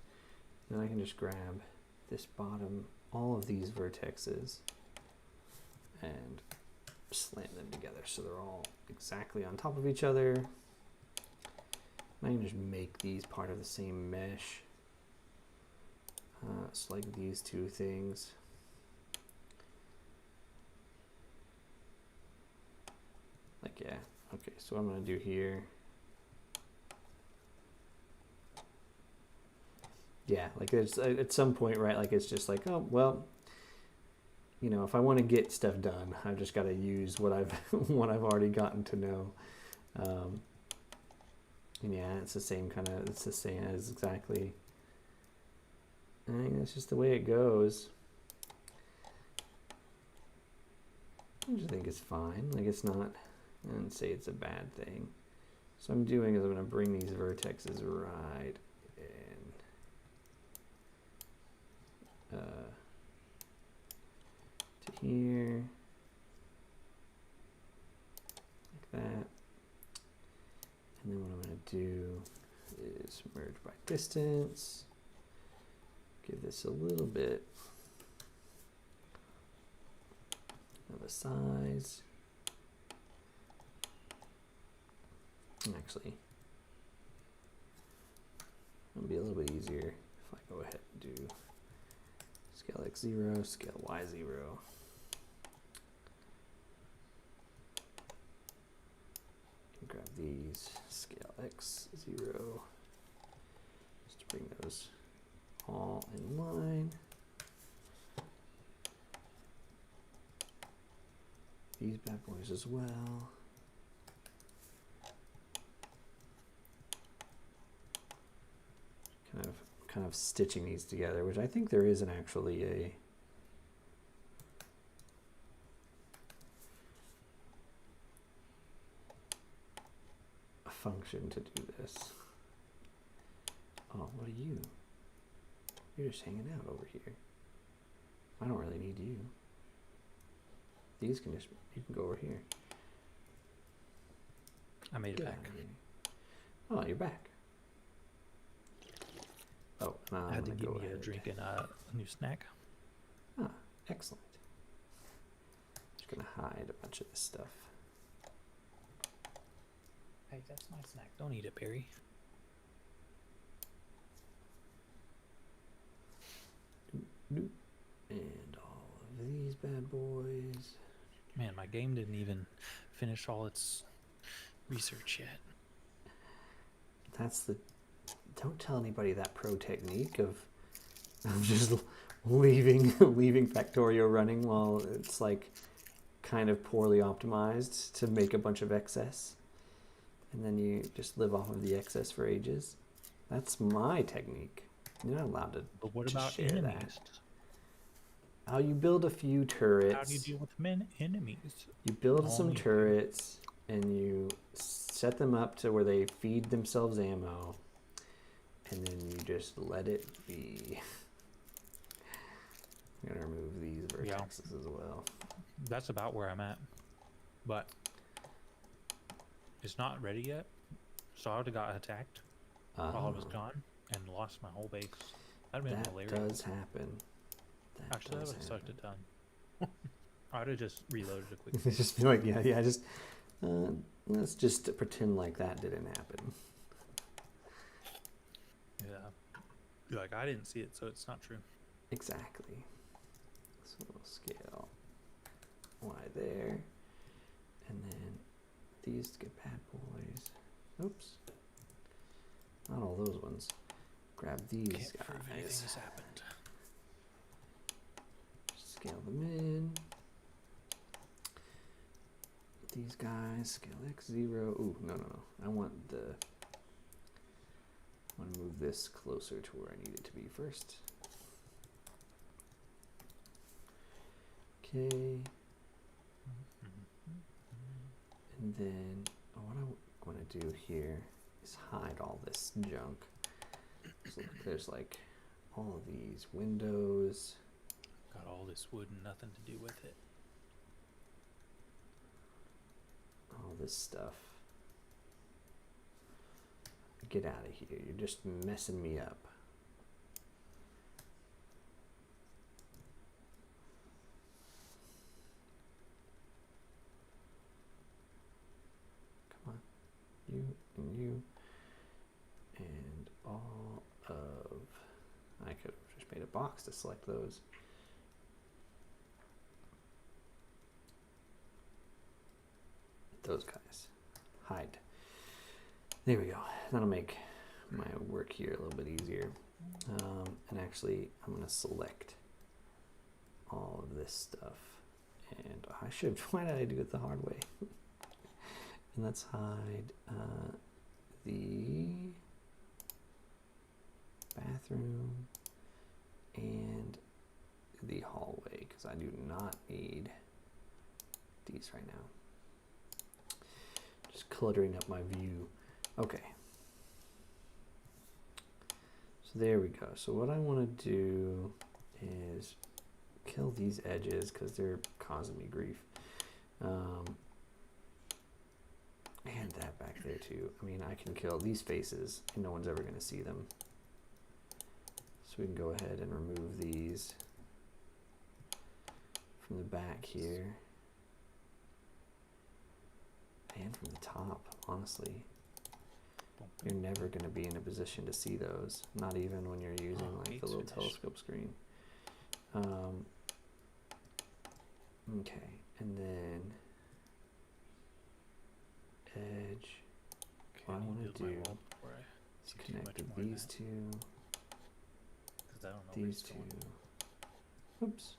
Then I can just grab this bottom, all of these vertexes, and slam them together so they're all exactly on top of each other. I can just make these part of the same mesh. It's like these two things. Like, yeah. Okay, so what I'm going to do here, yeah, like there's at some point, right, like it's just like, oh, well, you know, if I want to get stuff done, I've just got to use what I've what I've already gotten to know. And yeah, it's the same kind of, it's the same as exactly, I mean, it's just the way it goes. I just think it's fine, like it's not, I wouldn't say it's a bad thing. So what I'm doing is I'm going to bring these vertexes right in to here, like that. do is merge by distance. Give this a little bit of a size. And actually, it'll be a little bit easier if I go ahead and do scale x0, scale y0. Grab these, scale x0, just to bring those all in line. These bad boys as well. Kind of stitching these together, which I think there isn't actually a function to do this. Oh, what are you? You're just hanging out over here. I don't really need you. These can just, you can go over here. I made it back. Oh, you're back. Oh, I had to give me a drink and a new snack. Ah, excellent. Just gonna hide a bunch of this stuff. Hey, that's my snack. Don't eat it, Perry. And all of these bad boys. Man, my game didn't even finish all its research yet. That's the... Don't tell anybody that pro technique of just leaving Factorio running while it's like kind of poorly optimized to make a bunch of excess. And then you just live off of the excess for ages. That's my technique. You're not allowed to But what to about share enemies? that. How you build a few turrets. How do you deal with enemies? You build Only some you. turrets and you set them up to where they feed themselves ammo. And then you just let it be. I'm gonna remove these vertexes as well. That's about where I'm at. But it's not ready yet. So I would have got attacked while I was gone and lost my whole base. That'd have been That hilarious. does happen. That Actually, that does would have sucked happen. a ton. I would have just reloaded it quickly. Just be like, yeah, just let's just pretend like that didn't happen. Yeah. Like, I didn't see it, so it's not true. Exactly. So we'll scale Y there, and then these get bad boys. Oops. Not all those ones. Grab these Can't prove anything guys. has happened. Scale them in. These guys, scale X0. Ooh, no. I want to move this closer to where I need it to be first. Okay. And then what I want to do here is hide all this junk. So there's like all of these windows. Got all this wood and nothing to do with it. All this stuff. Get out of here. You're just messing me up. Come on. You and you. And all of... I could have just made a box to select those. Those guys. Hide. There we go. That'll make my work here a little bit easier. And actually, I'm going to select all of this stuff. And I should, why did I do it the hard way? And let's hide the bathroom and the hallway, because I do not need these right now. Just cluttering up my view. Okay. So there we go. So what I want to do is kill these edges because they're causing me grief. And that back there too. I mean, I can kill these faces and no one's ever going to see them. So we can go ahead and remove these from the back here. And from the top, honestly. You're never going to be in a position to see those. Not even when you're using like the little telescope screen. Okay, and then edge. What I want to do is connect these two, these two, oops,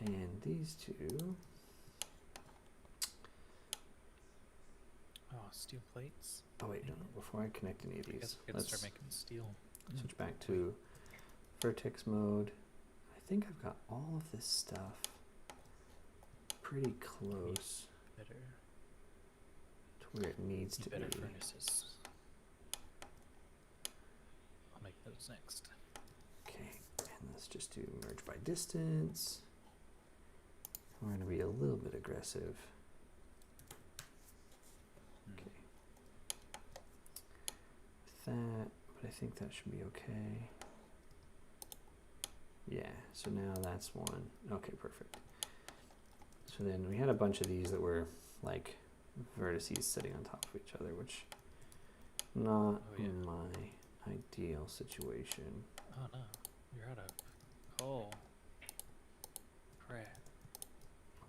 and these two. Oh, steel plates. Oh wait, no, before I connect any of I these, guess we can start making steel. switch back to vertex mode. I think I've got all of this stuff pretty close Better. to where it needs to be. Better furnaces. I'll make those next. Okay, and let's just do merge by distance. We're going to be a little bit aggressive. Okay. With that, but I think that should be okay. Yeah, so now that's one. Okay, perfect. So then we had a bunch of these that were like vertices sitting on top of each other, which not my ideal situation. Oh no, you're out of coal. Crap.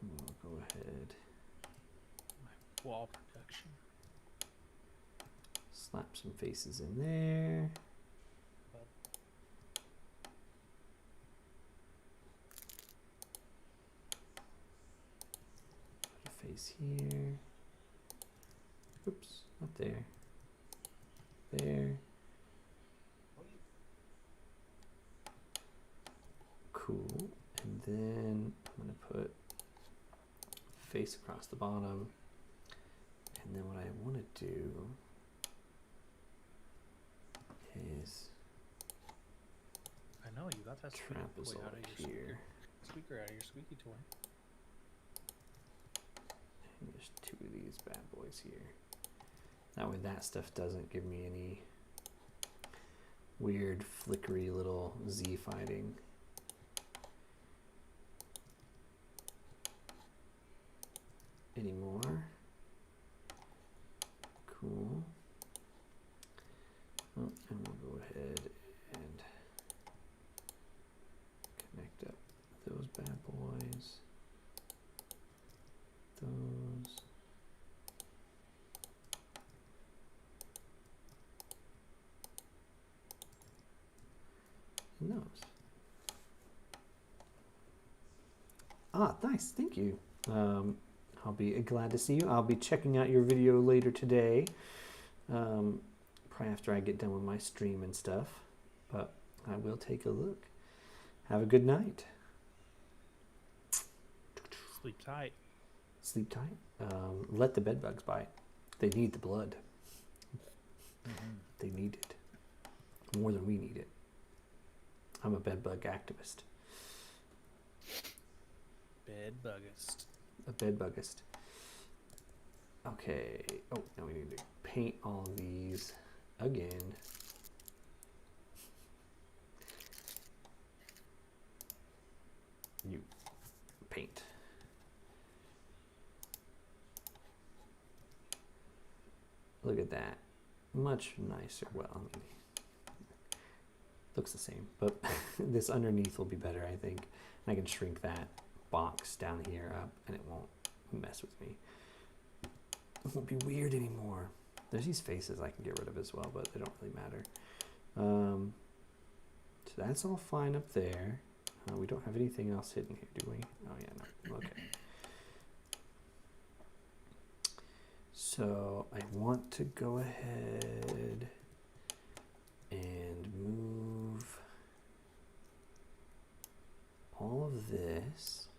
We'll go ahead, My wall production. slap some faces in there. Put a face here. Oops, not there. There. Cool. And then I'm going to put face across the bottom. And then what I want to do is I know you got that squeaky toy trapezoid out of your here. squeaker out of your squeaky toy. And there's two of these bad boys here. That way that stuff doesn't give me any weird flickery little Z fighting. Anymore. Cool. Oh, and we'll go ahead and connect up those bad boys. Those. And those. Ah, nice. Thank you. I'll be glad to see you. I'll be checking out your video later today. Probably after I get done with my stream and stuff. But I will take a look. Have a good night. Sleep tight. Sleep tight. Let the bed bugs bite. They need the blood. They need it. More than we need it. I'm a bed bug activist. Bed buggist. A bed buggist. Okay. Oh, now we need to paint all of these again. You paint. Look at that. Much nicer. Well, I mean, looks the same, but this underneath will be better, I think. And I can shrink that box down here up and it won't mess with me. It won't be weird anymore. There's these faces I can get rid of as well, but they don't really matter. So that's all fine up there. We don't have anything else hidden here, do we? Oh yeah, no. Okay. So I want to go ahead and move all of this.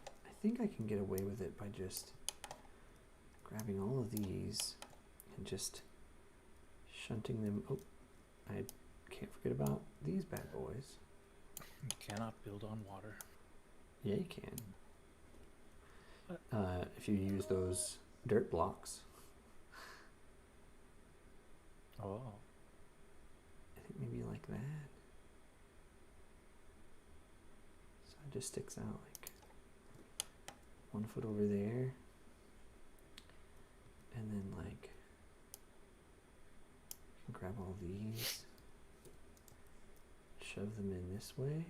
I think I can get away with it by just grabbing all of these and just shunting them. Oh, I can't forget about these bad boys. You cannot build on water. Yeah, you can. If you use those dirt blocks. Oh. I think maybe like that. So it just sticks out like 1 foot over there. And then like, you can grab all these, shove them in this way.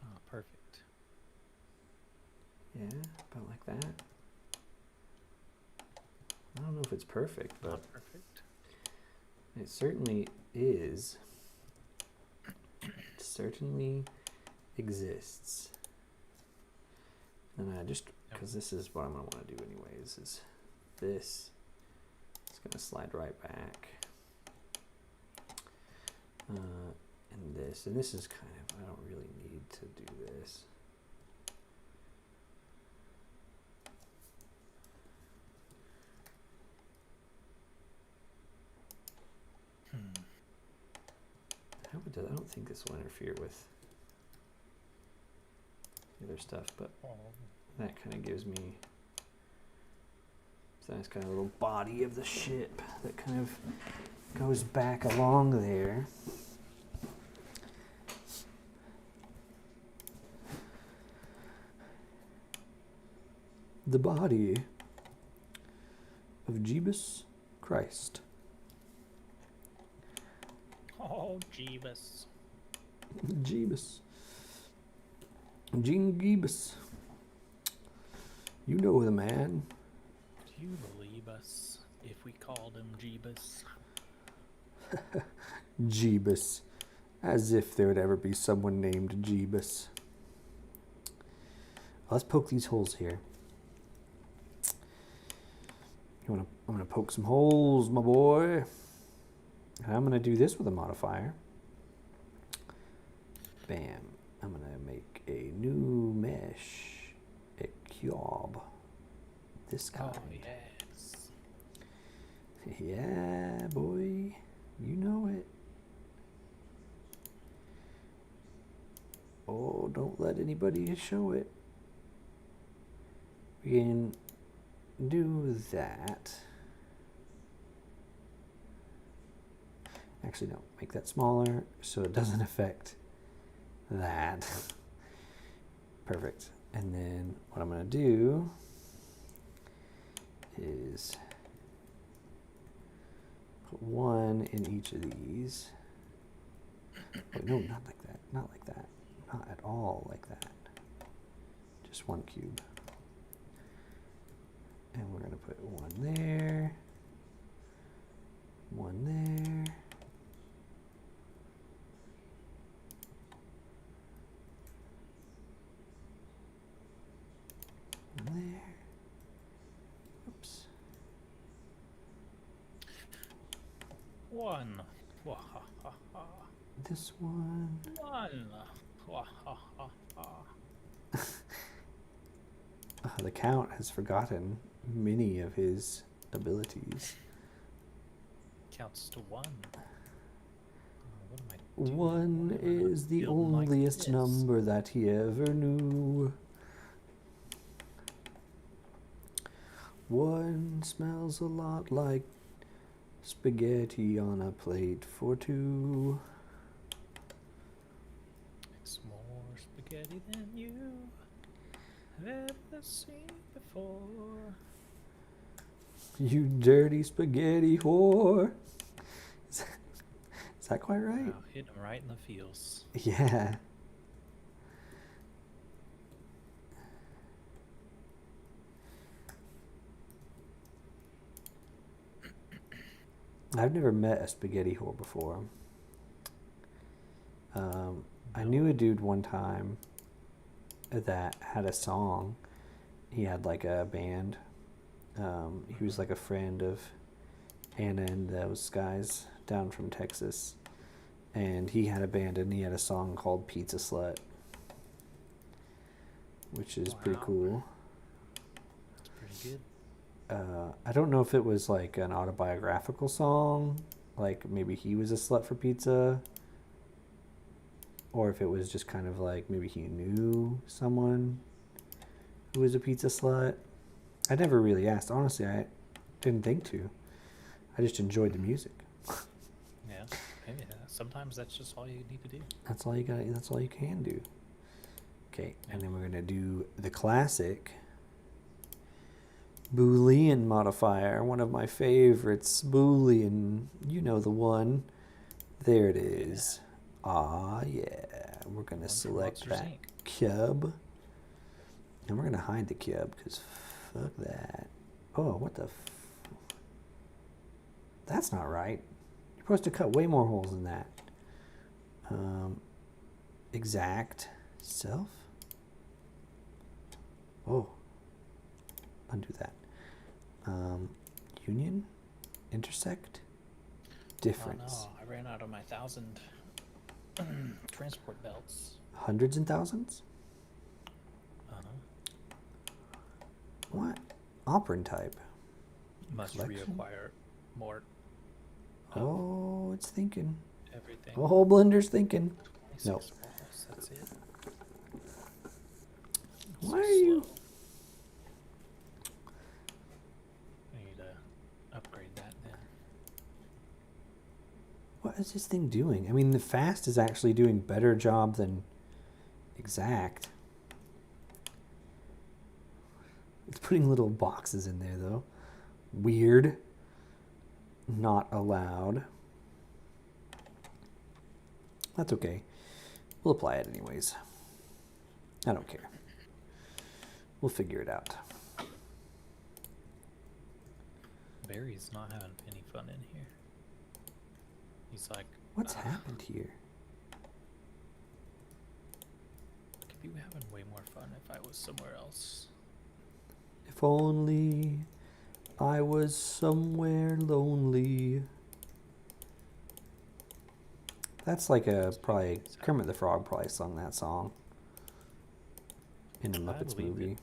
Oh, perfect. Yeah, about like that. I don't know if it's perfect, but Not perfect. it certainly is. It certainly exists. And I just, because this is what I'm going to want to do anyways, is this. It's going to slide right back. And this is kind of, I don't really need to do this. I don't think this will interfere with the other stuff, but that kind of gives me it's a nice kind of little body of the ship that kind of goes back along there. The body of Jeebus Christ. Oh, Jeebus. Jeebus. Jeebus. You know the man. Do you believe us if we called him Jeebus? Jeebus. As if there would ever be someone named Jeebus. Let's poke these holes here. I'm gonna poke some holes, my boy. And I'm gonna do this with a modifier. Bam. I'm gonna make a new mesh. A cube. This kind. Oh, yes. Yeah, boy. You know it. Oh, don't let anybody show it. We can do that. Actually, no. Make that smaller so it doesn't affect that. Perfect. And then what I'm going to do is put one in each of these. Wait, no, not like that. Not like that. Not at all like that. Just one cube. And we're going to put one there. One there. One there. Oops. One. Wahahaha. This one. One. Wahahaha. The Count has forgotten many of his abilities. Counts to one. What am I doing? One Why am I not is the building like onlyest this? number that he ever knew. One smells a lot like spaghetti on a plate for two. It's more spaghetti than you have ever seen before. You dirty spaghetti whore. Is that quite right? Wow, hitting him right in the feels. Yeah. I've never met a spaghetti whore before. I knew a dude one time that had a song. He had like a band. He was like a friend of Anna and those guys down from Texas. And he had a band and he had a song called Pizza Slut, which is pretty Wow. cool. It's pretty good. I don't know if it was like an autobiographical song, like maybe he was a slut for pizza, or if it was just kind of like maybe he knew someone who was a pizza slut. I never really asked. Honestly, I didn't think to. I just enjoyed the music. Yeah. Maybe sometimes that's just all you need to do. That's all you got. That's all you can do. Okay, and then we're gonna do the classic Boolean modifier, one of my favorites. Boolean, you know the one. There it is. Ah, yeah. We're gonna One for select Monsters, that Inc. cube, and we're gonna hide the cube because fuck that. Oh, what the? That's not right. You're supposed to cut way more holes than that. Exact self. Oh, undo that. Union, intersect, difference. Oh no, I ran out of my 1,000 transport belts. Hundreds and thousands. What? Operand type. Must Collection? reacquire more. Oh, it's thinking. Everything. The whole blender's thinking. 26 no. balls, that's it. Why are you? Slow. I need to upgrade that then. What is this thing doing? I mean, the fast is actually doing better job than exact. It's putting little boxes in there though. Weird. Not allowed. That's okay. We'll apply it anyways. I don't care. We'll figure it out. Barry's not having any fun in here. He's like, What's happened here? I could be having way more fun if I was somewhere else. If only I was somewhere lonely. That's like a probably Kermit the Frog probably sung that song in a Muppets believe movie.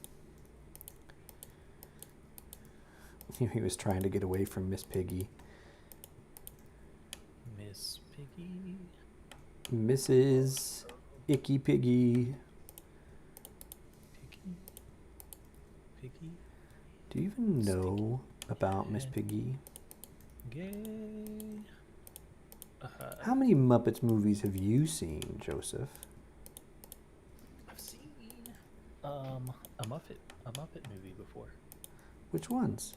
He was trying to get away from Miss Piggy. Miss Piggy. Mrs. Icky Piggy. Piggy. Piggy. Do you even know about Miss Yeah. Piggy? Gay. How many Muppets movies have you seen, Joseph? I've seen a Muppet movie before. Which ones?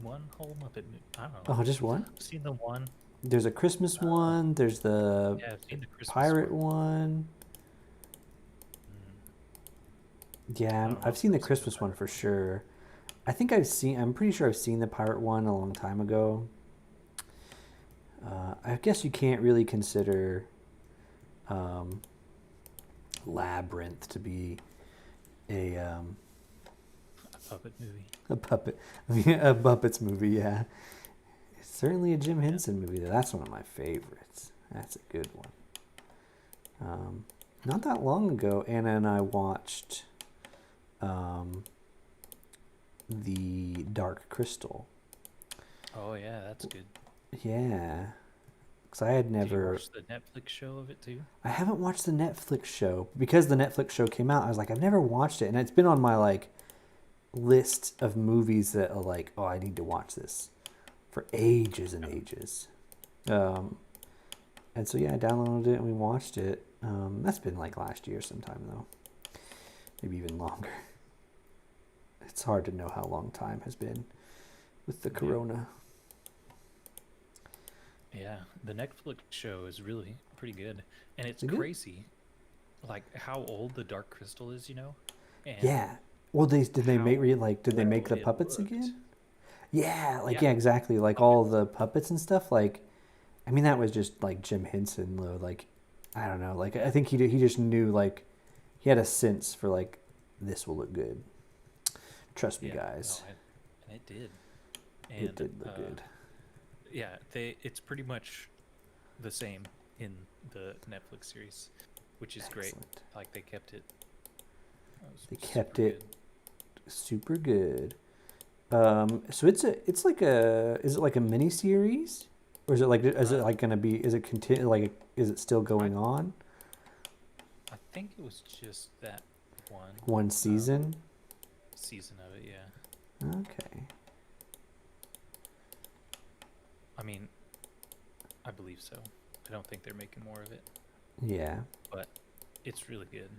One whole Muppet movie. I don't know. Oh, just one? I've seen the one. There's a Christmas one. There's the Yeah, I've seen the Christmas pirate one. one. Yeah, don't know I've if seen the I've seen the Christmas one for sure. I'm pretty sure I've seen the pirate one a long time ago. I guess you can't really consider Labyrinth to be a Puppet movie. a Muppets movie, yeah. It's certainly a Jim Henson movie, though. That's one of my favorites. That's a good one. Not that long ago, Anna and I watched The Dark Crystal. Oh yeah, that's good. Yeah. Because I had Did you never... watch the Netflix show of it too? I haven't watched the Netflix show. Because the Netflix show came out, I was like, I've never watched it. And it's been on my, like, list of movies that are like, oh, I need to watch this for ages and ages. And so, yeah, I downloaded it and we watched it. That's been, like, last year sometime, though. Maybe even longer. It's hard to know how long time has been with the Yeah. corona. Yeah, the Netflix show is really pretty good, and it's Is it good? crazy, like how old the Dark Crystal is, you know? And Yeah. Well, did they make did they make the it puppets looked. again? Yeah, Yeah. yeah, exactly. Like all the puppets and stuff. Like, I mean, that was just like Jim Henson, though. Like, I don't know. Like, I think he just knew, like, he had a sense for, like, this will look good. Trust me, Yeah, guys. no, and it did. It did look good. Yeah, it's pretty much the same in the Netflix series, which is great. Excellent. Like they kept it. They kept super it good. super good. So it's like is it like a mini series, or is it like is it like gonna be is it still going on? think it was just that one One season? season of it, yeah. Okay. I mean, I believe so. I don't think they're making more of it, Yeah. but it's really good.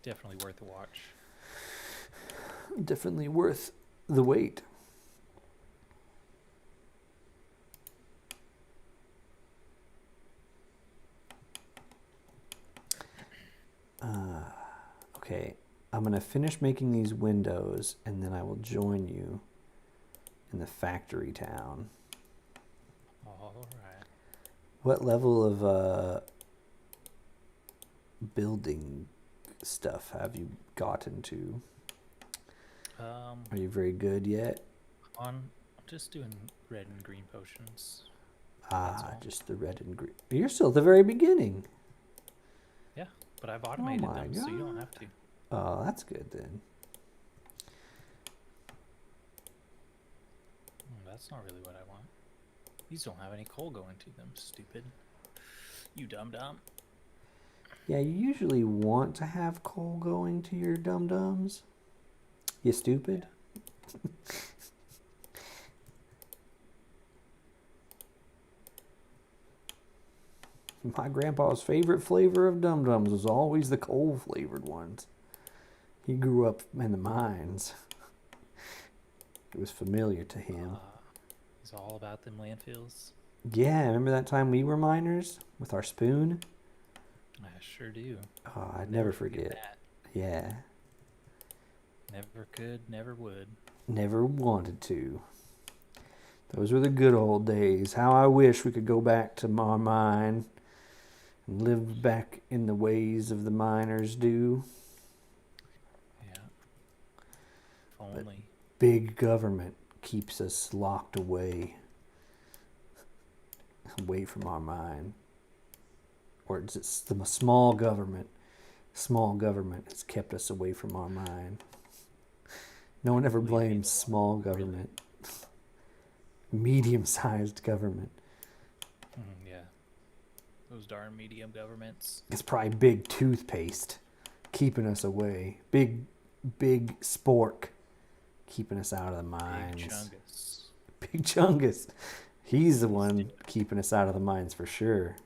Definitely worth a watch. Definitely worth the wait. Okay, I'm going to finish making these windows, and then I will join you in the factory town. All right. What level of building stuff have you gotten to? Are you very good yet? I'm just doing red and green potions. That's all. Just the red and green. You're still at the very beginning. Yeah, but I've automated my them, so you don't God. have to. Oh, that's good then. That's not really what I want. These don't have any coal going to them, stupid. You dum-dum. Yeah, you usually want to have coal going to your dum-dums. You stupid. My grandpa's favorite flavor of dum-dums was always the coal-flavored ones. He grew up in the mines. It was familiar to him. It's all about them landfills. Yeah, remember that time we were miners with our spoon? I sure do. Oh, I'd never forget. that. Yeah, Never could, never would. never wanted to. Those were the good old days. How I wish we could go back to my mine and live back in the ways of the miners do. Yeah. If only. Big government keeps us locked away from our mine. Or it's just the small government. Small government has kept us away from our mine. No one ever blames small government. Medium-sized government. Yeah. Those darn medium governments. It's probably big toothpaste keeping us away. Big spork keeping us out of the mines. Big Chungus. Big Chungus. He's the one keeping us out of the mines for sure.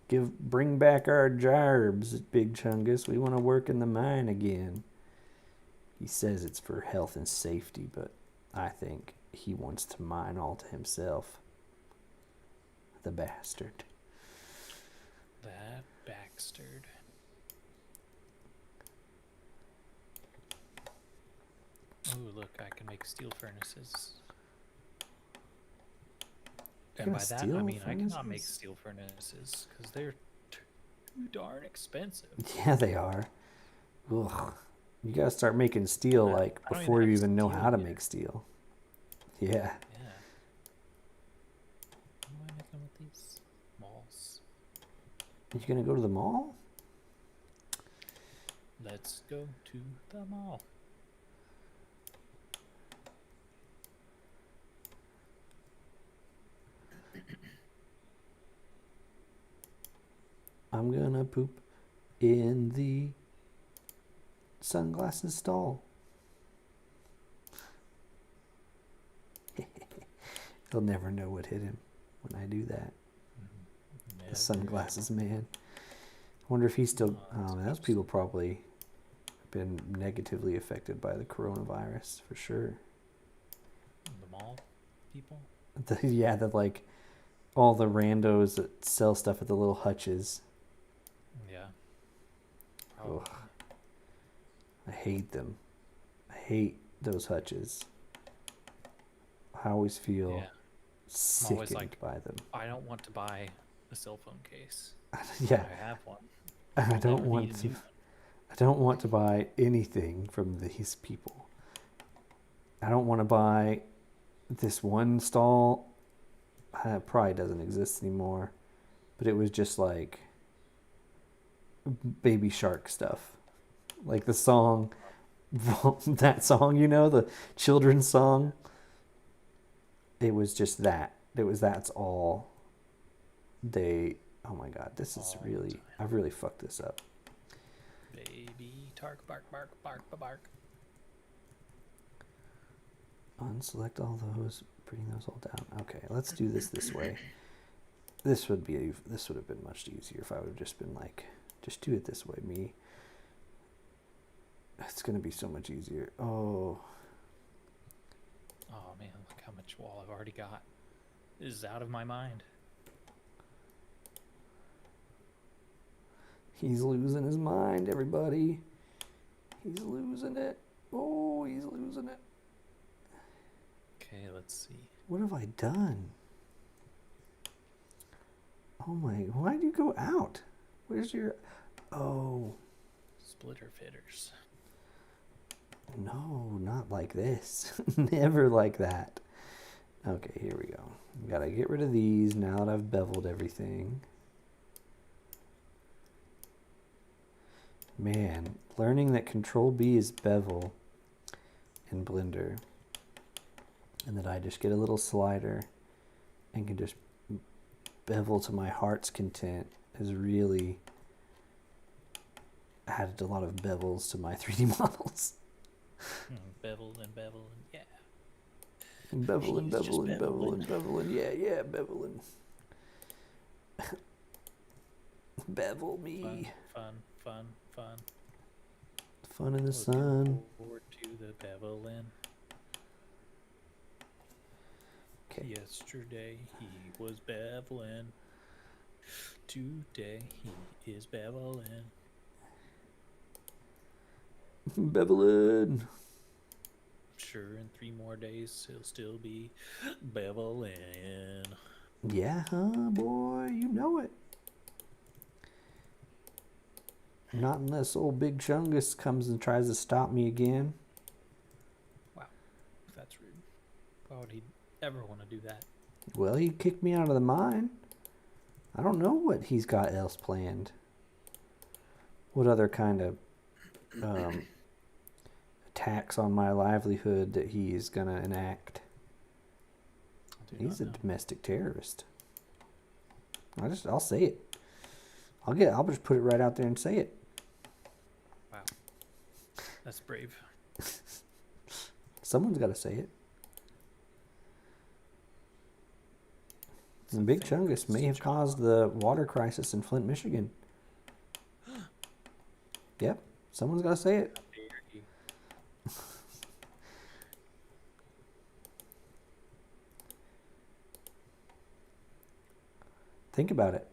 Bring back our jarbs, Big Chungus. We want to work in the mine again. He says it's for health and safety, but I think he wants to mine all to himself. The bastard. That bastard. Oh, look, I can make steel furnaces. And by that, I mean I cannot make steel furnaces because they're too darn expensive. Yeah, they are. Ugh. You gotta start making steel like before you even know how to make steel. Yeah. Yeah. What am I making with these malls? You gonna go to the mall? Let's go to the mall. I'm gonna poop in the sunglasses stall. He'll never know what hit him when I do that. The sunglasses man. I wonder if he's still. Those people probably been negatively affected by the coronavirus for sure. The mall people? The like all the randos that sell stuff at the little hutches. Yeah. Ugh. I hate them. I hate those hutches. I always feel sickened by them. I don't want to buy a cell phone case. Yeah. I have one. I don't want to. I don't want to buy anything from these people. I don't want to buy this one stall. It probably doesn't exist anymore, but it was just like Baby Shark stuff, like the song, that song, you know, the children's song. It was just that. That's all they Oh my god, this is All the really... time. I've really fucked this up. Baby Tark, bark, bark, bark, bark. Unselect all those, bring those all down. Okay, let's do this way. This would have been much easier if I would have just been like, just do it this way, me. It's gonna be so much easier. Oh, Oh man, look how much wall I've already got. This is out of my mind. he's losing his mind, everybody. He's losing it. Oh, he's losing it. Okay, let's see. What have I done? Oh my, why did you go out? Where's your... Oh, Splitter fitters. no, not like this. Never like that. Okay, here we go. Gotta get rid of these now that I've beveled everything. Man, learning that Control B is bevel in Blender, and that I just get a little slider and can just bevel to my heart's content has really added a lot of bevels to my 3D models. Bevel and bevel and yeah. Bevel and He's just bevel and bevel beveling. and bevel and yeah, beveling. Bevel me. Fun. Fun in the Looking sun. forward to the beveling. Okay. Yesterday he was beveling. Today he is beveling. Beveling. Sure, in 3 more days he'll still be beveling. Yeah, huh, boy? You know it. Not unless old Big Chungus comes and tries to stop me again. Wow, that's rude. Why would he ever want to do that? Well, he kicked me out of the mine. I don't know what he's got else planned. What other kind of attacks on my livelihood that he is gonna enact? I do He's a not know. domestic terrorist. I'll say it. I'll just put it right out there and say it. Wow, that's brave. Someone's got to say it. And Big Chungus may have caused the water crisis in Flint, Michigan. Yep, someone's got to say it. How dare you. Think about it.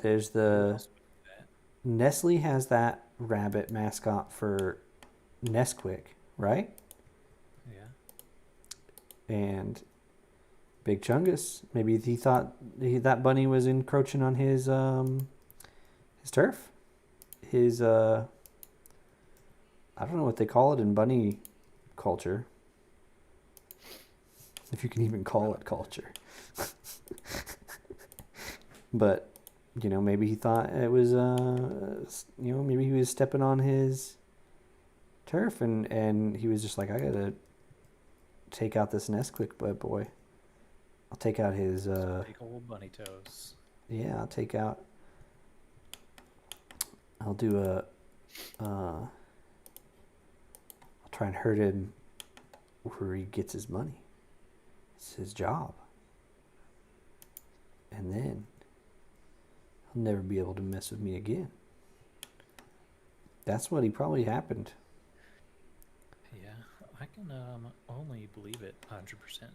There's Who the else would do that? Nestle has that rabbit mascot for Nesquik, right? Yeah. And Big Chungus, maybe he thought that bunny was encroaching on his turf. His I don't know what they call it in bunny culture. If you can even call it culture. But, maybe he thought it was, maybe he was stepping on his turf and he was just like, I gotta take out this Nesquik boy. I'll take out his, Big old bunny toes. yeah, I'll do I'll try and hurt him where he gets his money. It's his job. And then he'll never be able to mess with me again. That's what he probably happened. Yeah, I can only believe it 100%.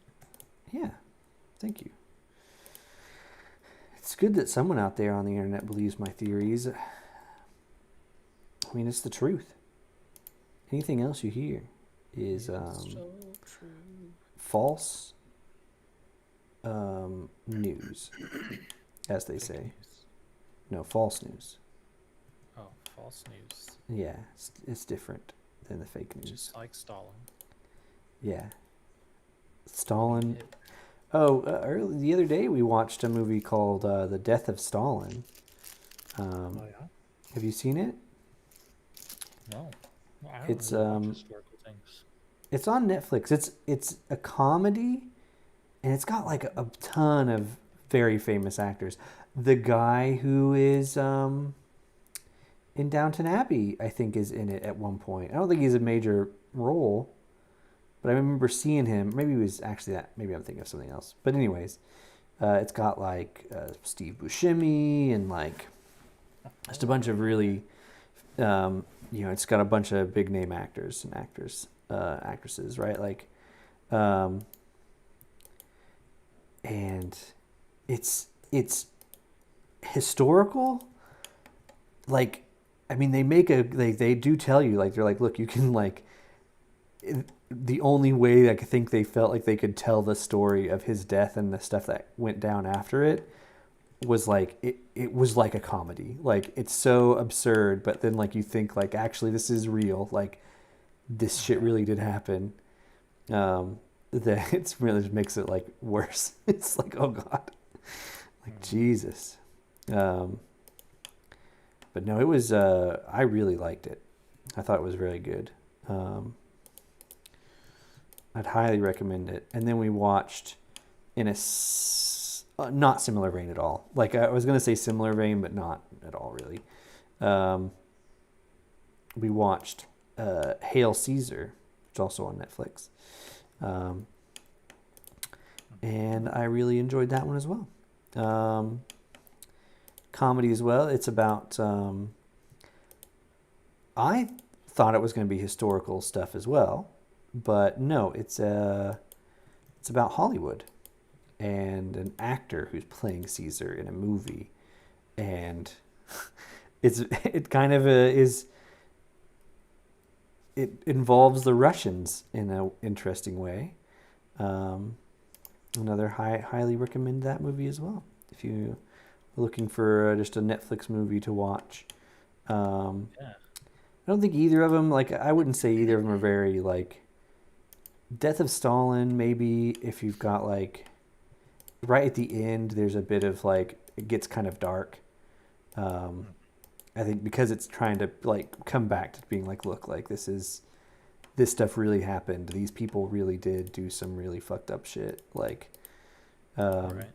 Yeah, thank you. It's good that someone out there on the internet believes my theories. I mean, it's the truth. Anything else you hear is So true. false news, as they Fake say. news. No, false news. Oh, false news. Yeah, it's different than the fake news. Just like Stalin. Yeah. Stalin. Hit- Oh, the other day we watched a movie called The Death of Stalin. Oh yeah. Have you seen it? No. Well, I don't It's, really watch historical things. It's on Netflix. It's a comedy, and it's got like a ton of very famous actors. The guy who is in Downton Abbey, I think, is in it at one point. I don't think he's a major role, but I remember seeing him. Maybe he was actually that. Maybe I'm thinking of something else. But anyways, it's got like Steve Buscemi and like just a bunch of really, it's got a bunch of big name actors and actresses, right? Like, and it's historical. Like, I mean, they do tell you, like, they're like, look, you can like, the only way I think they felt like they could tell the story of his death and the stuff that went down after it was like, it was like a comedy. Like, it's so absurd, but then like you think like, actually this is real. Like, this shit really did happen. That it's really just makes it like worse. It's like, oh God, like Jesus. But no, it was, I really liked it. I thought it was very good. I'd highly recommend it. And then we watched in a not similar vein at all. Like, I was going to say similar vein, but not at all really. We watched Hail Caesar, which is also on Netflix. And I really enjoyed that one as well. Comedy as well. It's about, I thought it was going to be historical stuff as well, but no, it's about Hollywood and an actor who's playing Caesar in a movie, and it kind of it involves the Russians in an interesting way. Another highly recommend that movie as well if you are looking for just a Netflix movie to watch. I don't think either of them, like, I wouldn't say either of them are very, like, Death of Stalin, maybe if you've got, like, right at the end, there's a bit of, like, it gets kind of dark. I think because it's trying to, like, come back to being like, look, like, this stuff really happened. These people really did do some really fucked up shit. Like, Right.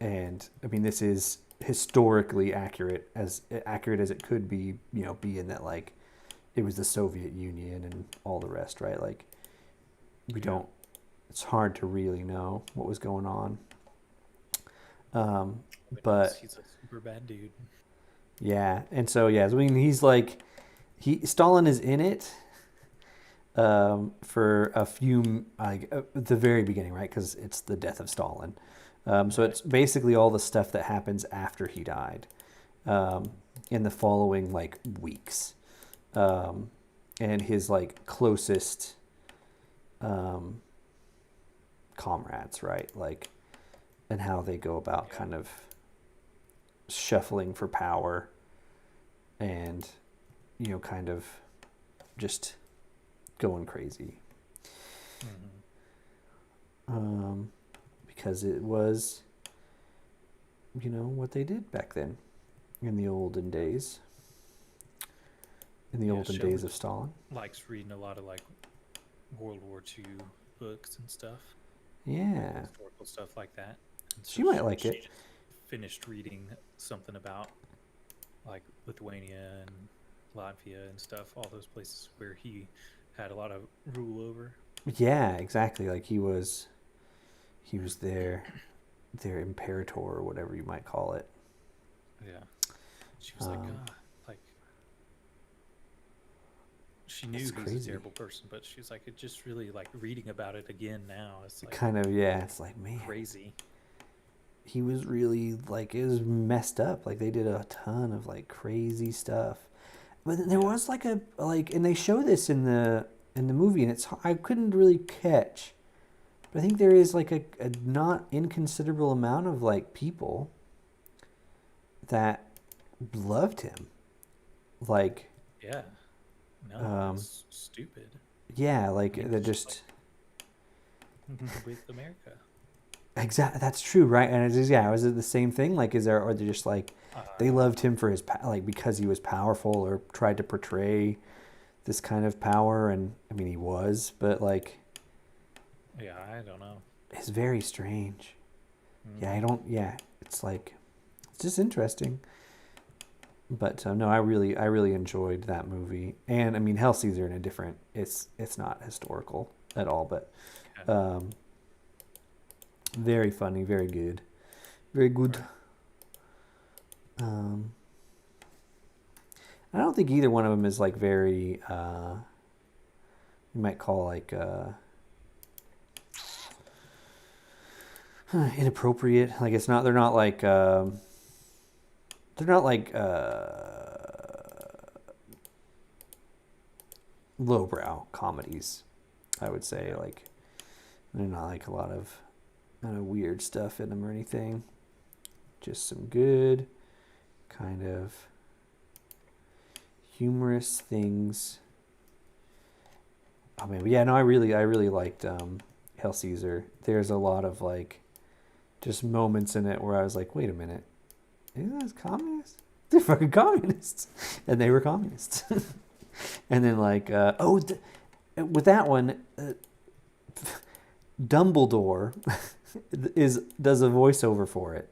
and, I mean, this is historically accurate as it could be, being that, like, it was the Soviet Union and all the rest, right? Like, it's hard to really know what was going on. But he's a super bad dude. yeah, and so I mean, he's like, Stalin is in it for a few, like, at the very beginning, right? Because it's the death of Stalin. So it's basically all the stuff that happens after he died, in the following, like, weeks, and his, like, closest comrades, right? Like, and how they go about kind of shuffling for power and, kind of just going crazy. Because it was, what they did back then in the olden days. In the olden days of Stalin. Likes reading a lot of, like, World War II books and stuff. Yeah. Historical stuff like that. And so She might like it. just finished reading something about, like, Lithuania and Latvia and stuff, all those places where he had a lot of rule over. Yeah, exactly. Like, he was their imperator, or whatever you might call it. Yeah. She was like, like, she knew he was crazy. a terrible person, but she was like, it just really, like, reading about it again now, it's like Kind of, yeah. It's like, man, crazy. he was really, like, it was messed up. Like, they did a ton of, like, crazy stuff. But then there was like and they show this in the movie, and I couldn't really catch. But I think there is, like, a not inconsiderable amount of, like, people that loved him. Like, Yeah. No, it's stupid. yeah, like, He they're was just with America. exactly, that's true, right? And was it the same thing? Like, or they're just like, they loved him for his like, because he was powerful, or tried to portray this kind of power, and I mean, he was, but, like, Yeah, I don't know. is very strange. Mm. Yeah, I don't. Yeah, it's like it's just interesting. But no, I really enjoyed that movie, and I mean, Hell Caesar in a different. It's not historical at all, but Okay. very funny, very good, very good. Right. I don't think either one of them is like very. You might call like inappropriate. Like it's not. They're not like. They're not like lowbrow comedies. I would say like they're not like a lot of kind of weird stuff in them or anything. Just some good kind of humorous things. Oh man, but yeah, no, I really liked Hell Caesar. There's a lot of like just moments in it where I was like, wait a minute, isn't those communists? They're fucking communists, and they were communists. And then like, with that one, Dumbledore does a voiceover for it.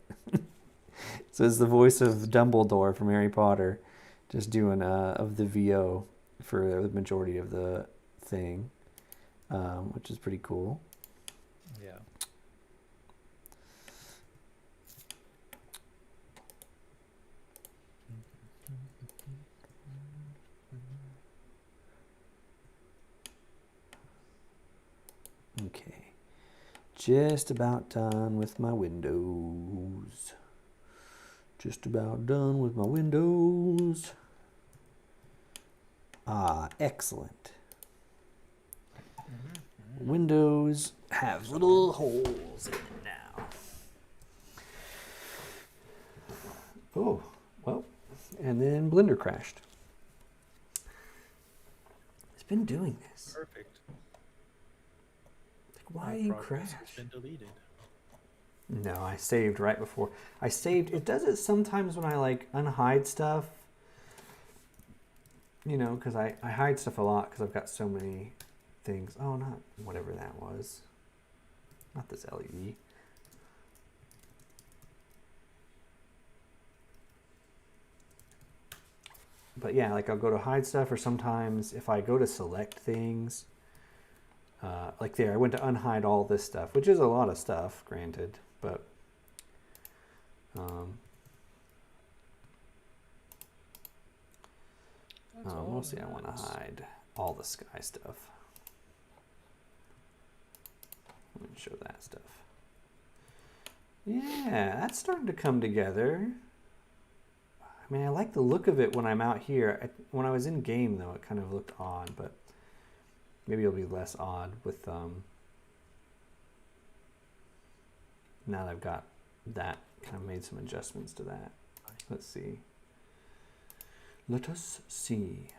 So it's the voice of Dumbledore from Harry Potter, just doing of the VO for the majority of the thing, which is pretty cool. Yeah. Okay, just about done with my windows. Just about done with my windows. Ah, excellent. Windows have little holes in them now. Oh, well, and then Blender crashed. It's been doing this. Perfect. Like, why My do you progress crash? has been deleted. No, I saved right before. I saved. It does it sometimes when I like unhide stuff. You know, because I hide stuff a lot because I've got so many things. Oh, not whatever that was. Not this LED. But yeah, like I'll go to hide stuff, or sometimes if I go to select things, like there, I went to unhide all this stuff, which is a lot of stuff, granted, but mostly I want to hide all the sky stuff. Let me show that stuff. Yeah, that's starting to come together. I mean, I like the look of it when I'm out here. When I was in game, though, it kind of looked odd, but maybe it'll be less odd with now that I've got that, kind of made some adjustments to that. Let's see. Let us see.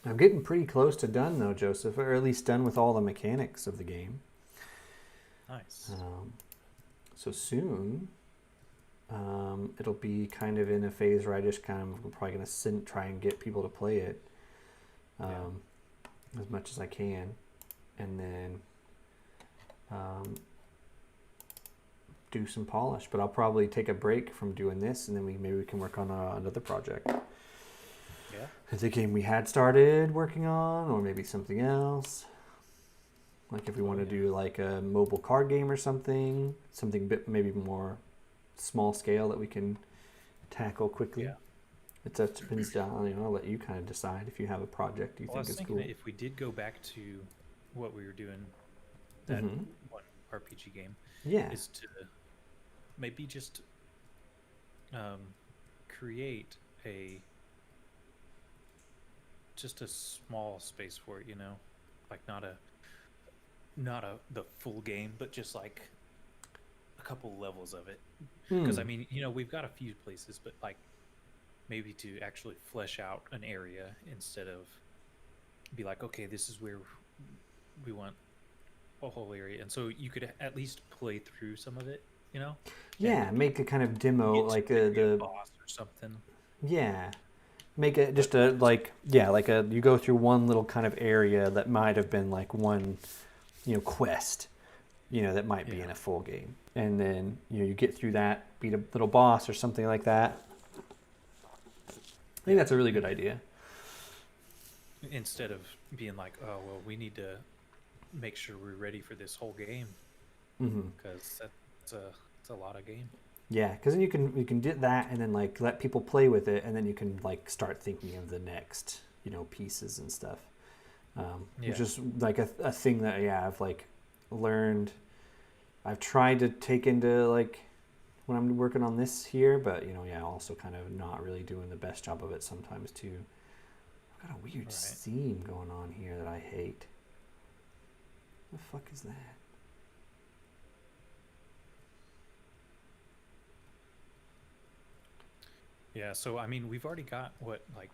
I'm getting pretty close to done, though, Joseph, or at least done with all the mechanics of the game. Nice. So soon, it'll be kind of in a phase where I just kind of I'm probably going to try and get people to play it as much as I can, and then do some polish. But I'll probably take a break from doing this, and then maybe we can work on another project. Yeah. The game we had started working on, or maybe something else. Like if we want to do like a mobile card game or something a bit maybe more small scale that we can tackle quickly. Yeah. It's depends on, I'll let you kind of decide if you have a project you think is cool. If we did go back to what we were doing, that one RPG game, is to maybe just create just a small space for it, like not the full game, but just like a couple levels of it. Because I mean, we've got a few places, but like maybe to actually flesh out an area instead of be like, okay, this is where we want a whole area, and so you could at least play through some of it, Yeah, make a kind of demo, like the boss or something. Yeah, make it just you go through one little kind of area that might have been like one quest, that might be Yeah. in a full game. And then, you get through that, beat a little boss or something like that. I think that's a really good idea. Instead of being like, oh well, we need to make sure we're ready for this whole game, Mm-hmm. because it's a lot of game. Yeah, because then you can do that and then like let people play with it, and then you can like start thinking of the next pieces and stuff, which Yeah. is like a thing that I've like learned. I've tried to take into like when I'm working on this here, but also kind of not really doing the best job of it sometimes too. I've got a weird Right. seam going on here that I hate. What the fuck is that? Yeah, so I mean, we've already got what, like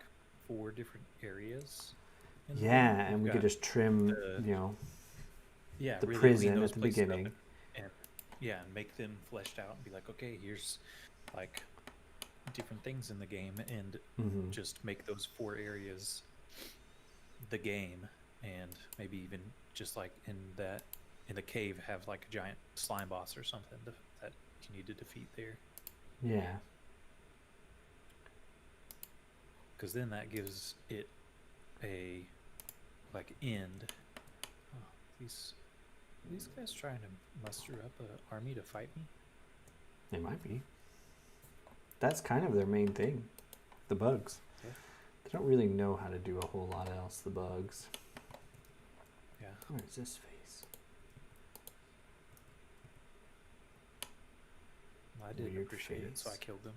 4 different areas. in the game? Yeah, and We've we could got just trim, the- yeah, the really prison clean those at the places up beginning. and yeah, and make them fleshed out and be like, okay, here's like different things in the game, and Mm-hmm. just make those 4 areas the game, and maybe even just like in the cave have like a giant slime boss or something that you need to defeat there, Yeah. because then that gives it a like end. Oh, these guys trying to muster up an army to fight me? It might be. That's kind of their main thing, the bugs. Yeah. They don't really know how to do a whole lot else, the bugs. Yeah. Where is this face? I didn't Weird appreciate it, so I face. killed them.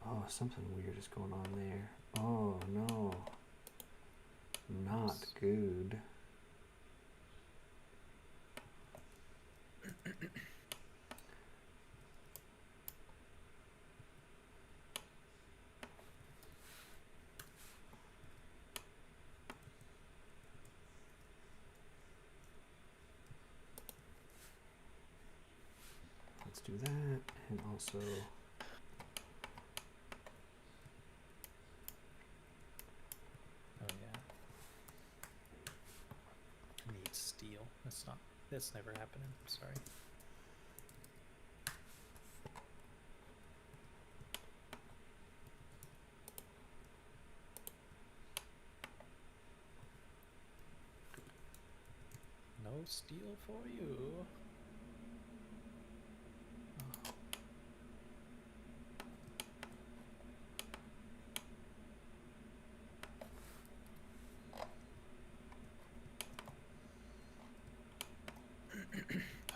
Oh, something weird is going on there. Oh, no. Not good. Let's do that, and also Oh yeah. I need steel. That's never happening. I'm sorry. No steel for you.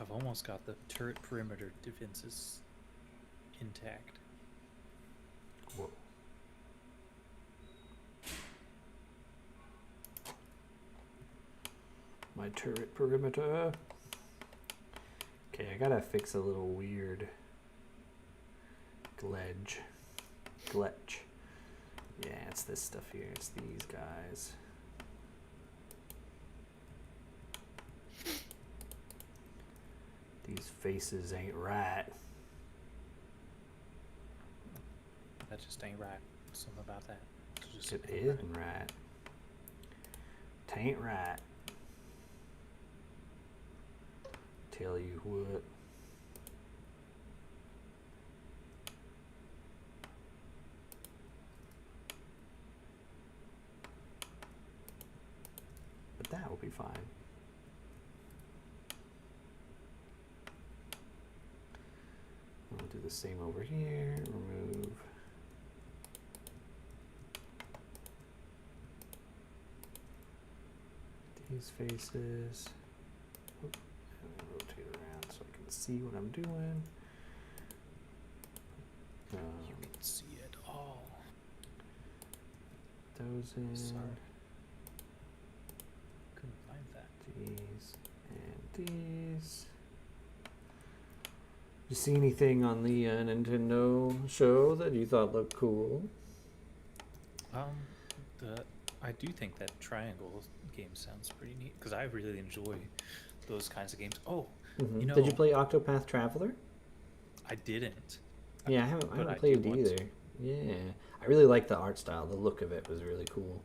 I've almost got the turret perimeter defenses intact. whoa. My turret perimeter. Okay, I gotta fix a little weird glitch. Yeah, it's this stuff here. It's these guys. These faces ain't right. That just ain't right. Something about that. It's just It ain't isn't right. Tain't right. Tell you what. But that will be fine. We'll do the same over here. Remove. These faces. Oop, and rotate around so I can see what I'm doing. You can see it all. Those in. Sorry. Couldn't find that. These and these. You see anything on the Nintendo show that you thought looked cool? I do think that triangle game sounds pretty neat, because I really enjoy those kinds of games. Oh, Mhm. You Did you know- play Octopath Traveler? I didn't. Yeah, I haven't But I played do it want to. either. Yeah, I really like the art style. The look of it was really cool.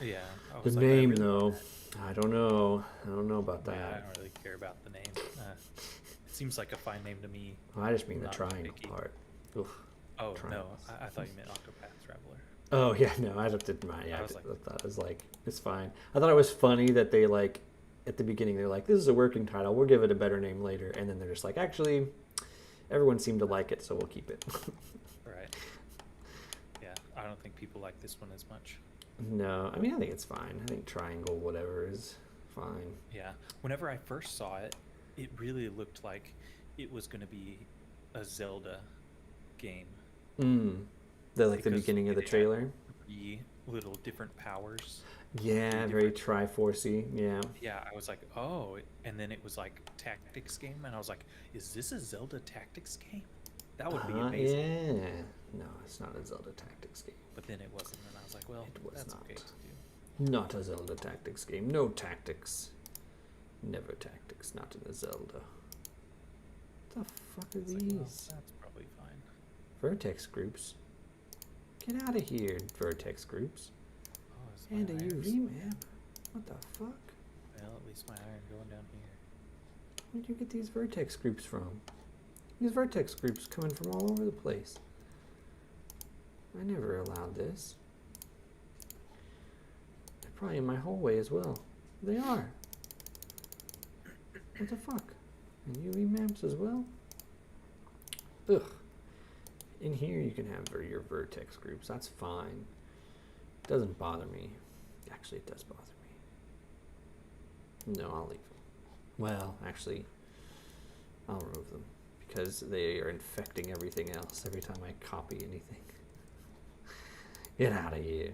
Yeah. I The was like, I name really though, want that. I don't know. I don't know about Yeah, I that. don't really care about the name. It seems like a fine name to me. I just mean the Not triangle picky. part. Oof. Oh no, Triangles. I thought you meant Octopath Traveler. Oh yeah, no, I just didn't mind. Yeah, I I was like- thought it was like it's fine. I thought it was funny that they like at the beginning they're like, "This is a working title. We'll give it a better name later," and then they're just like, "Actually, everyone seemed to like it, so we'll keep it." Right. Yeah, I don't think people like this one as much. No, I mean I think it's fine. I think triangle whatever is fine. Yeah. Whenever I first saw it, it really looked like it was going to be a Zelda game. The like the Because beginning of the it had trailer. 3 little different powers. Yeah, very Triforcey. Yeah. Yeah, I was like, oh, and then it was like tactics game, and I was like, is this a Zelda tactics game? That would be amazing. Yeah. No, it's not a Zelda Tactics game. But then it wasn't, and I was like, well, It was that's not. okay to do. Not a Zelda Tactics game. No tactics. Never tactics. Not in a Zelda. What the fuck are It's like, well, these? that's probably fine. Vertex groups. Get out of here, vertex groups. Oh, is my And a iron UV still- map. What the fuck? Well, at least my iron going down here. Where'd you get these vertex groups from? These vertex groups coming from all over the place. I never allowed this. They're probably in my hallway as well. They are. What the fuck? And UV maps as well? Ugh. In here you can have your vertex groups. That's fine. Doesn't bother me. Actually, it does bother me. No, I'll leave them. Well, actually, I'll remove them because they are infecting everything else every time I copy anything. Get out of here.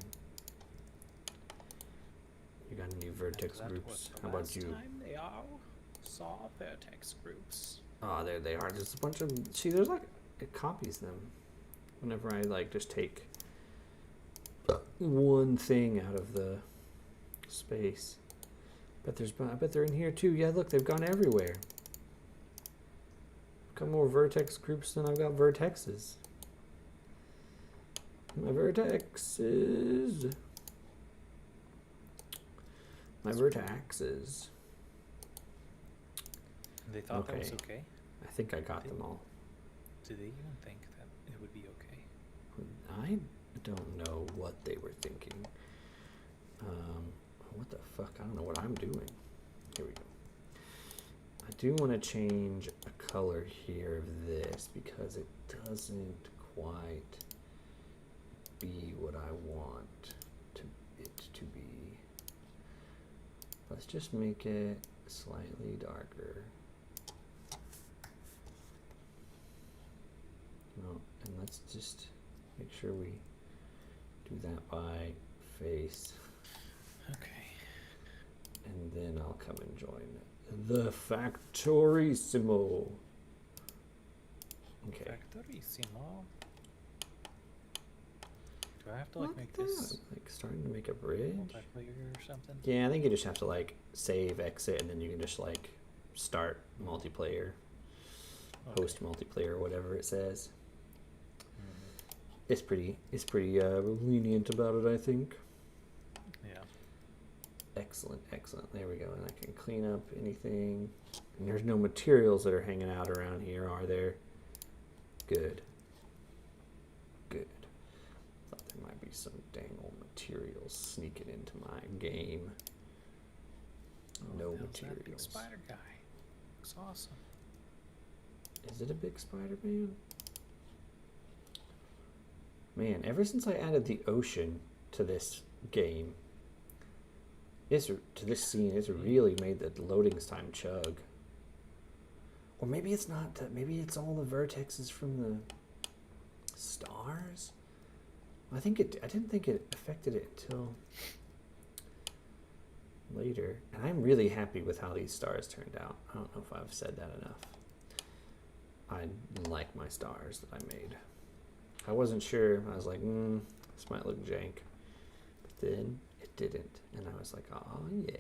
You got any vertex That groups? was the How about last you? time they all saw vertex groups. Oh, there they are. There's a bunch of. See, there's like it copies them. Whenever I like just take one thing out of the space. I bet they're in here too. Yeah, look, they've gone everywhere. I've got more vertex groups than I've got vertexes. My vertexes. My vertexes. They thought that was Okay. okay. I think I got them all. Do they even think that it would be okay? I don't know what they were thinking. What the fuck? I don't know what I'm doing. Here we go. I do want to change a color here of this because it doesn't quite be what I want it to be. Let's just make it slightly darker. No, and let's just make sure we do that by face, Okay. and then I'll come and join the Factorissimo. Okay. Factorissimo. Do I have to What like make the- this like starting to make a bridge? multiplayer or something? Yeah, I think you just have to like save, exit, and then you can just like start multiplayer, Okay. host multiplayer, whatever it says. Mhm. It's pretty lenient about it, I think. Yeah. Excellent, excellent. There we go. And I can clean up anything. And there's no materials that are hanging out around here, are there? Good. Good. Thought there might be some dang old materials sneaking into my game. No What the hell's that big materials. spider guy. Looks awesome. Is it a big spider man? Man, ever since I added the ocean to this game, to this scene, it's really made the loading time chug. Or maybe it's not. Maybe it's all the vertexes from the stars. I didn't think it affected it until later. And I'm really happy with how these stars turned out. I don't know if I've said that enough. I like my stars that I made. I wasn't sure. I was like, this might look jank. But then it didn't. And I was like, oh yeah.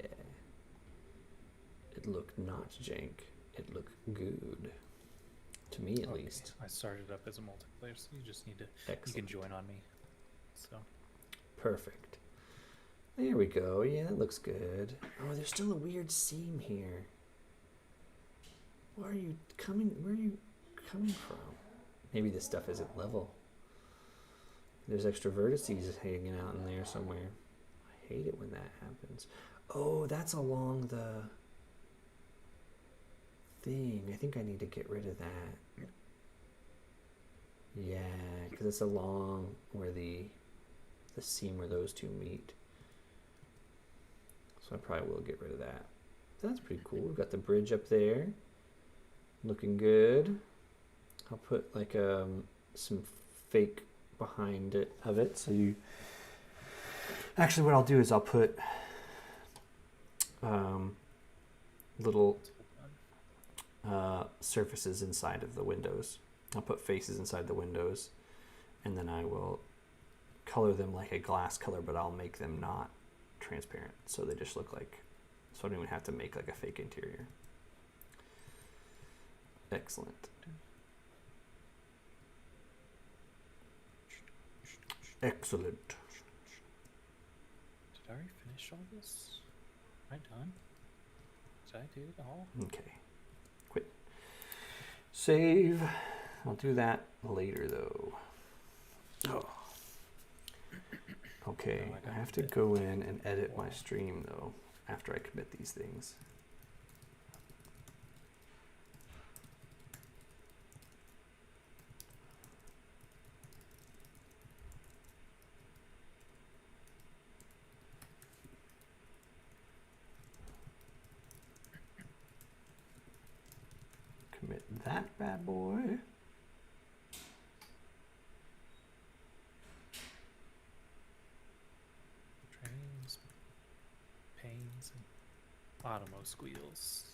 It looked not jank. It looked good. To me, at Okay, least. I started up as a multiplayer, so you just need to. You Excellent. can join on me. So. Perfect. There we go. Yeah, that looks good. Oh, there's still a weird seam here. Where are you coming from? Maybe this stuff isn't level. There's extra vertices hanging out in there somewhere. I hate it when that happens. Oh, that's along the thing. I think I need to get rid of that. Yeah, because it's along where the seam where those two meet. So I probably will get rid of that. That's pretty cool. We've got the bridge up there. Looking good. I'll put like some fake behind it of it. So you... Actually, what I'll do is I'll put little surfaces inside of the windows. I'll put faces inside the windows, and then I will color them like a glass color, but I'll make them not transparent, so they just look like, so I don't even have to make like a fake interior. Excellent. Excellent. Did I already finish all this? Am I done? Did I do it all? Okay. Quit. Save. I'll do that later though. Oh. Okay, Oh, I I got have a to bit. go in and edit my stream though after I commit these things. Commit that bad boy. Trains, panes, and automo squeals.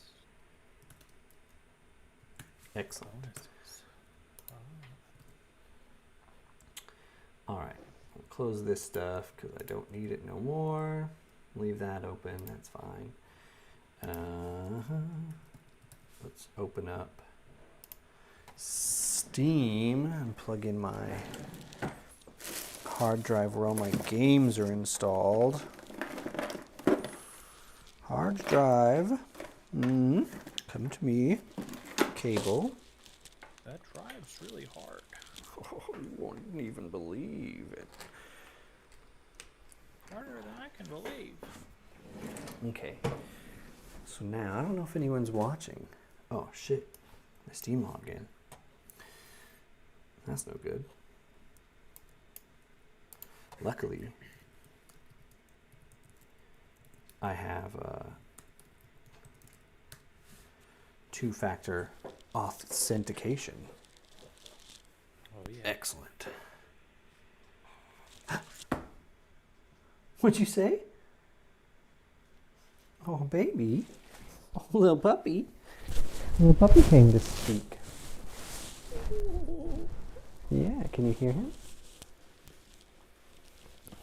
Excellent. Bonuses. All right, I'll close this stuff because I don't need it no more. Leave that open, that's fine. Let's open up Steam and plug in my hard drive where all my games are installed. Hard drive, come to me, cable. That drive's really hard. Oh, you won't even believe it. Harder than I can believe. Okay, so now I don't know if anyone's watching. Oh shit, my Steam login. That's no good. Luckily, I have two-factor authentication. Oh yeah. Excellent. What'd you say? Oh, baby. Oh, little puppy. Little puppy came to speak. Yeah, can you hear him?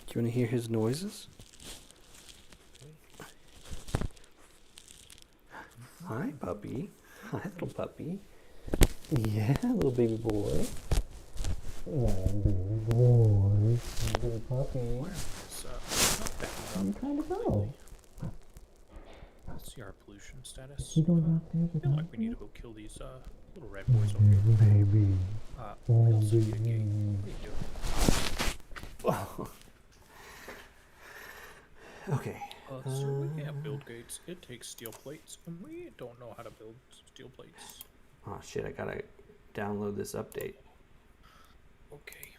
Do you want to hear his noises? Hi, puppy. Hi, little puppy. Yeah, little baby boy. Yeah, baby boy. Little puppy. Where is not backing I'm up. trying to go. Let's see our pollution status. You going out there I with feel like we need to go kill these little red boys over here. baby? We also need a gate. What are you doing? Okay. Sir, we can't build gates. It takes steel plates, and we don't know how to build steel plates. Oh shit, I gotta download this update. Okay.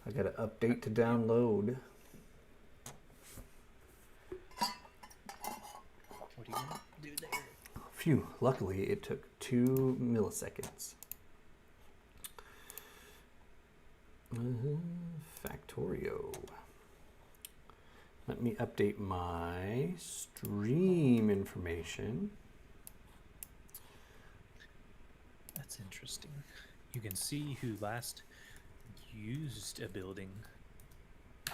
I gotta update to download. What are you gonna do there? Phew, luckily it took 2 milliseconds. Factorio. Let me update my stream information. That's interesting. You can see who last used a building.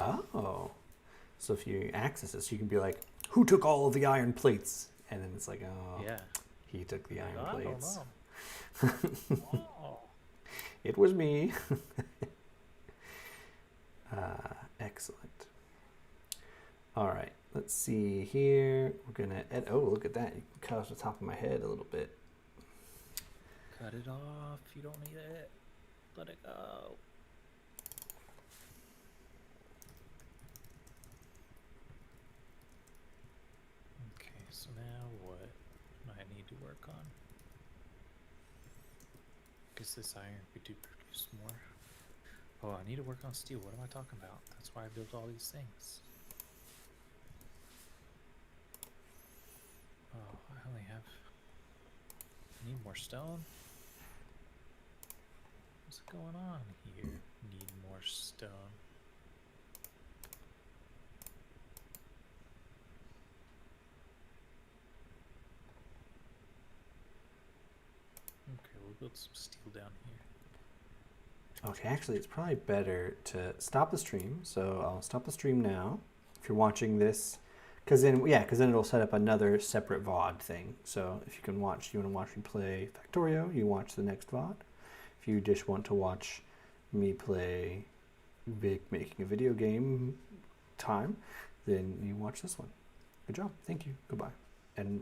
Oh. So if you access this, you can be like, who took all of the iron plates? And then it's like, oh, Yeah. he took the iron I plates. don't know. Oh. It was me. Excellent. All right, let's see here. We're gonna edit. Oh, look at that! You can cut off the top of my head a little bit. Cut it off. You don't need it. Let it go. Okay, so now what do I need to work on? Guess this iron could do produce more. Oh, I need to work on steel. What am I talking about? That's why I built all these things. Oh, I only have... I need more stone? What's going on here? Need more stone. Okay, we'll build some steel down here. Okay, actually, it's probably better to stop the stream. So I'll stop the stream now. If you're watching this, because then it'll set up another separate VOD thing. So if you want to watch me play Factorio, you watch the next VOD. If you just want to watch me play making a video game time, then you watch this one. Good job. Thank you. Goodbye. And